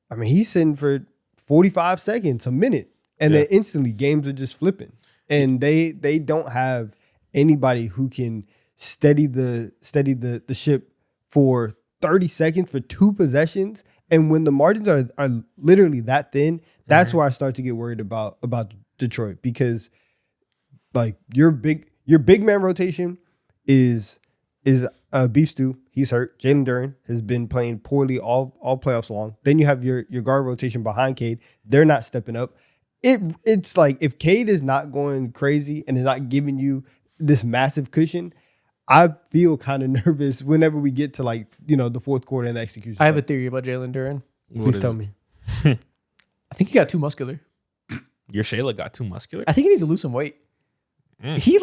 I mean, he's sitting for 45 seconds, a minute, and then instantly games are just flipping. And they don't have anybody who can steady the ship for 30 seconds for 2 possessions. And when the margins are literally that thin, that's where I start to get worried about Detroit, because like your big man rotation is beef stew. He's hurt. Jalen Duren has been playing poorly all playoffs long. Then you have your guard rotation behind Cade. They're not stepping up. It's like if Cade is not going crazy and is not giving you this massive cushion, I feel kind of nervous whenever we get to like, the fourth quarter and the execution. I have a theory about Jalen Duren. Please tell me. I think he got too muscular. Your Shayla got too muscular? I think he needs to lose some weight. He's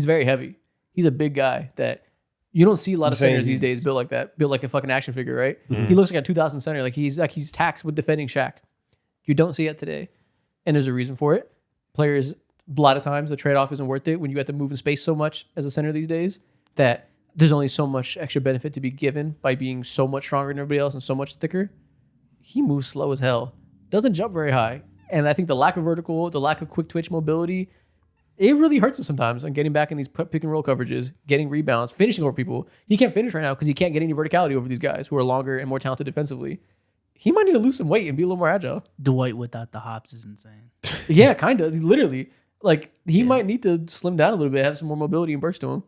very heavy. He's a big guy that you don't see a lot of centers these days built like that, built like a fucking action figure, right? He looks like a 2000 center. Like he's taxed with defending Shaq. You don't see it today. And there's a reason for it. Players, a lot of times, the trade-off isn't worth it when you have to move in space so much as a center these days that there's only so much extra benefit to be given by being so much stronger than everybody else and so much thicker. He moves slow as hell. Doesn't jump very high. And I think the lack of vertical, the lack of quick twitch mobility, it really hurts him sometimes on getting back in these pick and roll coverages, getting rebounds, finishing over people. He can't finish right now because he can't get any verticality over these guys who are longer and more talented defensively. He might need to lose some weight and be a little more agile. Dwight without the hops is insane. Yeah, kind of. Literally. Like, he might need to slim down a little bit, have some more mobility and burst to him.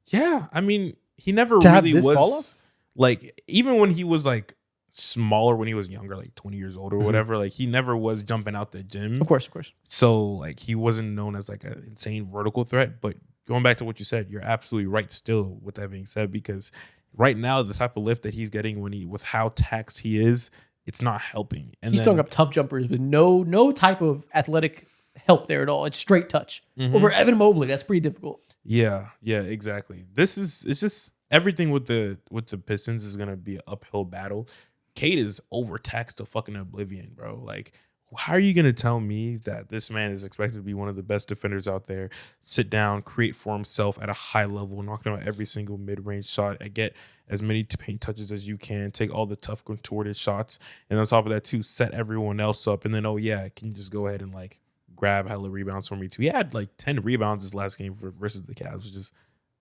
Yeah. I mean, he never really was. Like, even when he was, like, smaller, when he was younger, like 20 years old or whatever, like, he never was jumping out the gym. Of course. So, like, he wasn't known as, like, an insane vertical threat. But going back to what you said, you're absolutely right still with that being said, because right now, the type of lift that he's getting with how taxed he is, it's not helping. And he's throwing up tough jumpers with no type of athletic help there at all. It's straight touch. Over Evan Mobley, that's pretty difficult. Yeah, exactly. It's just everything with the Pistons is gonna be an uphill battle. Cade is overtaxed to fucking oblivion, bro. Like, how are you gonna tell me that this man is expected to be one of the best defenders out there, sit down, create for himself at a high level, knocking out every single mid-range shot, and get as many paint touches as you can, take all the tough contorted shots, and on top of that too, set everyone else up, and then can you just go ahead and like grab hella rebounds for me too? He had like 10 rebounds this last game versus the Cavs, which is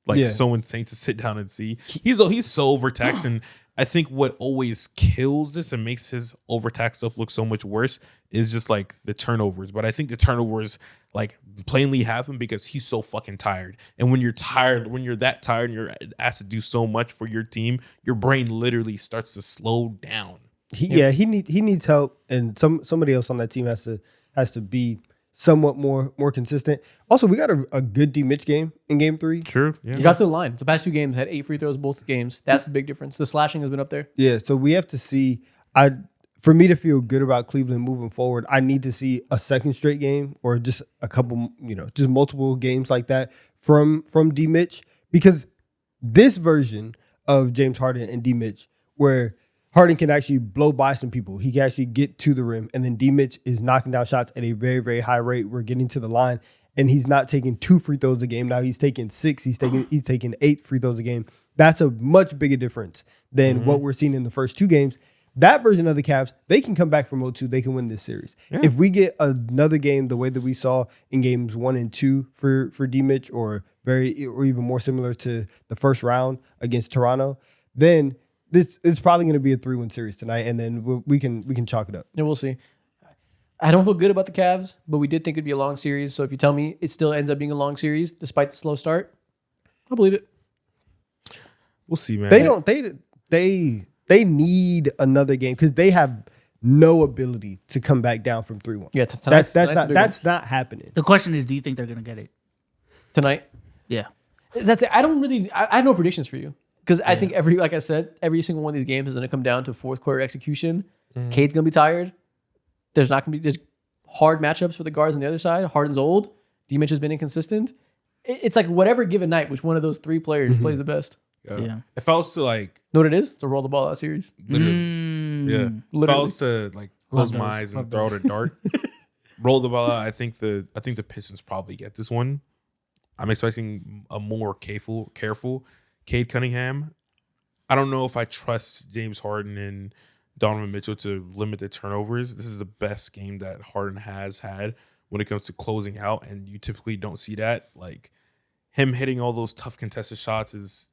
like so insane to sit down and see. He's so overtaxed, and I think what always kills this and makes his overtaxed stuff look so much worse is just like the turnovers. But I think the turnovers like plainly happen because he's so fucking tired. And when you're tired, when you're that tired and you're asked to do so much for your team, your brain literally starts to slow down. He needs help, and somebody else on that team has to be somewhat more consistent. Also, we got a good D Mitch game in game 3. True. Yeah. You got to the line. The past 2 games had 8 free throws both games. That's the big difference. The slashing has been up there. Yeah, so we have to see. For me to feel good about Cleveland moving forward, I need to see a second straight game or just a couple, just multiple games like that from D Mitch, because this version of James Harden and D Mitch, where Harden can actually blow by some people, he can actually get to the rim, and then D Mitch is knocking down shots at a very, very high rate. We're getting to the line, and he's not taking 2 free throws a game now. He's taking 6. He's taking 8 free throws a game. That's a much bigger difference than what we're seeing in the first 2 games. That version of the Cavs, they can come back from 0-2. They can win this series. Yeah. If we get another game the way that we saw in games 1 and 2 for D Mitch, or even more similar to the first round against Toronto, then it's probably going to be a 3-1 series tonight, and then we can chalk it up. Yeah, we'll see. I don't feel good about the Cavs, but we did think it'd be a long series. So if you tell me it still ends up being a long series despite the slow start, I'll believe it. We'll see, man. They need another game because they have no ability to come back down from 3-1. Yeah, tonight's That's not happening. The question is, do you think they're gonna get it tonight. Yeah. That's it. I have no predictions for you because I think like I said, every single one of these games is going to come down to fourth quarter execution. Cade's going to be tired. There's not going to be just hard matchups for the guards on the other side. Harden's old. D-Mitch has been inconsistent. It's like whatever given night, which one of those three players plays the best. Yeah. If I was to like, Know what it is? It's a roll the ball out series. literally, yeah. If I Literally. was to like close my eyes and throw out a dart, roll the ball out, I think the Pistons probably get this one. I'm expecting a more careful Cade Cunningham. I don't know if I trust James Harden and Donovan Mitchell to limit the turnovers. This is the best game that Harden has had when it comes to closing out, and you typically don't see that. Like him hitting all those tough contested shots is,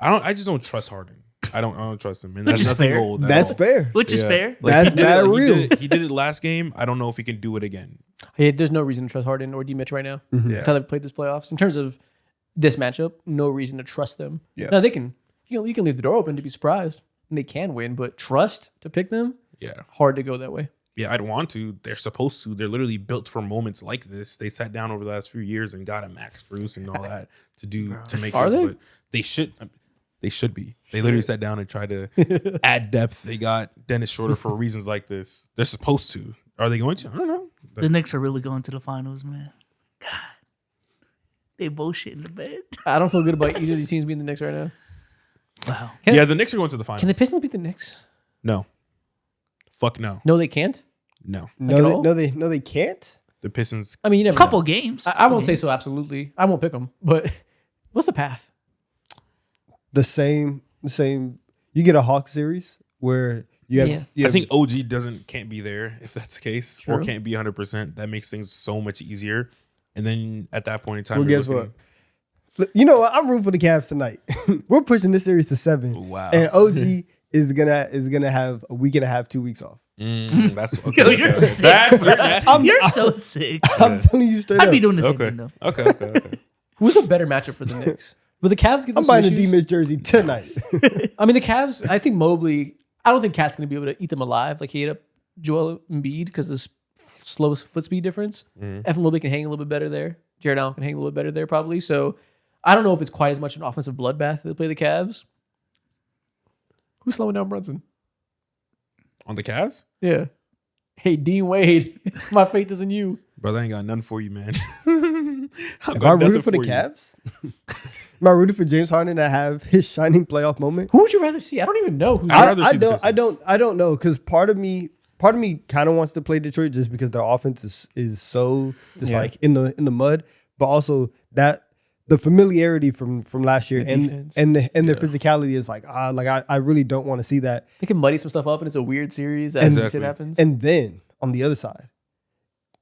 I just don't trust Harden. I don't trust him, and Which is fair. old at That's all. fair. Which is Yeah. fair. Like, That's he did it- bad he real. did it- He did it last game. I don't know if he can do it again. Hey, there's no reason to trust Harden or D-Mitch right now. Yeah. Until they've played this playoffs. In terms of this matchup, no reason to trust them. Yeah. Now they can, you can leave the door open to be surprised, and they can win, but trust to pick them, Yeah. hard to go that way. Yeah, I'd want to. They're supposed to. They're literally built for moments like this. They sat down over the last few years and got a Max Bruce and all that to make Are this. they? But they should be. They literally sat down and tried to add depth. They got Dennis Schroeder for reasons like this. They're supposed to. Are they going to? I don't know. The Knicks are really going to the finals, man. God. They both shit in the bed. I don't feel good about either of these teams being the Knicks right now. Wow. Yeah, the Knicks are going to the finals. Can the Pistons beat the Knicks? No. Fuck no. No, they can't. No. Like at all? No, they can't. The Pistons. I mean, you never A couple know. games. I won't say so absolutely. I won't pick them, but what's the path? The same. You get a Hawks series where you have. Yeah. You I have- think OG can't be there if that's the case, or True. can't be 100%. That makes things so much easier. And then at that point in time, Well, you're guess looking- what? You know what? I'm rooting for the Cavs tonight. We're pushing this series to 7. Wow. And OG is gonna have a week and a half, 2 weeks off. That's okay. Yo, you're okay. sick. That's you're nasty. You're so sick. I'm telling you straight I'd up. be doing the same Okay. thing, though. Okay. Who's a better matchup for the Knicks? Will the Cavs get I'm those buying a issues? D-Mitch jersey tonight. I mean, the Cavs, I think Mobley, I don't think Cat's going to be able to eat them alive like he ate up Joel Embiid because of this slow foot speed difference. Evan Mobley can hang a little bit better there. Jared Allen can hang a little bit better there probably. So I don't know if it's quite as much an offensive bloodbath that they play the Cavs. Who's slowing down Brunson? On the Cavs? Yeah. Hey, Dean Wade, my faith is in you. Brother, I ain't got nothing for you, man. Am I rooting for the Cavs? Am I rooting for James Harden to have his shining playoff moment? Who would you rather see? I don't even know who's I'd rather see the I Pistons. don't know because part of me kind of wants to play Detroit just because their offense is so just Yeah. like in the mud, but also that the familiarity from last year The and defense. their physicality is like I really don't want to see that. They can muddy some stuff up and it's a weird series as Exactly. shit happens. And then on the other side,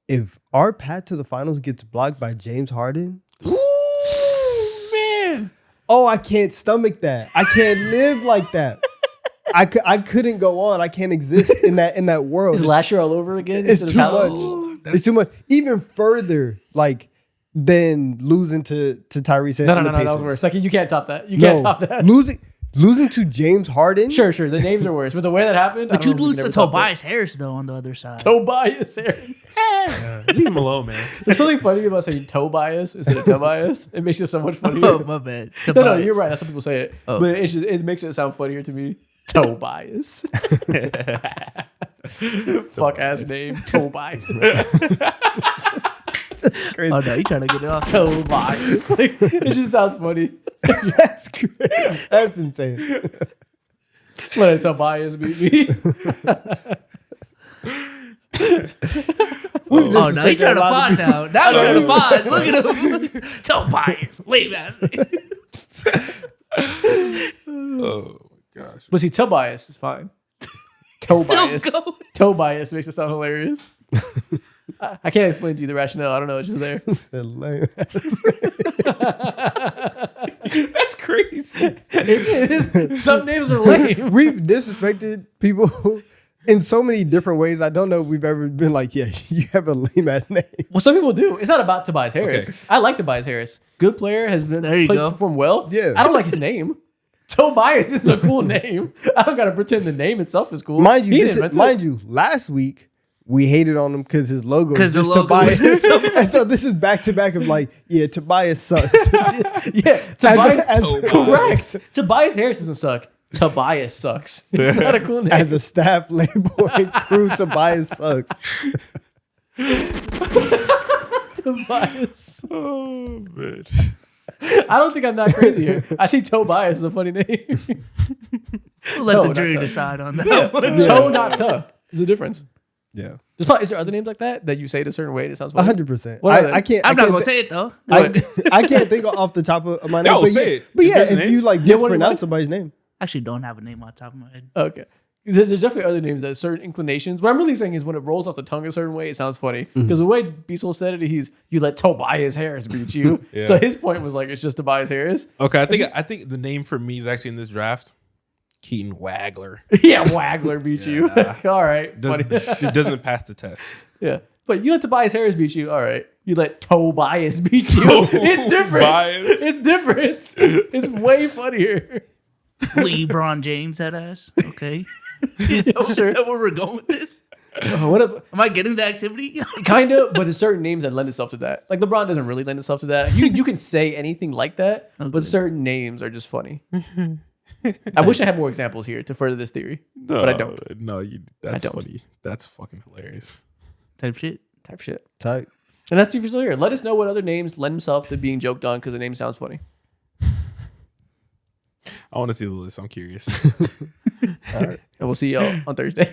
if our path to the finals gets blocked by James Harden, Ooh, man. oh, I can't stomach that. I can't live like that. I couldn't go on. I can't exist in that world. Is last year all over again? It's instead of too how- much. It's too much. Even further, like than losing to Tyrese. No, and the that was Pacers. worse. Like you can't top that. You can't top that. Losing to James Harden. Sure. The names are worse, but the way that happened, But I don't you'd know if we lose can to ever top that. Tobias Harris, though, on the other side. Tobias, Aaron. Leave him alone, man. There's something funny about saying Tobias instead of Tobias. It makes it so much funnier. Oh, my bad. No, Tobias. you're right. That's how people say it. Oh. But it makes it sound funnier to me. Tobias. Fuck ass name. Tobias. That's crazy. Oh, no, you're trying to get it off. Tobias. Like, it just sounds funny. That's crazy. That's insane. Let Tobias beat me. Oh, now you're trying to pod now. Now you're trying to pod. Look at him. Tobias. Lame ass. Oh my gosh. But see, Tobias is fine. Tobias. Still going. Tobias makes it sound hilarious. I can't explain to you the rationale. I don't know. It's just there. It's a lame- That's crazy. It is. Some names are lame. We've disrespected people in so many different ways. I don't know if we've ever been like, yeah, you have a lame ass name. Well, some people do. It's not about Tobias Harris. Okay. I like Tobias Harris. Good player, has been There you go. performed well. Yeah. I don't like his name. Tobias isn't a cool name. I don't gotta pretend the name itself is cool. Mind you, He this didn't is, invent it. mind you, last week we hated on him because his logo was 'Cause the just logo Tobias. was just- And so this is back to back of like, yeah, Tobias sucks. Yeah, Tobias. as- Correct. Tobias Harris doesn't suck. Tobias sucks. It's not a cool name. As a staff label and crew, Tobias sucks. Tobias. Oh man. I don't think I'm that crazy here. I think Tobias is a funny name. We'll let Toe, the not jury toe. decide on that one. Toe, not tuh. There's a difference. Yeah, Is there other names like that you say it a certain way and it sounds funny? 100%. What are they? I can't. I'm I not can't gonna thi- say it though. I can't think off the top of my name. No, but say yeah, it. But If yeah, there's a if name. you like Yeah, what do you mispronounce like? somebody's name, Actually, don't have a name on top of my head. Okay. 'Cause there's definitely other names that have certain inclinations. What I'm really saying is when it rolls off the tongue a certain way, it sounds funny. Because the way Beasel said it, you let Tobias Harris beat you. Yeah. So his point was like, it's just Tobias Harris. Okay, I think the name for me is actually in this draft. Keaton Wagler. Yeah, Wagler beat you. nah. All right. Funny. It doesn't pass the test. Yeah. But you let Tobias Harris beat you. All right. You let Tobias beat you. It's different. Tobias. It's different. It's way funnier. LeBron James, that ass. Okay. Is Sure. that where we're going with this? What a, Am I getting the activity? kind of, but there's certain names that lend itself to that. Like LeBron doesn't really lend itself to that. You can say anything like that, Okay. but certain names are just funny. I wish I had more examples here to further this theory, but I don't. No, that's don't. funny. That's fucking hilarious. Type shit. Type shit. type. And that's you for here. Let us know what other names lend themselves to being joked on because the name sounds funny. I want to see the list. I'm curious. And we'll see y'all on Thursday.